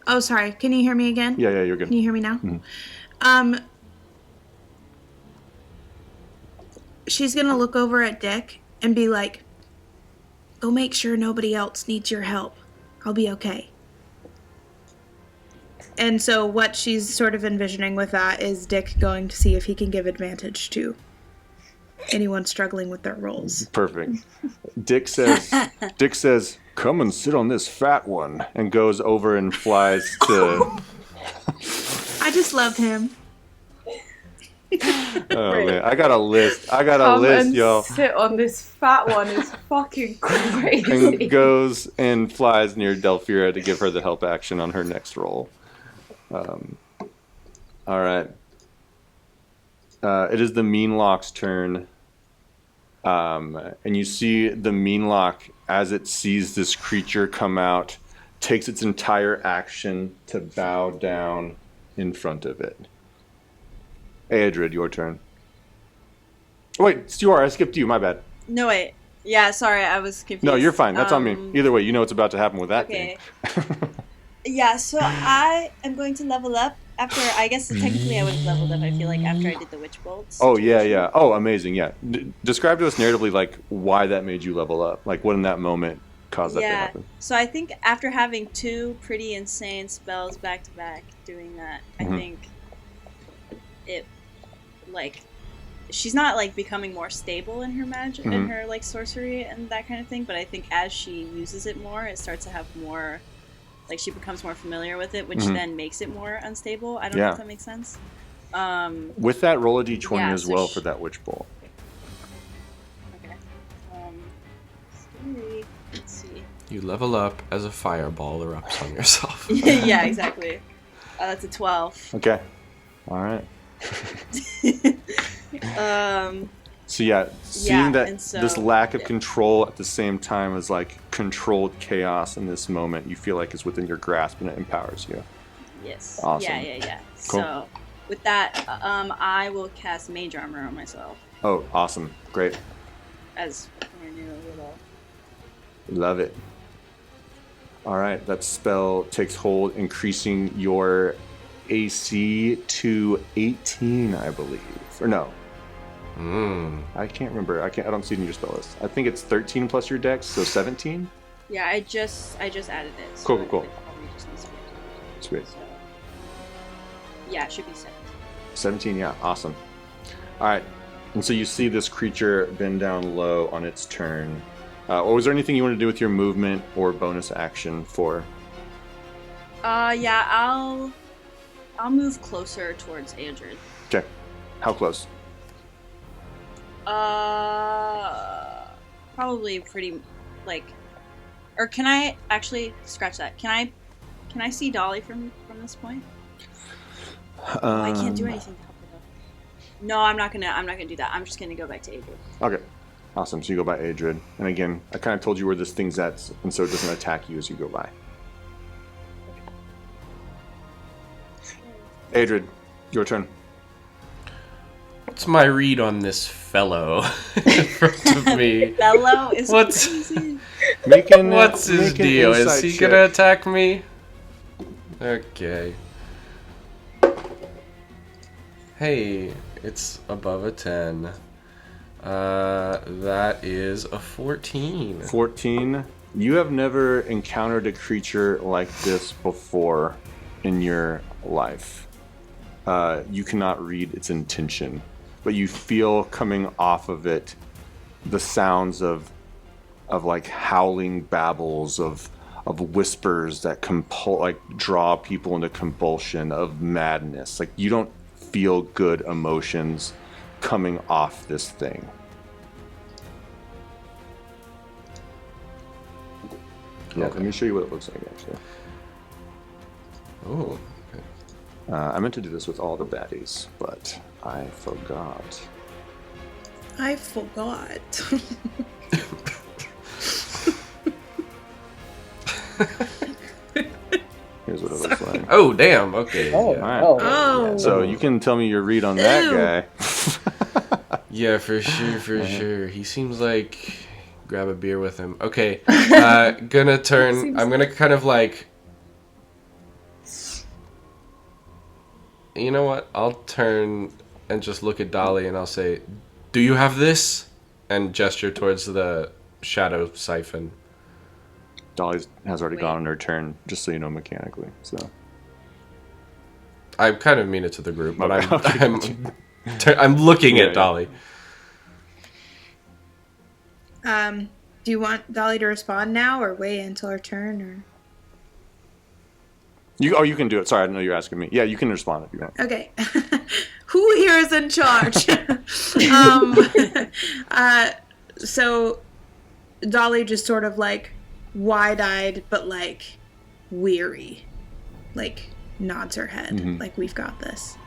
Oh, sorry. Can you hear me again? Yeah, you're good. Can you hear me now? She's gonna look over at Dick and be like, "Go make sure nobody else needs your help. I'll be okay." And so what she's sort of envisioning with that is Dick going to see if he can give advantage to anyone struggling with their roles. Perfect. Dick says, "Come and sit on this fat one," and goes over and flies to. I just love him. Oh man, I got a list. And y'all. sit on this fat one is fucking crazy. And goes and flies near Delphira to give her the help action on her next roll. All right. It is the Meanlock's turn. And you see the Meanlock, as it sees this creature come out, takes its entire action to bow down in front of it. Aedrid, your turn. Oh, wait, Stuart, I skipped you. My bad. No, wait. Yeah, sorry, I was confused. No, you're fine. That's on me. Either way, you know what's about to happen with that Okay. thing. Yeah, so I am going to level up after, I guess technically I would have leveled up, I feel like, after I did the Witch Bolts. Oh, yeah. Oh, amazing, yeah. Describe to us narratively, like, why that made you level up. Like, what in that moment caused that to happen. So I think after having 2 pretty insane spells back to back, doing that, I think it, like, she's not, like, becoming more stable in her magic, in her, like, sorcery and that kind of thing, but I think as she uses it more, it starts to have more, like, she becomes more familiar with it, which then makes it more unstable. I don't know if that makes sense. With that, roll a d20 as so well for that Witch Bolt. Okay. Let's see. You level up as a fireball erupts on yourself. Yeah, exactly. That's a 12. Okay. All right. So seeing that this lack of control at the same time as like controlled chaos in this moment, you feel like is within your grasp and it empowers you. Yes. Awesome. Yeah. Cool. So with that, I will cast Mage Armor on myself. Oh, awesome. Great. As my new little. Love it. All right, that spell takes hold, increasing your AC to 18, I believe. Or no. I can't remember. I don't see it in your spell list. I think it's 13 plus your dex, so 17? Yeah, I just added it. So Cool. it probably just needs to be. Sweet. So, yeah, it should be 17. 17, yeah, awesome. All right, And so you see this creature bend down low on its turn. Or was there anything you want to do with your movement or bonus action for? Yeah, I'll move closer towards Andrew. Okay. How close? Probably pretty, like, or can I actually scratch that? Can I see Dolly from this point? I can't do anything to help her though. No, I'm not gonna do that. I'm just gonna go back to Adrian. Okay. Awesome. So you go by Adrid. And again, I kind of told you where this thing's at, and so it doesn't attack you as you go by. Adrid, your turn. What's my read on this fellow in front of me? Fellow is What's crazy. what's his make an deal? Is insight he check. gonna attack me? Okay. Hey, it's above a 10. That is a 14. 14. You have never encountered a creature like this before in your life. You cannot read its intention, but you feel coming off of it the sounds of like howling babbles of whispers that draw people into compulsion, of madness. Like, you don't feel good emotions coming off this thing. Yeah, Okay. let me show you what it looks like, actually. Oh, okay. I meant to do this with all the baddies, but I forgot. I forgot. Here's what it looks like. Oh, damn. Okay. Oh, Yeah. Alright. Oh. So you can tell me your read on that Ew. guy. Yeah, for sure. He seems like grab a beer with him. Okay. Gonna turn. I'm gonna kind of like. You know what? I'll turn and just look at Dolly and I'll say, "Do you have this?" And gesture towards the shadow siphon. Dolly has already Wait. gone on her turn, just so you know, mechanically. So I kind of mean it to the group, but Okay. I'm looking Yeah, at Dolly. Do you want Dolly to respond now or wait until her turn? Or you can do it. Sorry, I didn't know you were asking me. Yeah, you can respond if you want. okay, who here is in charge? So Dolly just sort of like wide-eyed, but like weary, like nods her head, like we've got this.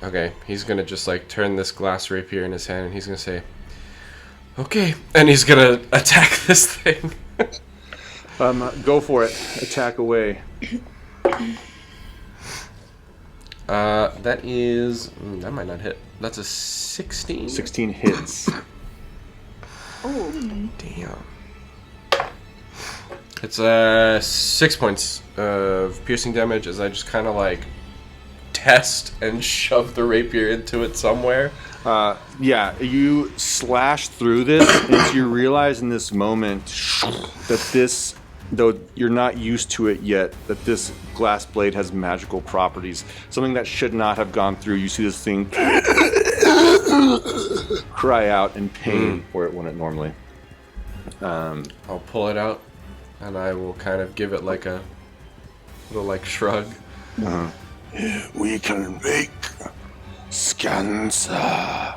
Okay, he's gonna just like turn this glass rapier in his hand and he's gonna say, "Okay," and he's gonna attack this thing. Go for it. Attack away. That is that might not hit. That's a 16. 16 hits. Oh, Damn. It's 6 points of piercing damage as I just kind of like test and shove the rapier into it somewhere. Yeah, you slash through this, and you realize in this moment that this, though you're not used to it yet, that this glass blade has magical properties. Something that should not have gone through. You see this thing cry out in pain where it wouldn't normally. I'll pull it out and I will kind of give it like a little like shrug. We can make Scansa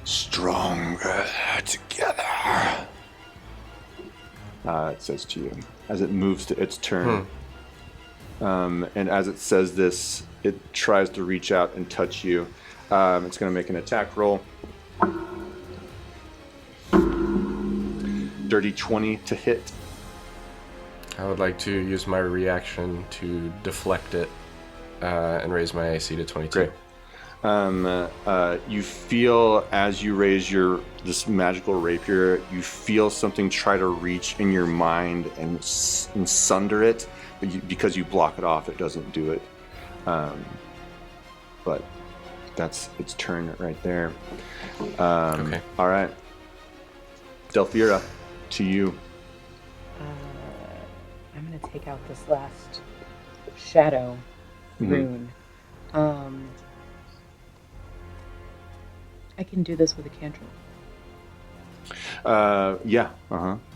stronger together. It says to you as it moves to its turn. And as it says this, it tries to reach out and touch you. It's going to make an attack roll. Dirty 20 to hit. I would like to use my reaction to deflect it and raise my AC to 22. Great. You feel as you raise this magical rapier, you feel something try to reach in your mind and sunder it, but because you block it off, it doesn't do it. But that's its turn right there. Okay. All right. Delphira, to you. I'm going to take out this last shadow rune. And I can do this with a cantrip. Yeah.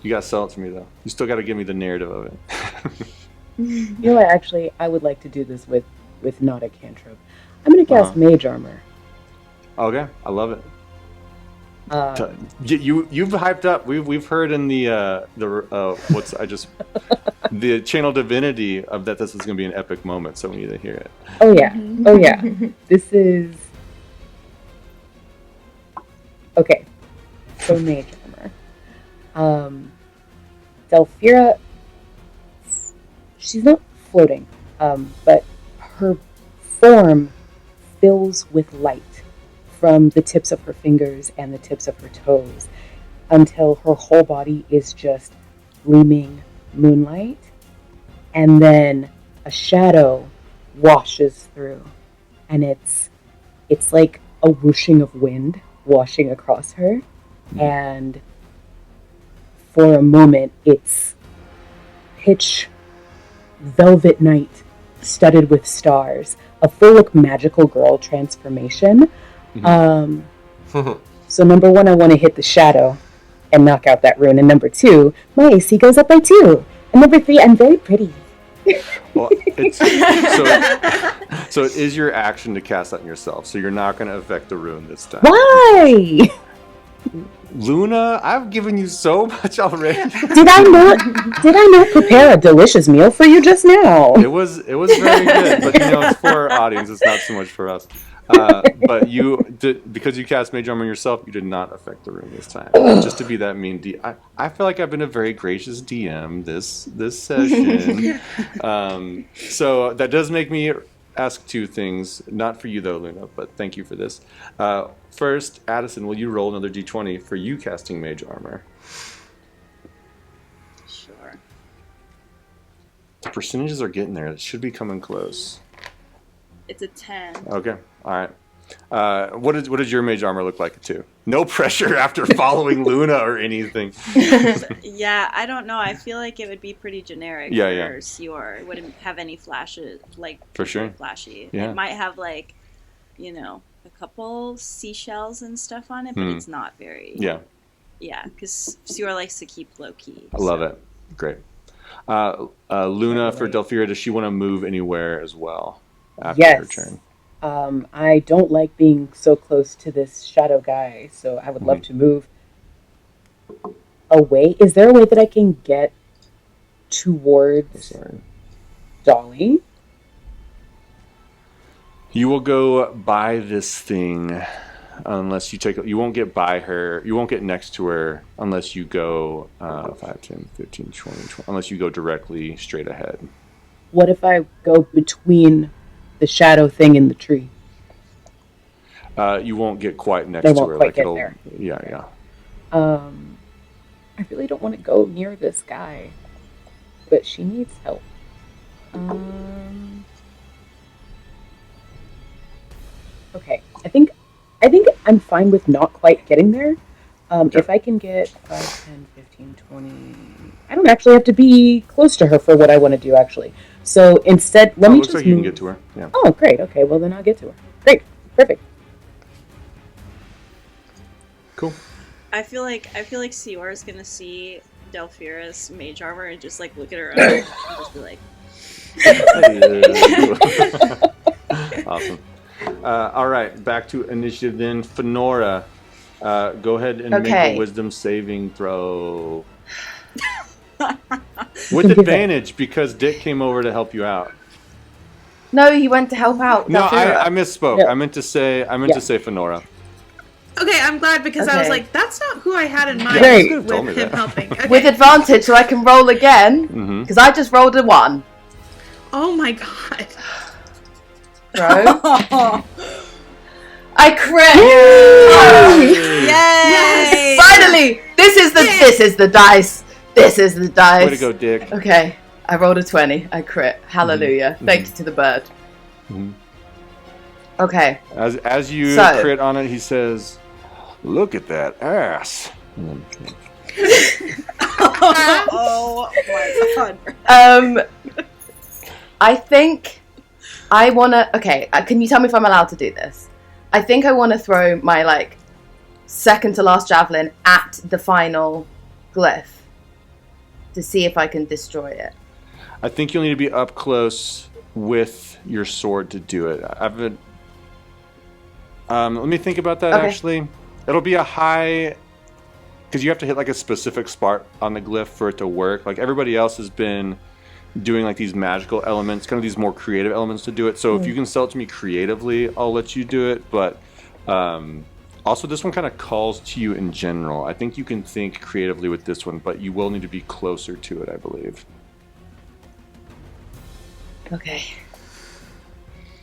You gotta sell it to me though. You still gotta give me the narrative of it. You know what? Actually, I would like to do this with not a cantrip. I'm gonna cast Mage Armor. Okay, I love it. You've hyped up. We've heard in the the Channel Divinity of that this is gonna be an epic moment. So we need to hear it. Oh yeah. Oh yeah. This is okay. So Mage Armor. Delphira. She's not floating, but her form fills with light from the tips of her fingers and the tips of her toes until her whole body is just gleaming moonlight, and then a shadow washes through, and it's like a whooshing of wind washing across her, and for a moment it's pitch velvet night studded with stars, a full magical girl transformation. So number one, I want to hit the shadow and knock out that rune, and number two, my AC goes up by 2, and number 3, I'm very pretty. Well, so it is your action to cast that on yourself, so you're not going to affect the rune this time. Why? Luna, I've given you so much already. Did I not prepare a delicious meal for you just now? It was very good, but it's for our audience. It's not so much for us. But because you cast Mage Armor yourself, you did not affect the room this time. Just to be that mean, I feel like I've been a very gracious DM this session. So that does make me ask 2 things. Not for you though, Luna, but thank you for this. First, Addison, will you roll another d20 for you casting Mage Armor? Sure. The percentages are getting there. It should be coming close. It's a 10. Okay. All right. What does your Mage Armor look like too? No pressure after following Luna or anything. Yeah, I don't know. I feel like it would be pretty generic for Sior. It wouldn't have any flashes, like for sure flashy. Yeah. It might have like, a couple seashells and stuff on it, but it's not very. Yeah. Yeah, because Sior likes to keep low key. I love it. Great. Luna, for Delphira, does she want to move anywhere as well after her turn? I don't like being so close to this shadow guy, so I would love to move away. Is there a way that I can get towards Dolly? You will go by this thing unless you won't get by her. You won't get next to her unless you go 5, 10, 15, 20, unless you go directly straight ahead. What if I go between the shadow thing and the tree? You won't get quite next to her. Quite get there. Yeah. I really don't want to go near this guy, but she needs help. Okay, I think I'm fine with not quite getting there. If I can get 5, 10, 15, 20... I don't actually have to be close to her for what I want to do, actually. So instead, let me looks just like you can get to her. Yeah. Oh, great. Okay, well then I'll get to her. Great. Perfect. Cool. I feel like Sior is gonna see Delphira's Mage Armor and just like look at her own and just be like. Awesome. All right, back to initiative then. Fenora, go ahead and make a wisdom saving throw. With advantage, because Dick came over to help you out. No, he went to help out. No, I misspoke. Yeah. I meant to say Fenora. Okay, I'm glad because I was like, that's not who I had in mind with him helping. Okay. With advantage, so I can roll again, because I just rolled a 1. Oh my god. Bro. I crit! Yay! Yes! Finally! This is the dice. This is the dice. Way to go, Dick. Okay, I rolled a 20. I crit. Hallelujah. Thanks to the bird. Okay. As you crit on it, he says, "Look at that ass." Oh my god. I think I wanna. Okay, can you tell me if I'm allowed to do this? I think I want to throw my second to last javelin at the final glyph to see if I can destroy it. I think you'll need to be up close with your sword to do it. Let me think about that, Okay. actually. It'll be a high... Because you have to hit like a specific spot on the glyph for it to work. Like everybody else has been doing like these magical elements, kind of these more creative elements to do it. So if you can sell it to me creatively, I'll let you do it. But also this one kind of calls to you in general. I think you can think creatively with this one, but you will need to be closer to it, I believe. Okay.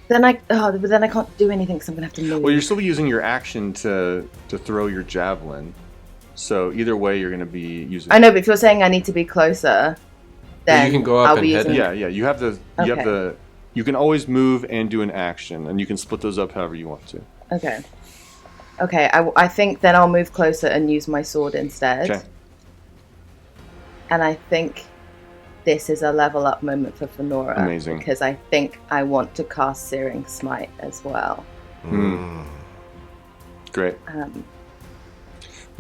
Then I can't do anything because I'm gonna have to move. Well, you're still using your action to throw your javelin. So either way, you're going to be using. I know, but if you're saying I need to be closer, then you can go up I'll and be head using. Yeah. You have the. You can always move and do an action, and you can split those up however you want to. Okay. I think then I'll move closer and use my sword instead. Okay. And I think this is a level up moment for Fenora. Amazing. Because I think I want to cast Searing Smite as well. Great.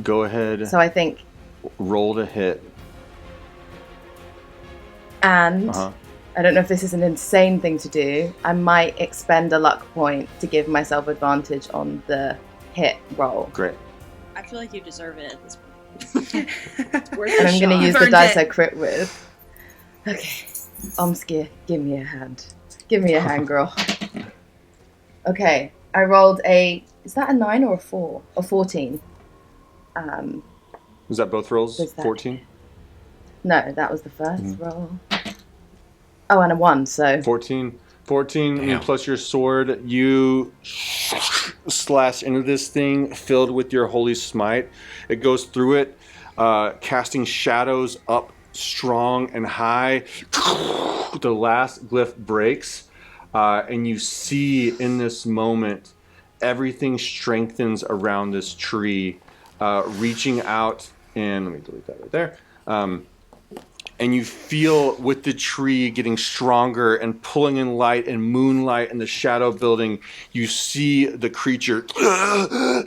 Go ahead. So I think, Roll to hit. and I don't know if this is an insane thing to do, I might expend a luck point to give myself advantage on the hit roll. Great. I feel like you deserve it at this point. It's worth And a I'm going to shot. use the Earned dice it. I crit with. Okay. Omskia, give me a hand. Give me a hand, girl. Okay. I rolled a... Is that a 9 or a 4? Or 14? Was that both rolls? Was that- 14? No, that was the first roll. Oh, and a 1, so... 14. 14, I mean, plus your sword, you slash into this thing filled with your holy smite. It goes through it, casting shadows up strong and high. The last glyph breaks, and you see in this moment everything strengthens around this tree, reaching out, and let me delete that right there. And you feel with the tree getting stronger and pulling in light and moonlight and the shadow building, you see the creature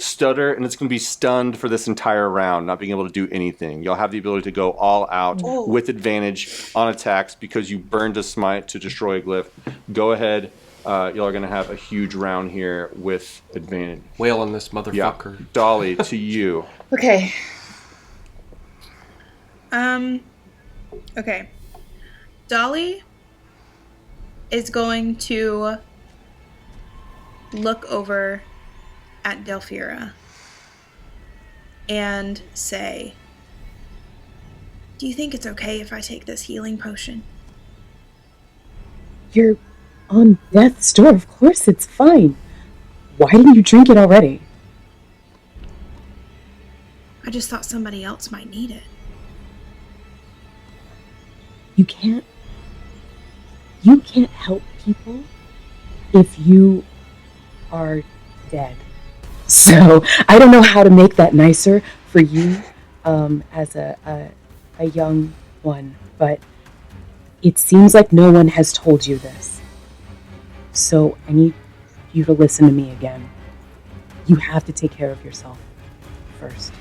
stutter, and it's going to be stunned for this entire round, not being able to do anything. You'll have the ability to go all out with advantage on attacks because you burned a smite to destroy a glyph. Go ahead. Y'all are going to have a huge round here with advantage. Wail on this motherfucker. Yeah. Dolly, to you. Okay. Okay. Dolly is going to look over at Delphira and say, "Do you think it's okay if I take this healing potion?" You're on death's door. Of course it's fine. Why didn't you drink it already? I just thought somebody else might need it. You can't help people if you are dead. So I don't know how to make that nicer for you as a young one, but it seems like no one has told you this. So I need you to listen to me again. You have to take care of yourself first.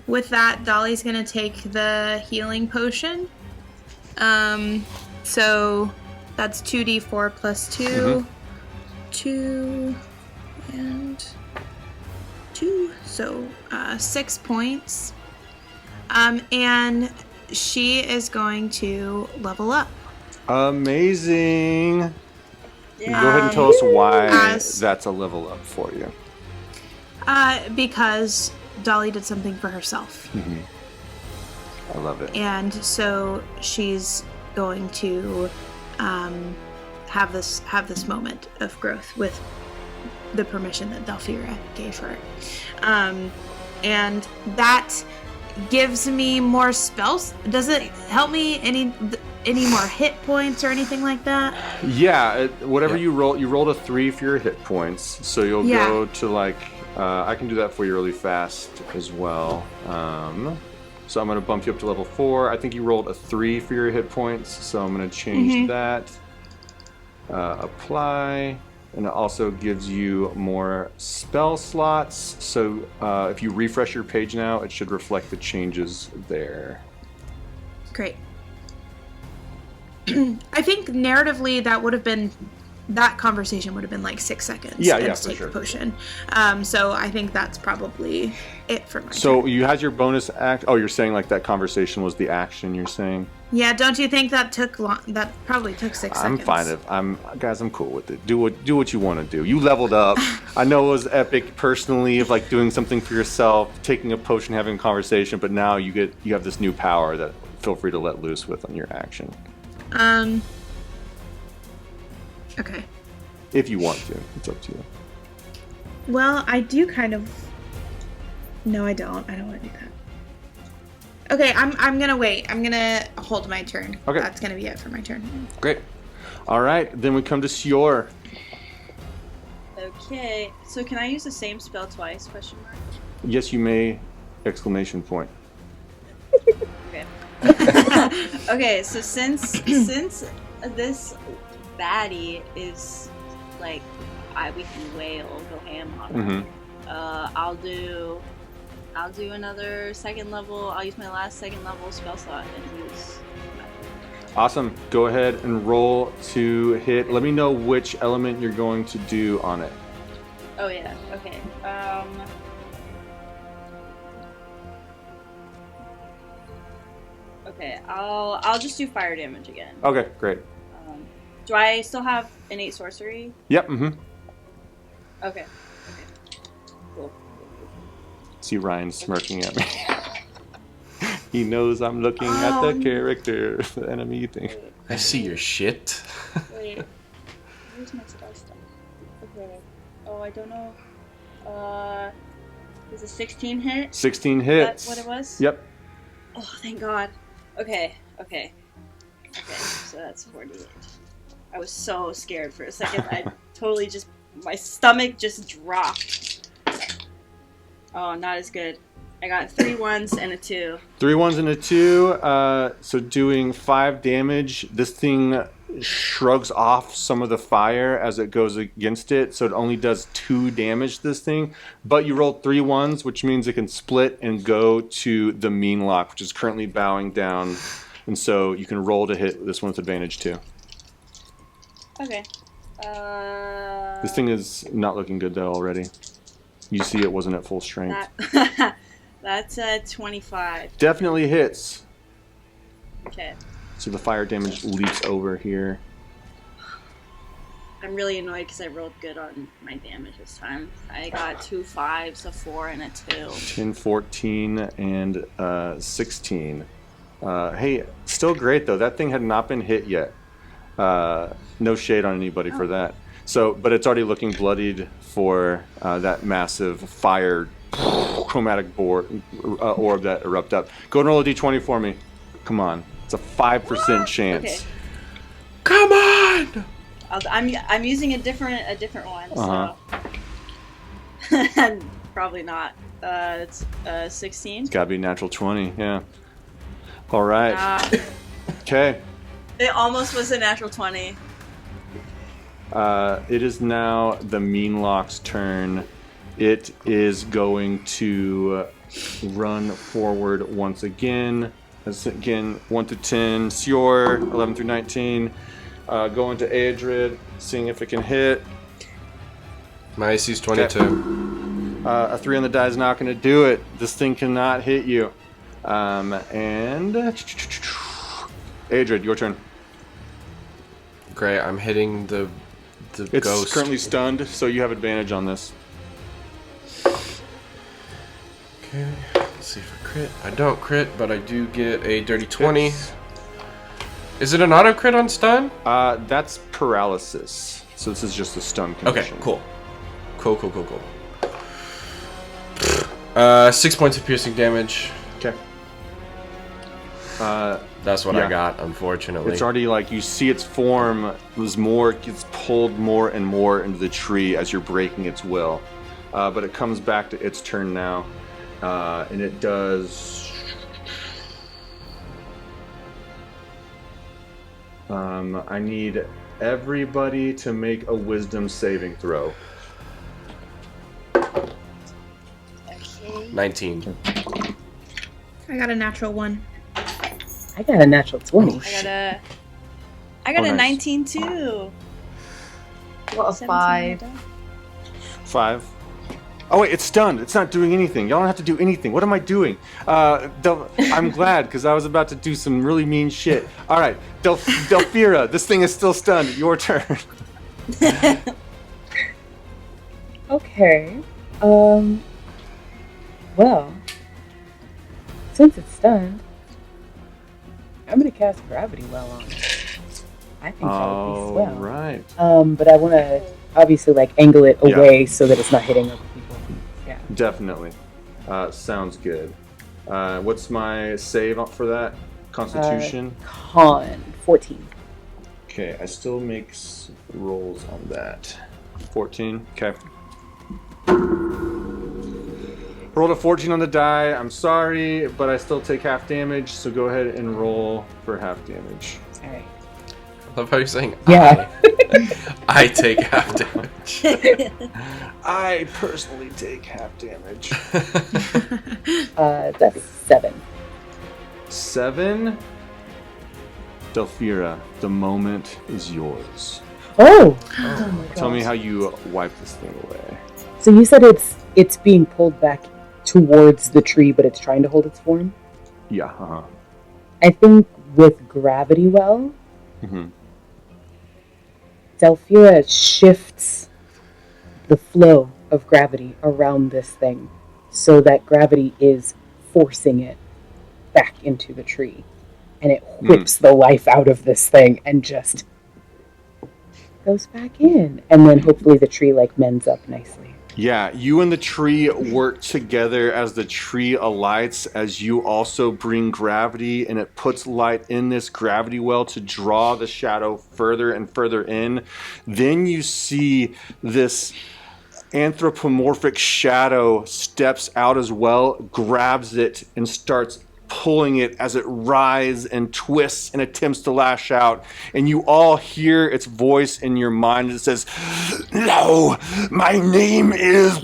With that, Dolly's gonna take the healing potion. So that's 2d4 plus 2. 2 and 2. So 6 points. And she is going to level up. Amazing. Yeah. Go ahead and tell us why As- that's a level up for you. Because Dolly did something for herself. I love it. And so she's going to have this moment of growth with the permission that Delphira gave her. And that gives me more spells. Does it help me any more hit points or anything like that? Yeah, whatever you rolled a 3 for your hit points, so you'll Yeah. go to like, I can do that for you really fast as well. So I'm going to bump you up to level 4. I think you rolled a 3 for your hit points, so I'm going to change that. Apply. And it also gives you more spell slots. So if you refresh your page now, it should reflect the changes there. Great. I think narratively that conversation would have been like 6 seconds. Yeah, and for take sure. the potion. So I think that's probably it for my So turn. you had your bonus act. Oh, you're saying like that conversation was the action. You're saying. Yeah, don't you think that took long? That probably took 6 I'm seconds. fine. I'm cool with it. Do what you want to do. You leveled up. I know it was epic personally of like doing something for yourself, taking a potion, having a conversation, but now you have this new power that feel free to let loose with on your action. Okay. If you want to. It's up to you. Well, I do kind of. No, I don't. I don't want to do that. Okay, I'm gonna wait. I'm gonna hold my turn. Okay. That's gonna be it for my turn. Great. All right, then we come to Sior. Okay, so can I use the same spell twice? Question mark. Yes, you may! Exclamation point. Okay. Okay, so since this baddie is like we can wail, go ham on her. I'll do another second level. I'll use my last second level spell slot and use. Awesome. Go ahead and roll to hit. Let me know which element you're going to do on it. Oh yeah. Okay. Okay. I'll just do fire damage again. Okay, great. Do I still have innate sorcery? Yep. Okay. Cool. See Ryan smirking at me. He knows I'm looking at the character, the enemy thing. I see your shit. Wait. Where's my spell stuff? Okay. Oh, I don't know. Is a 16 hit? 16 hits. Is that what it was? Yep. Oh, thank God. Okay. So that's 48. I was so scared for a second. I totally my stomach just dropped. Oh, not as good. I got 3 1s and a 2. 3 1s and a 2. So doing 5 damage. This thing shrugs off some of the fire as it goes against it, so it only does 2 damage to this thing. But you rolled 3 1s, which means it can split and go to the mean lock, which is currently bowing down. And so you can roll to hit this one with advantage too. Okay. This thing is not looking good though already. You see it wasn't at full strength. That's 25. Definitely hits. Okay. So the fire damage leaps over here. I'm really annoyed because I rolled good on my damage this time. I got 2 5s, a 4, and a 2. 10, 14, and 16. Hey, still great though. That thing had not been hit yet. No shade on anybody for that. So, but it's already looking bloodied for that massive fire chromatic orb that erupt up. Go and roll a d20 for me. Come on. It's a 5% chance. Okay. Come on! I'm using a different one, so probably not. It's 16. It's gotta be natural 20, yeah. All right. Okay. It almost was a natural 20. It is now the Meanlock's turn. It is going to run forward once again. That's again 1 to 10. Sior, 11 through 19. Going to Adrid, seeing if it can hit. My AC is 22. Okay. A 3 on the die is not going to do it. This thing cannot hit you. And Adrid, your turn. Great, I'm hitting the It's ghost. currently stunned, so you have advantage on this. Okay, let's see if I crit. I don't crit, but I do get a dirty 20. Hits. Is it an auto crit on stun? That's paralysis. So this is just a stun condition. Okay, cool. Cool. 6 points of piercing damage. Okay. That's what Yeah. I got, unfortunately. It's already like you see its form gets pulled more and more into the tree as you're breaking its will. But it comes back to its turn now. And it does... I need everybody to make a wisdom saving throw. Okay. 19. I got a natural 1. I got a natural 20. I got a nice. 19 too. What a 17 5. done. 5. Oh wait, it's stunned. It's not doing anything. Y'all don't have to do anything. What am I doing? I'm glad because I was about to do some really mean shit. All right, Delphira, this thing is still stunned. Your turn. Okay. Well, since it's stunned, I'm gonna cast Gravity Well on it. I think that would be swell. Right. But I want to obviously like angle it away so that it's not hitting other people. Yeah. Definitely. Sounds good. What's my save for that? Constitution? Con 14. Okay, I still make rolls on that. 14. Okay. Rolled a 14 on the die. I'm sorry, but I still take half damage, so go ahead and roll for half damage. All right. I love how you're saying Yeah. I take half damage. I personally take half damage. That's 7. 7. Delphira, the moment is yours. Oh my Tell me gosh. how you wipe this thing away. So you said it's being pulled back towards the tree, but it's trying to hold its form? Yeah, uh-huh. I think with Gravity Well, Mm-hmm. Delphira shifts the flow of gravity around this thing so that gravity is forcing it back into the tree. And it whips the life out of this thing and just goes back in. And then hopefully the tree like mends up nicely. Yeah, you and the tree work together as the tree alights, as you also bring gravity, and it puts light in this gravity well to draw the shadow further and further in. Then you see this anthropomorphic shadow steps out as well, grabs it, and starts pulling it as it writhes and twists and attempts to lash out. And you all hear its voice in your mind. It says, "No, my name is..."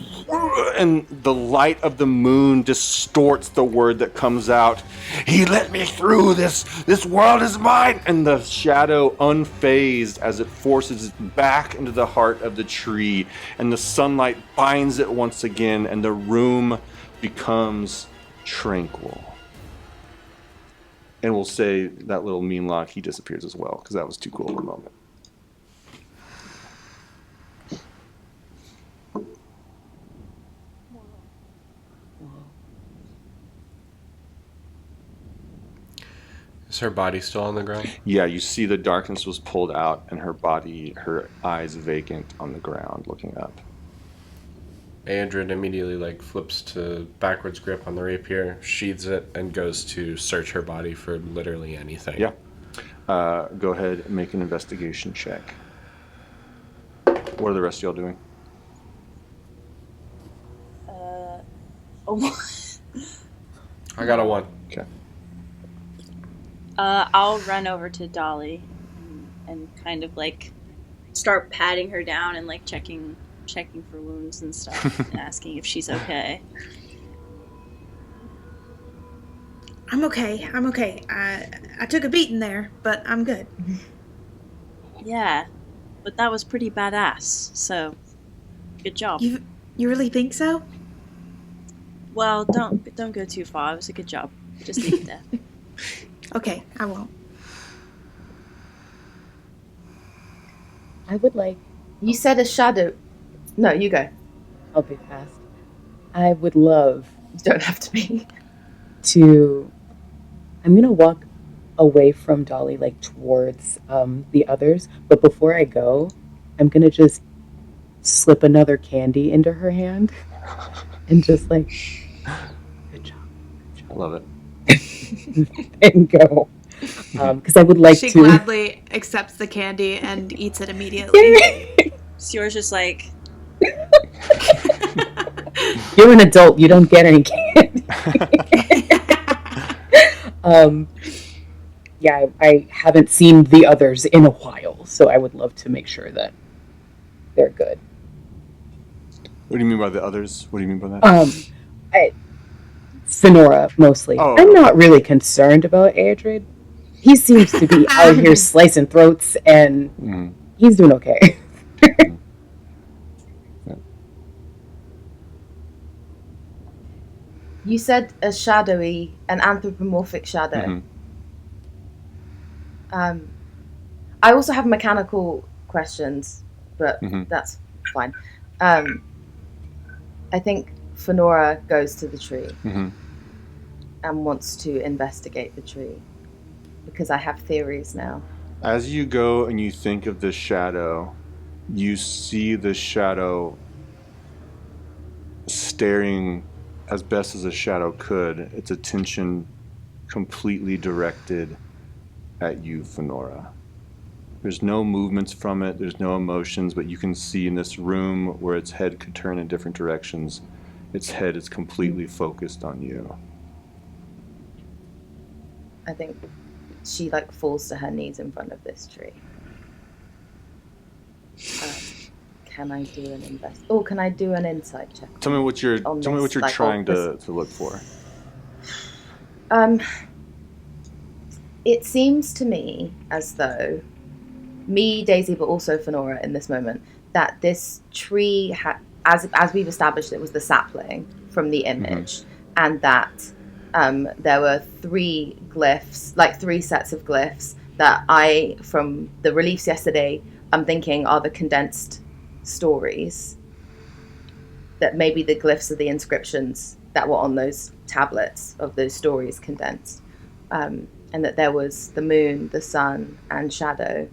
And the light of the moon distorts the word that comes out. "He let me through. This world is mine." And the shadow unfazed as it forces it back into the heart of the tree. And the sunlight binds it once again, and the room becomes tranquil. And we'll say that little mean lock, he disappears as well, because that was too cool of a moment. Is her body still on the ground? Yeah, you see the darkness was pulled out, and her body, her eyes vacant on the ground, looking up. Andrin immediately flips to backwards grip on the rapier, sheathes it, and goes to search her body for literally anything. Yeah. Go ahead and make an investigation check. What are the rest of y'all doing? I got a 1. Okay. I'll run over to Dolly and kind of start patting her down and checking for wounds and stuff and asking if she's okay. I'm okay. I took a beating there, but I'm good. Yeah, but that was pretty badass, so good job. You really think so? Well, don't go too far. It was a good job. Just leave it there. Okay, I won't. I would like... You said a shadow. No, you go. I'll be fast. I would love You don't have to be. to... I'm going to walk away from Dolly, towards the others. But before I go, I'm going to just slip another candy into her hand. And just good job. I love it. And go. Because I would like She to... gladly accepts the candy and eats it immediately. Sior's just You're an adult. You don't get any candy. yeah, I haven't seen the others in a while, so I would love to make sure that they're good. What do you mean by the others? What do you mean by that? Fenora, mostly. Oh, I'm okay. not really concerned about Adrid. He seems to be out here slicing throats, and he's doing okay. You said an anthropomorphic shadow. I also have mechanical questions, but that's fine. I think Fenora goes to the tree and wants to investigate the tree because I have theories now. As you go and you think of this shadow, you see the shadow staring as best as a shadow could, its attention completely directed at you, Fenora. There's no movements from it, there's no emotions, but you can see in this room where its head could turn in different directions, its head is completely focused on you. I think she falls to her knees in front of this tree. Can I do an can I do an insight check? Tell me what you're trying to look for. It seems to me as though me, Daisy, but also Fenora in this moment, that this tree, as we've established, it was the sapling from the image, and that there were three glyphs, three sets of glyphs that from the reliefs yesterday, I'm thinking are the condensed stories, that maybe the glyphs are the inscriptions that were on those tablets of those stories condensed, and that there was the moon, the sun, and shadow,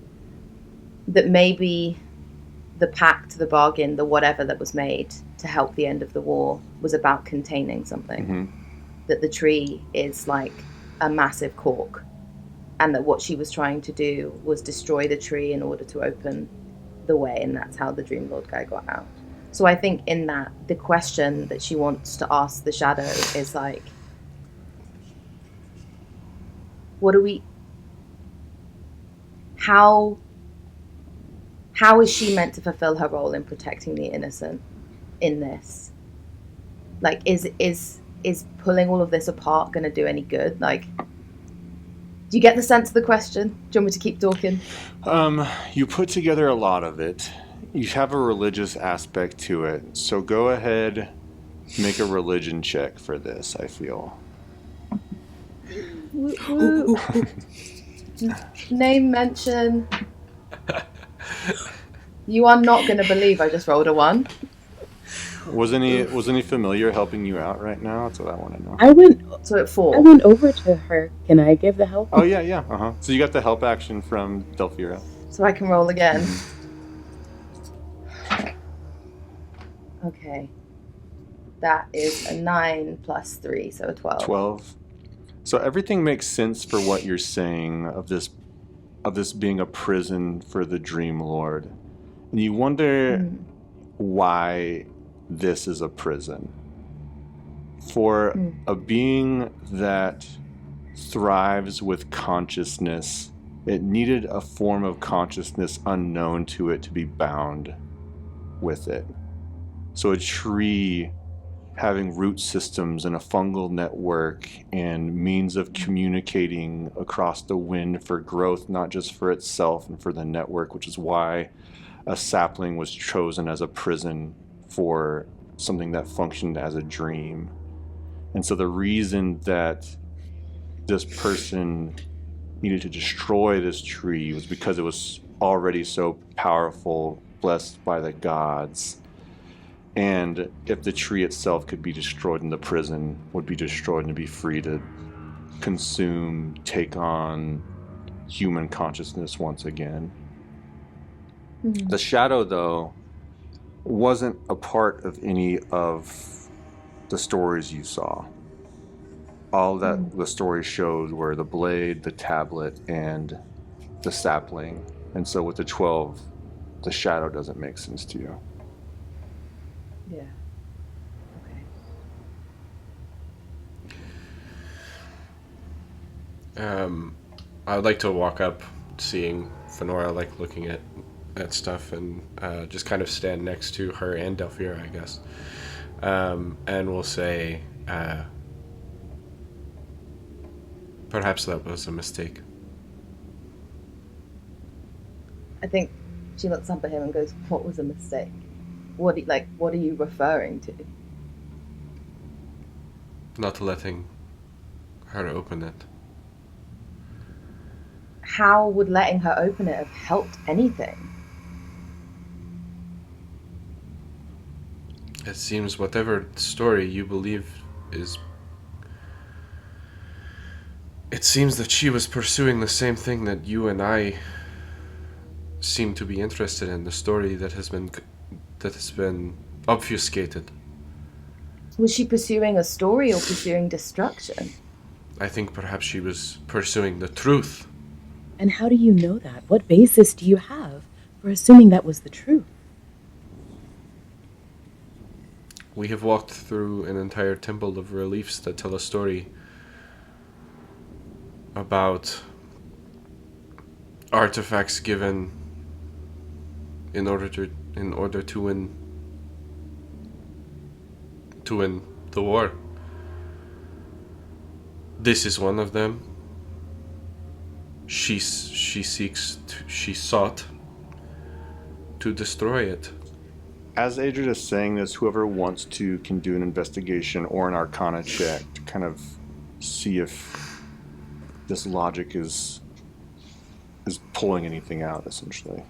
that maybe the pact, the bargain, the whatever that was made to help the end of the war was about containing something, that the tree is like a massive cork, and that what she was trying to do was destroy the tree in order to open the way, and that's how the Dream Lord guy got out. So I think in that, the question that she wants to ask the shadow is how is she meant to fulfill her role in protecting the innocent in this? Is pulling all of this apart going to do any good? Do you get the sense of the question? Do you want me to keep talking? You put together a lot of it. You have a religious aspect to it, so go ahead, make a religion check for this, I feel. Name mention. You are not going to believe I just rolled a 1. Was any familiar helping you out right now? That's what I want to know. I went at 4. I went over to her. Can I give the help? Oh yeah. So you got the help action from Delphira. So I can roll again. Okay. That is a 9 plus 3, so a 12. 12. So everything makes sense for what you're saying of this being a prison for the Dream Lord. And you wonder why this is a prison. For a being that thrives with consciousness, it needed a form of consciousness unknown to it to be bound with it. So a tree having root systems and a fungal network and means of communicating across the wind for growth, not just for itself and for the network, which is why a sapling was chosen as a prison for something that functioned as a dream. And so the reason that this person needed to destroy this tree was because it was already so powerful, blessed by the gods. And if the tree itself could be destroyed, and the prison would be destroyed and be free to consume, take on human consciousness once again. The shadow, though, wasn't a part of any of the stories you saw. All that the story showed were the blade, the tablet, and the sapling. And so with the 12, the shadow doesn't make sense to you. Yeah. Okay. I would like to walk up, seeing Fenora, like, looking at stuff, and just kind of stand next to her and Delphira, I guess. And we'll say, perhaps that was a mistake. I think she looks up at him and goes, "What was a mistake? What are you referring to?" Not letting her open it. How would letting her open it have helped anything? It seems whatever story you believe is... It seems that she was pursuing the same thing that you and I seem to be interested in, the story that has been obfuscated. Was she pursuing a story or pursuing destruction? I think perhaps she was pursuing the truth. And how do you know that? What basis do you have for assuming that was the truth? We have walked through an entire temple of reliefs that tell a story about artifacts given in order to win the war. This is one of them. She sought to destroy it. As Adrian is saying this, whoever wants to can do an investigation or an arcana check to kind of see if this logic is pulling anything out, essentially.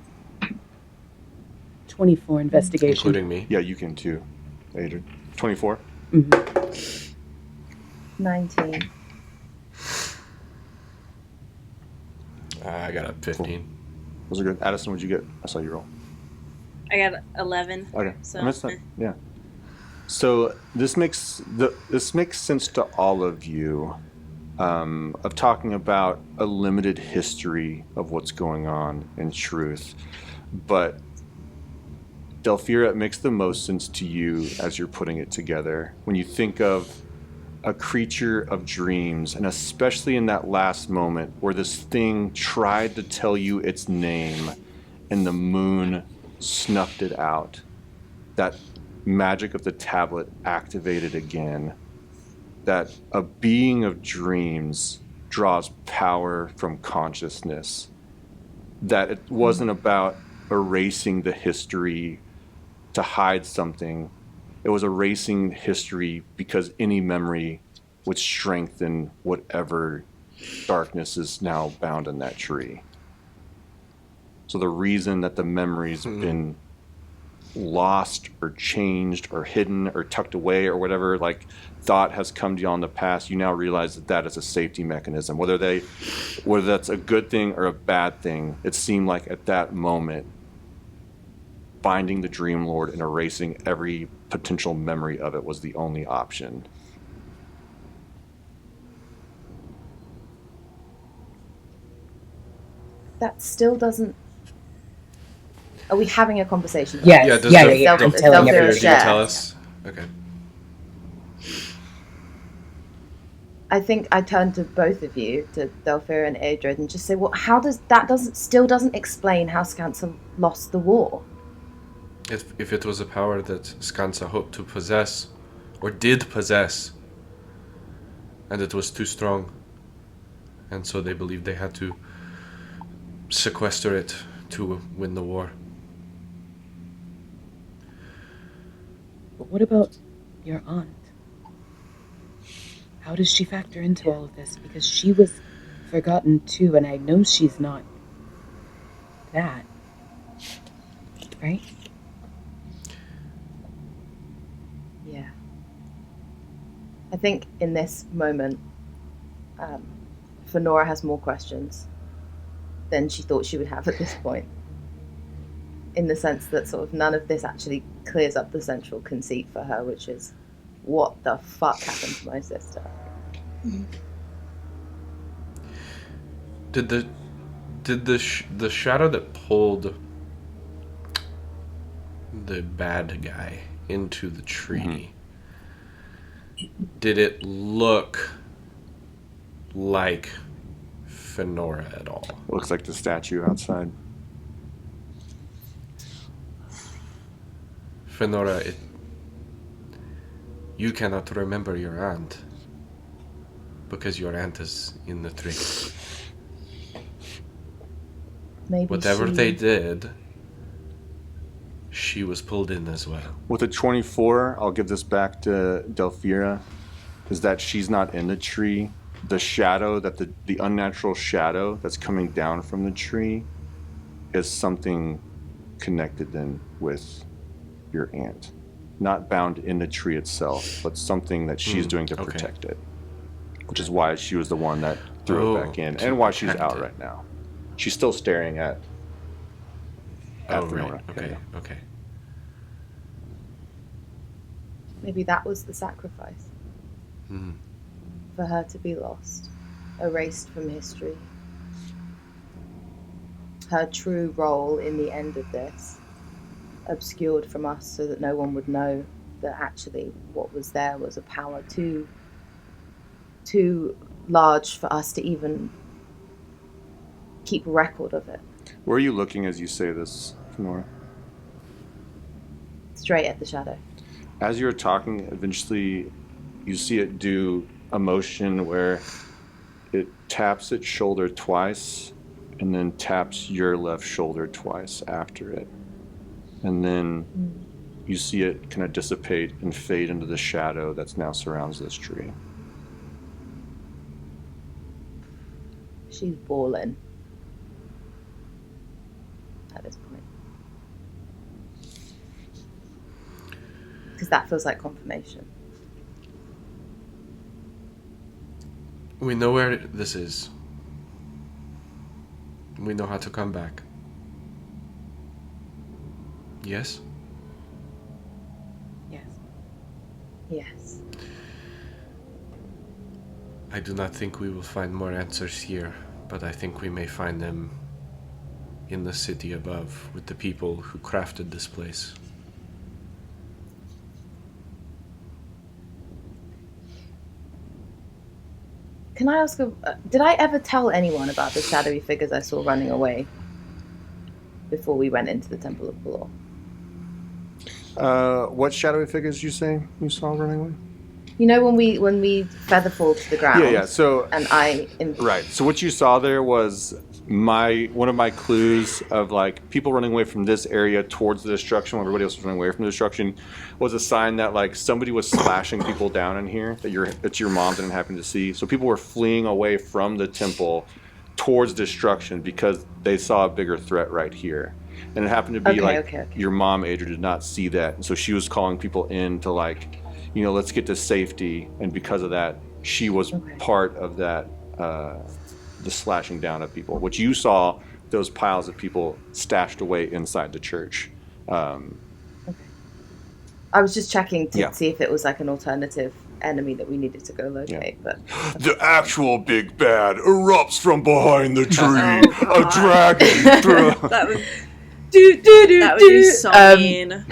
24 investigation. Including me. Yeah, you can too, Adrian. 24? Mm-hmm. 19. I got a 15. Those are good. Addison, what'd you get? I saw you roll. I got 11. Okay. So, I missed that. Yeah. So this makes sense to all of you, of talking about a limited history of what's going on in truth, but Delphira, it makes the most sense to you as you're putting it together. When you think of a creature of dreams, and especially in that last moment where this thing tried to tell you its name and the moon snuffed it out, that magic of the tablet activated again, that a being of dreams draws power from consciousness, that it wasn't about erasing the history to hide something. It was erasing history because any memory would strengthen whatever darkness is now bound in that tree. So the reason that the memory's been lost or changed or hidden or tucked away or whatever, like, thought has come to you in the past, you now realize that that is a safety mechanism. Whether that's a good thing or a bad thing, it seemed like at that moment, finding the Dream Lord and erasing every potential memory of it was the only option. That still doesn't... Are we having a conversation? Yes. Yeah, does Yeah. the- I'm telling Delphira everyone. Did you share? tell us? Okay. I think I turn to both of you, to Delphira and Adrian, and just say, well, how does that doesn't explain how Skansa lost the war? If it was a power that Skansa hoped to possess, or did possess, and it was too strong, and so they believed they had to sequester it to win the war. But what about your aunt? How does she factor into all of this? Because she was forgotten too, and I know she's not that. Right? Yeah. I think in this moment, Fenora has more questions than she thought she would have at this point. In the sense that sort of none of this actually clears up the central conceit for her, which is, what the fuck happened to my sister? Did the shadow that pulled the bad guy into the tree, did it look like Fenora at all. Looks like the statue outside. Fenora, you cannot remember your aunt because your aunt is in the tree. Maybe Whatever they did, she was pulled in as well. With a 24, I'll give this back to Delphira, is that she's not in the tree. The shadow, the unnatural shadow that's coming down from the tree is something connected then with your aunt. Not bound in the tree itself, but something that she's doing to protect it. Which is why she was the one that threw it back in, and why she's out right now. She's still staring at Fenora. Right. Okay. Maybe that was the sacrifice. For her to be lost, erased from history. Her true role in the end of this, obscured from us so that no one would know that actually what was there was a power too large for us to even keep record of it. Where are you looking as you say this, Fenora? Straight at the shadow. As you're talking, eventually you see it do a motion where it taps its shoulder twice and then taps your left shoulder twice after it. And then you see it kind of dissipate and fade into the shadow that now surrounds this tree. She's bawling at this point. Because that feels like confirmation. We know where this is. We know how to come back. Yes? Yes. I do not think we will find more answers here, but I think we may find them in the city above with the people who crafted this place. Can I ask, did I ever tell anyone about the shadowy figures I saw running away before we went into the Temple of Pelor? What shadowy figures you say you saw running away? You know when we feather fall to the ground? Yeah. So and right. So what you saw there was one of my clues of like people running away from this area towards the destruction when everybody else was running away from the destruction was a sign that like somebody was slashing people down in here that your mom didn't happen to see. So people were fleeing away from the temple towards destruction because they saw a bigger threat right here. And it happened to be your mom, Adria, did not see that. And so she was calling people in to like, let's get to safety. And because of that, she was part of that, the slashing down of people. What you saw, those piles of people stashed away inside the church. I was just checking to see if it was like an alternative enemy that we needed to go locate. But the actual big bad erupts from behind the tree. A dragon through. That would be so mean.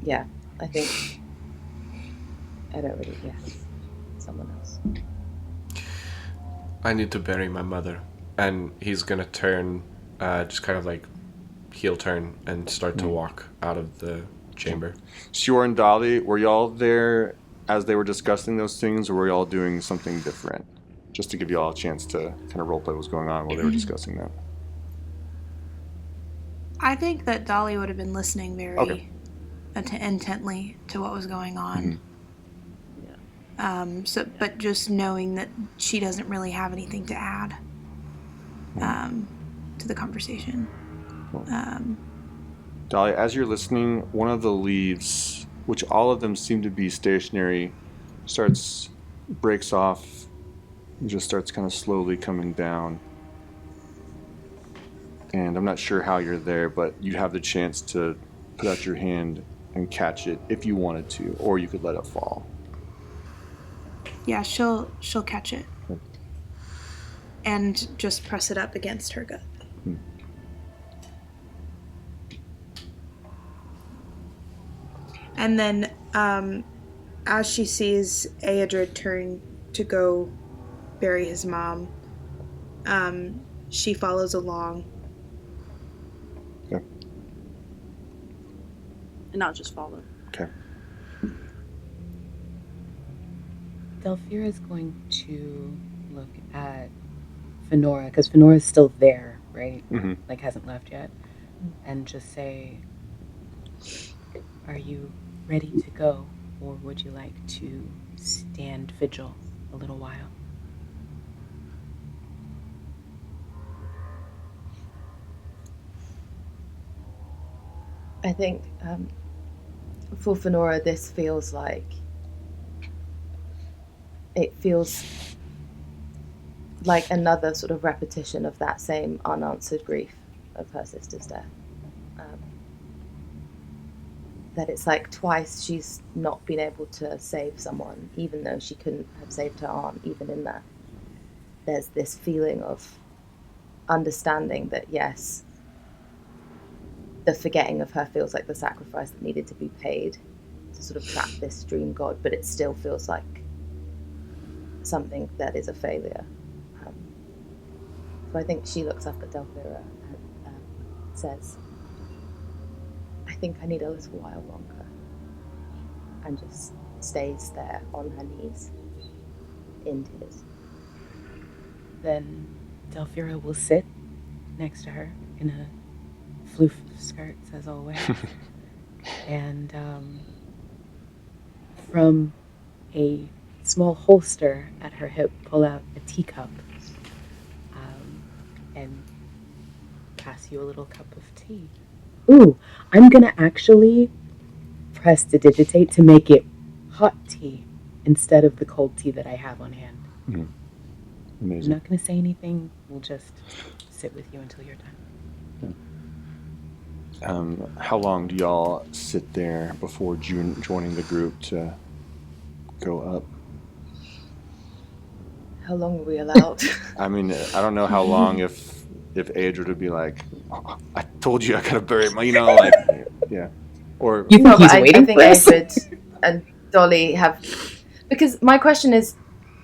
Yeah, I think I don't really. Yeah, someone else. I need to bury my mother, and he's gonna turn, just kind of like heel turn and start to walk out of the chamber. Shior and Dolly, were y'all there as they were discussing those things, or were y'all doing something different? Just to give y'all a chance to kind of roleplay what was going on while they were discussing that. I think that Dolly would have been listening very intently to what was going on. But just knowing that she doesn't really have anything to add to the conversation. Dolly, as you're listening, one of the leaves, which all of them seem to be stationary, breaks off and just starts kind of slowly coming down. And I'm not sure how you're there, but you have the chance to put out your hand and catch it if you wanted to, or you could let it fall. Yeah, she'll catch it. And just press it up against her gut. And then, as she sees Aedra turn to go bury his mom. She follows along. Okay. And I'll just follow. Okay. Delphira is going to look at Fenora, because Fenora's still there, right? Mm-hmm. Like, hasn't left yet. And just say, are you ready to go? Or would you like to stand vigil a little while? I think for Fenora, this feels like another sort of repetition of that same unanswered grief of her sister's death. That it's like twice she's not been able to save someone, even though she couldn't have saved her aunt. Even in that, there's this feeling of understanding that, yes, the forgetting of her feels like the sacrifice that needed to be paid to sort of trap this dream god, but it still feels like something that is a failure. So I think she looks up at Delphira and says, I think I need a little while longer, and just stays there on her knees in tears. Then Delphira will sit next to her in a floof of skirts, as always. And from a small holster at her hip, pull out a teacup and pass you a little cup of tea. Ooh, I'm going to actually press to digitate to make it hot tea instead of the cold tea that I have on hand. Mm-hmm. Amazing. I'm not going to say anything. We'll just sit with you until you're done. How long do y'all sit there before joining the group to go up? How long are we allowed? I mean, I don't know how long if Adrian would be like, oh, I told you I gotta bury my, like, yeah. Or you think he's waiting I think for us? Adrian and Dolly have, because my question is,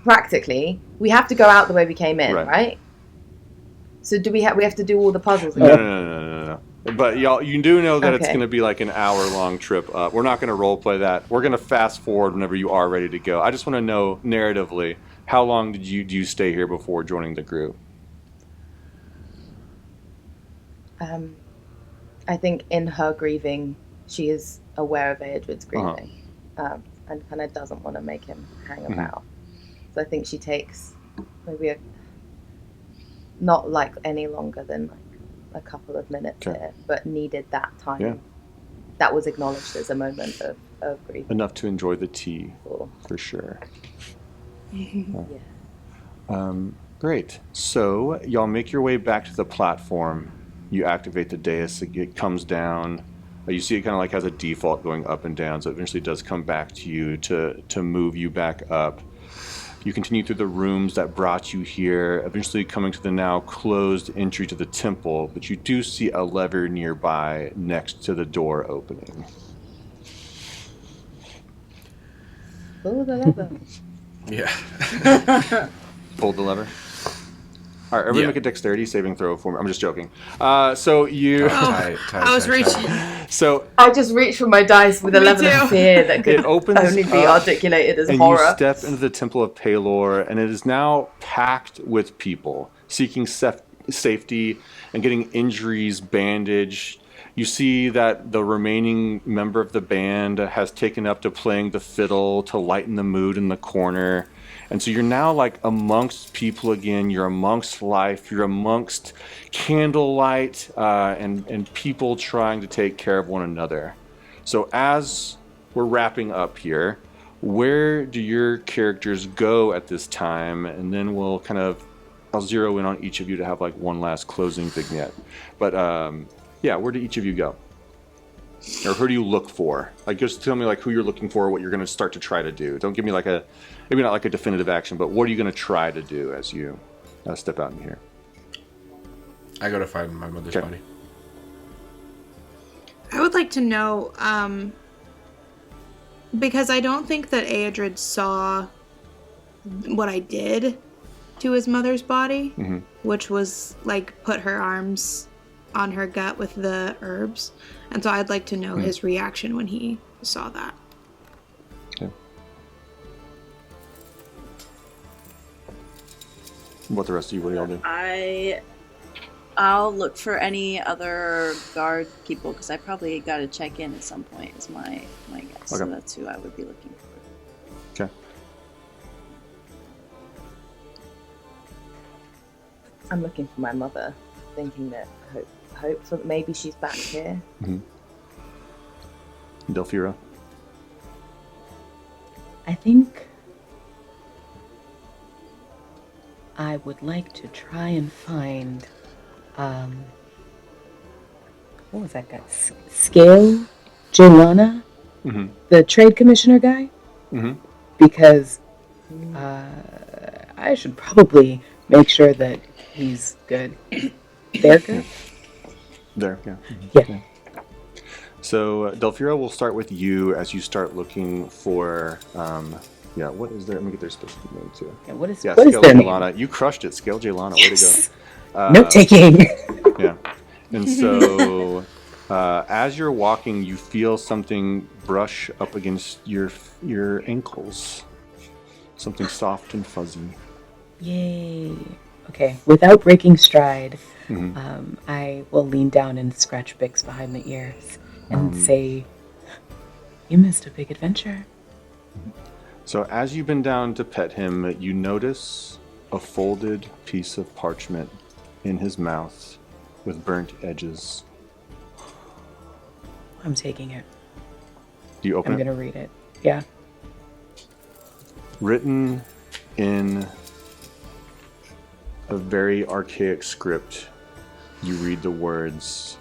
practically, we have to go out the way we came in, right? So do we have to do all the puzzles again? No. But y'all, you do know that it's going to be like an hour-long trip up. We're not going to role-play that. We're going to fast forward whenever you are ready to go. I just want to know, narratively, how long do you stay here before joining the group? I think in her grieving, she is aware of Adrian's grieving, and kind of doesn't want to make him hang about. So I think she takes maybe not like any longer than like a couple of minutes here, but needed that time. Yeah. That was acknowledged as a moment of grief. Enough to enjoy the tea, for sure. Great. So y'all make your way back to the platform. You activate the dais. It comes down. You see it kind of like has a default going up and down, so it eventually does come back to you to move you back up. You continue through the rooms that brought you here, eventually coming to the now closed entry to the temple, but you do see a lever nearby next to the door opening. Pull the lever. Yeah. Pull the lever. All right, everybody make a dexterity saving throw for me. I'm just joking. So you... I was reaching. So I just reached for my dice with a level of fear that could only be articulated as horror. And you step into the Temple of Pelor, and it is now packed with people seeking safety and getting injuries bandaged. You see that the remaining member of the band has taken up to playing the fiddle to lighten the mood in the corner. And so you're now like amongst people again. You're amongst life. You're amongst candlelight and people trying to take care of one another. So as we're wrapping up here, where do your characters go at this time? And then I'll zero in on each of you to have like one last closing vignette. But where do each of you go? Or who do you look for? Like, just tell me like who you're looking for, what you're going to start to try to do. Don't give me like maybe not like a definitive action, but what are you going to try to do as you step out in here? I go to find my mother's body. I would like to know, because I don't think that Aedrid saw what I did. to his mother's body, Mm-hmm. which was like put her arms on her gut with the herbs. And so I'd like to know his reaction when he saw that. Okay. What the rest of you? What do y'all do? I'll look for any other guard people because I probably got to check in at some point. Is my guess. Okay. So that's who I would be looking for. Okay. I'm looking for my mother, thinking that hope for maybe she's back here. Mm-hmm. Delphira. I think I would like to try and find, what was that guy? Scale Jelana, Mm-hmm. the trade commissioner guy, Mm-hmm. because I should probably make sure that he's good. They're good? There, yeah. Yeah. So, Delphira, we'll start with you as you start looking for, what is there? Let me get their specific name, too. Yeah, what is Yeah, what is Scale their name? Jelana. You crushed it, Scale Jelana. Way Yes! to go. Note taking. Yeah. And so, as you're walking, you feel something brush up against your ankles. Something soft and fuzzy. Yay. Okay, without breaking stride, Mm-hmm. I will lean down and scratch Bix behind the ears and say, "You missed a big adventure." So as you bend down to pet him, you notice a folded piece of parchment in his mouth with burnt edges. I'm taking it. Do you open I'm it? going to read it. Yeah. Written in a very archaic script, you read the words,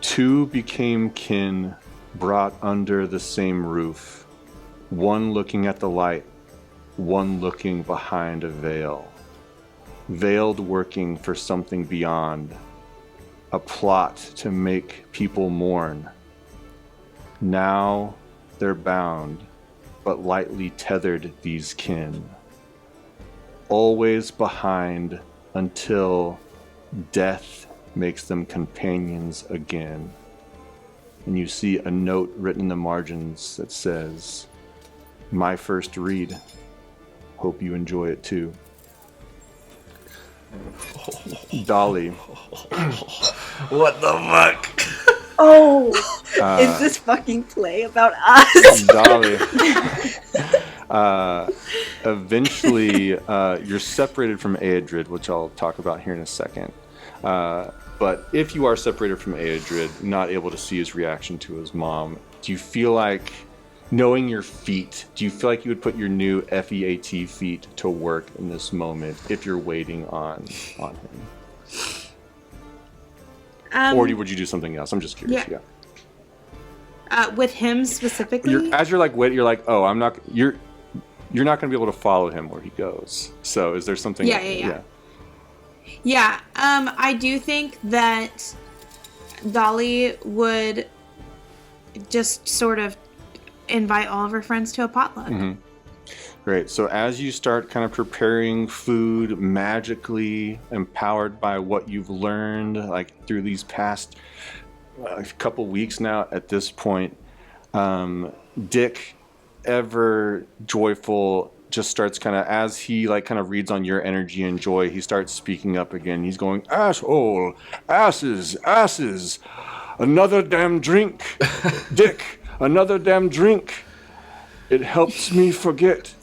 "Two became kin, brought under the same roof, one looking at the light, one looking behind a veil, veiled working for something beyond, a plot to make people mourn. Now they're bound, but lightly tethered these kin, always behind until death makes them companions again." And you see a note written in the margins that says, "My first read. Hope you enjoy it too. Dolly." What the fuck? Oh, is this fucking play about us? Dolly. Eventually, you're separated from Aedrid, which I'll talk about here in a second. But if you are separated from Aedrid, not able to see his reaction to his mom, do you feel like, knowing your feet, do you feel like you would put your new FEAT feet to work in this moment if you're waiting on him? Or would you do something else? I'm just curious. Yeah. With him specifically? As you're like wait, you're like, oh, you're not going to be able to follow him where he goes. So is there something? Yeah. Yeah, I do think that Dolly would just sort of invite all of her friends to a potluck. Mm-hmm. Great. So as you start kind of preparing food magically empowered by what you've learned, like through these past couple weeks now at this point, Dick, ever joyful, just starts kind of, as he like kind of reads on your energy and joy, he starts speaking up again. He's going, "Asshole, asses, another damn drink. Dick, another damn drink. It helps me forget.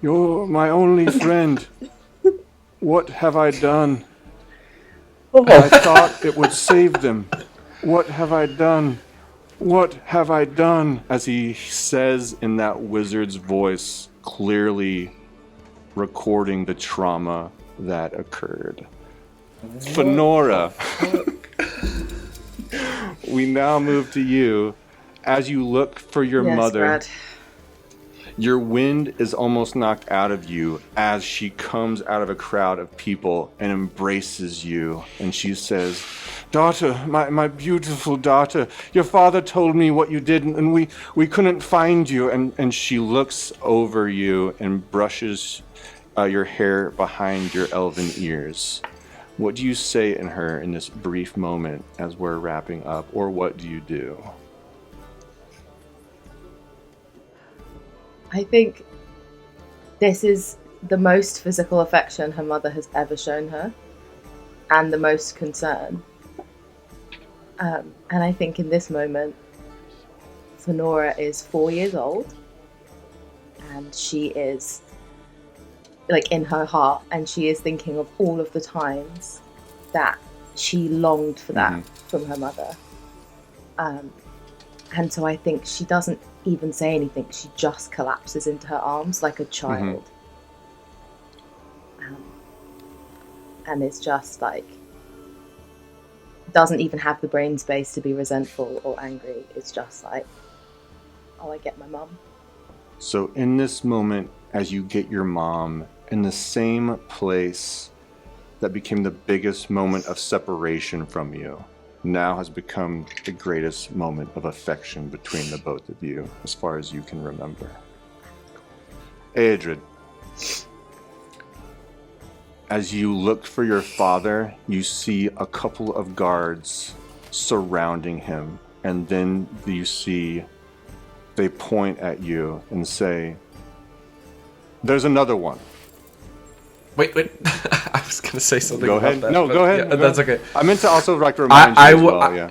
You're my only friend. What have I done? I thought it would save them. What have I done? What have I done?" As he says in that wizard's voice, clearly recording the trauma that occurred. Fenora, we now move to you. As you look for your Yes, mother, Brad. your wind is almost knocked out of you as she comes out of a crowd of people and embraces you. And she says, "Daughter, my beautiful daughter, your father told me what you did and we couldn't find you." And she looks over you and brushes your hair behind your elven ears. What do you say in her in this brief moment as we're wrapping up, or what do you do? I think this is the most physical affection her mother has ever shown her, and the most concern. And I think in this moment, Fenora is 4 years old, and she is like in her heart, and she is thinking of all of the times that she longed for that from her mother. And so I think she doesn't even say anything. She just collapses into her arms like a child. And it's just like, doesn't even have the brain space to be resentful or angry. It's just like, oh, I get my mom. So in this moment, as you get your mom in the same place that became the biggest moment of separation from you, now has become the greatest moment of affection between the both of you, as far as you can remember. Aedrid, as you look for your father, you see a couple of guards surrounding him, and then you see they point at you and say, "There's another one." Wait. I was going to say something Go about ahead. that. No, go ahead. Yeah, that's okay. I meant to also like remind you as well, yeah.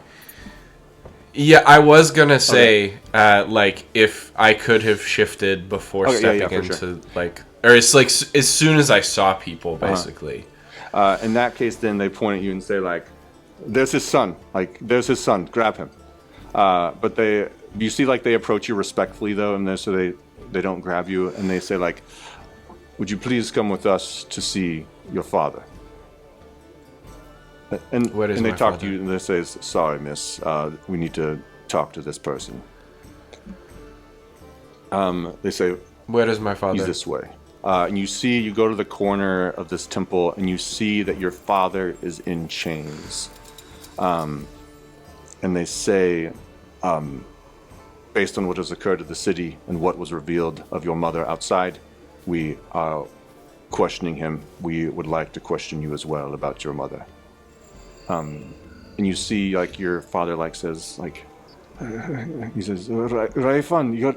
Yeah, I was going to say, like, if I could have shifted before stepping into, sure. like, or it's like as soon as I saw people, basically. In that case, then they point at you and say, like, "There's his son. Like, there's his son. Grab him." But you see, like, they approach you respectfully, though, and so they don't grab you, and they say, like, "Would you please come with us to see your father?" And they talk to you, and they say, "Sorry, miss, we need to talk to this person." They say, "Where is my father?" "He's this way." And you go to the corner of this temple, and you see that your father is in chains. And they say, based on what has occurred at the city and what was revealed of your mother outside, we are questioning him. We would like to question you as well about your mother. And you see, like, your father, like, says, like, he says, "Raifan, you're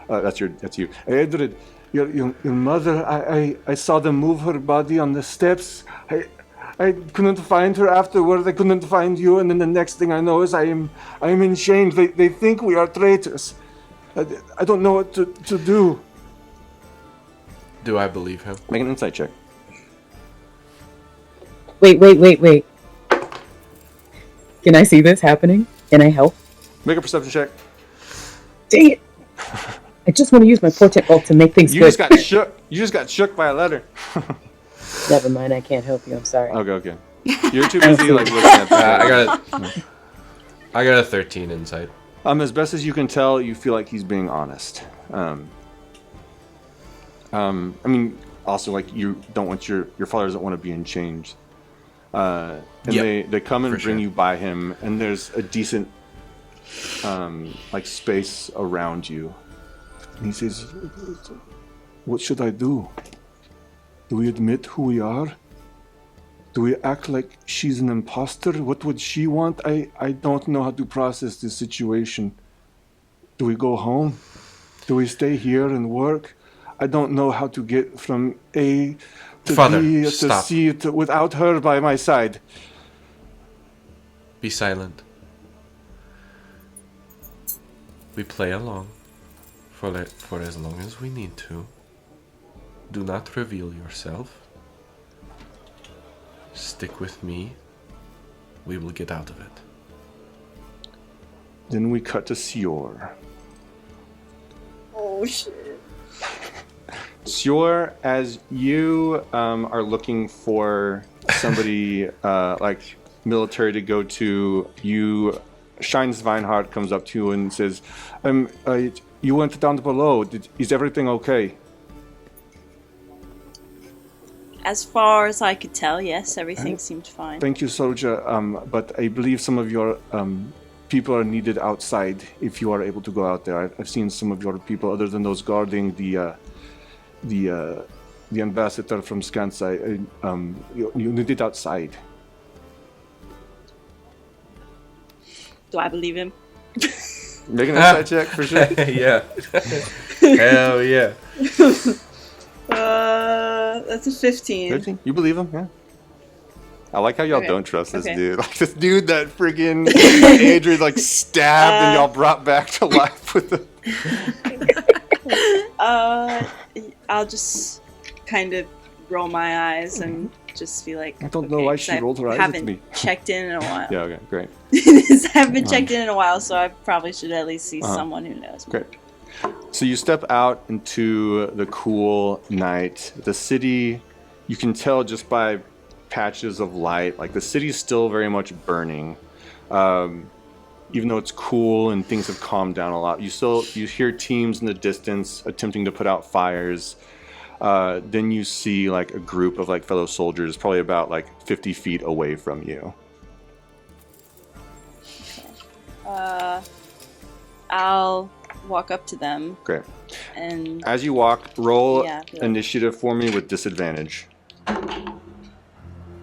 that's you. Aedrid, your mother, I saw them move her body on the steps. I couldn't find her afterward. I couldn't find you, and then the next thing I know is I am in chains. They think we are traitors. I don't know what to do." Do I believe him? Make an insight check. Wait. Can I see this happening? Can I help? Make a perception check. Dang it! I just want to use my portent bolt to make things good. You just got shook by a letter. Never mind, I can't help you. I'm sorry. Okay. You're too busy like looking at that. I got a 13 insight. As best as you can tell, you feel like he's being honest. I mean, also, like, you don't want your father doesn't want to be in chains. And they come and bring you by him, and there's a decent like space around you. And he says, "What should I do? Do we admit who we are? Do we act like she's an imposter? What would she want? I don't know how to process this situation. Do we go home? Do we stay here and work? I don't know how to get from A to Father, B to stop. C without her by my side." Be silent. We play along for as long as we need to. Do not reveal yourself. Stick with me. We will get out of it. Then we cut to Sior. Oh shit. Sior, as you are looking for somebody like military to go to, Shines Vinehart comes up to you and says, "You went down below. Is everything okay?" As far as I could tell, yes, everything seemed fine. "Thank you, soldier. But I believe some of your people are needed outside. If you are able to go out there, I've seen some of your people, other than those guarding the the ambassador from Skansai. You need it outside. Do I believe him? Make an insight check for sure. Yeah. Hell yeah. That's a 15. 15? You believe him? Yeah. I like how y'all Okay. don't trust this Okay. dude. Like this dude that friggin' Adrian like stabbed and y'all brought back to life with the. I'll just kind of roll my eyes and just be like, I don't know why she rolled her eyes at me. haven't checked in a while. Yeah, okay, great. I haven't checked in a while, so I probably should at least see someone who knows. Great. So you step out into the cool night. The city, you can tell just by patches of light, like the city's still very much burning. Even though it's cool and things have calmed down a lot, you hear teams in the distance attempting to put out fires. Then you see like a group of like fellow soldiers, probably about like 50 feet away from you. I'll walk up to them Great. and As you walk, roll Yeah, I feel like- initiative for me with disadvantage.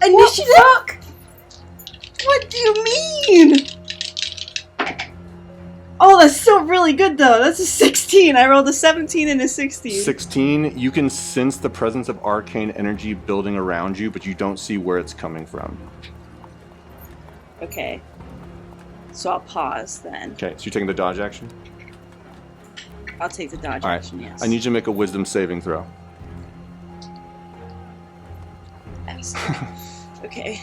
Initiative? What do you mean? Oh, that's still really good though. That's a 16. I rolled a 17 and a 16. 16, you can sense the presence of arcane energy building around you, but you don't see where it's coming from. okay. So I'll pause then. Okay, so you're taking the dodge action? I'll take the dodge All right. action, yes. I need you to make a wisdom saving throw. Yes. Okay.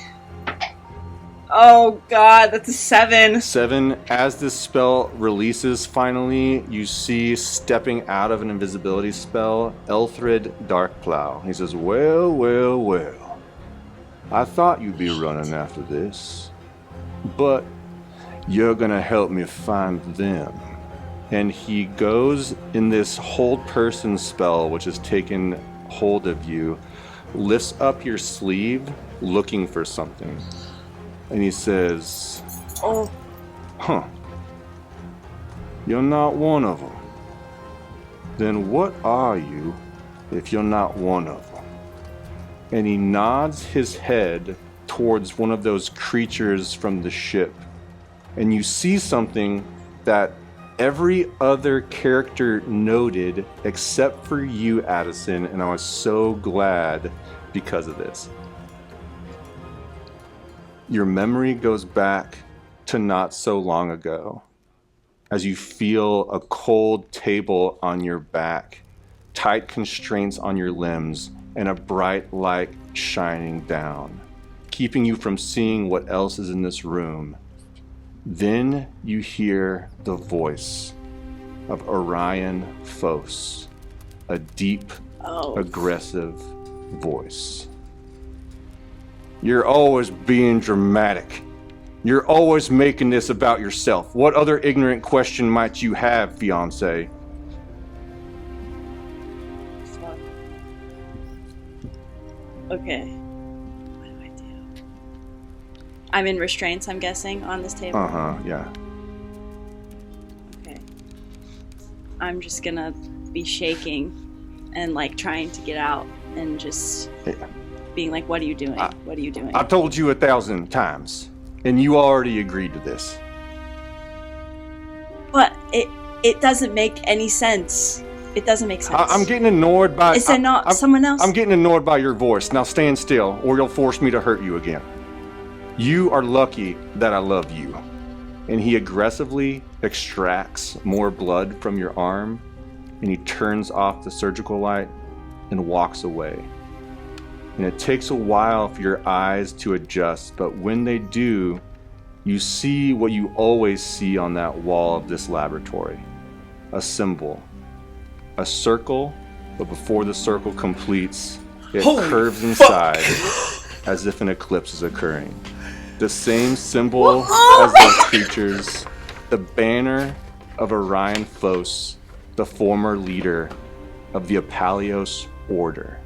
Oh god, that's a 7. 7, as this spell releases finally, you see stepping out of an invisibility spell, Elthrid Darkplow. He says, well, well, well. I thought you'd be running after this, but you're gonna help me find them. And he goes in this hold person spell, which has taken hold of you, lifts up your sleeve looking for something. And he says, Oh, huh, you're not one of them. Then what are you if you're not one of them? And he nods his head towards one of those creatures from the ship. And you see something that every other character noted except for you, Addison, and I was so glad because of this. Your memory goes back to not so long ago as you feel a cold table on your back, tight constraints on your limbs, and a bright light shining down, keeping you from seeing what else is in this room. Then you hear the voice of Orion Phos, a deep, aggressive voice. You're always being dramatic. You're always making this about yourself. What other ignorant question might you have, fiancé? fuck. Okay. What do I do? I'm in restraints, I'm guessing, on this table. Yeah. Okay. I'm just gonna be shaking and like trying to get out and just being like, what are you doing? What are you doing? I told you 1,000 times, and you already agreed to this. But it doesn't make any sense. It doesn't make sense. I'm getting annoyed by... Is there not someone else? I'm getting annoyed by your voice. Now stand still, or you'll force me to hurt you again. You are lucky that I love you. And he aggressively extracts more blood from your arm, and he turns off the surgical light and walks away. And it takes a while for your eyes to adjust, but when they do, you see what you always see on that wall of this laboratory. A symbol. A circle, but before the circle completes, it curves inside as if an eclipse is occurring. The same symbol as those creatures, the banner of Orion Phos, the former leader of the Apalios Order.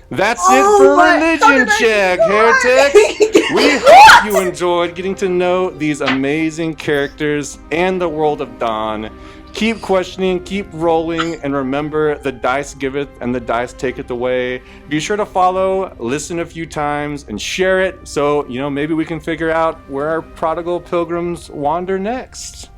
That's it for Religion Check, heretics! We hope you enjoyed getting to know these amazing characters and the world of Dawn. keep questioning, keep rolling, and remember, the dice giveth and the dice taketh away. Be sure to follow, listen a few times, and share it so, maybe we can figure out where our prodigal pilgrims wander next.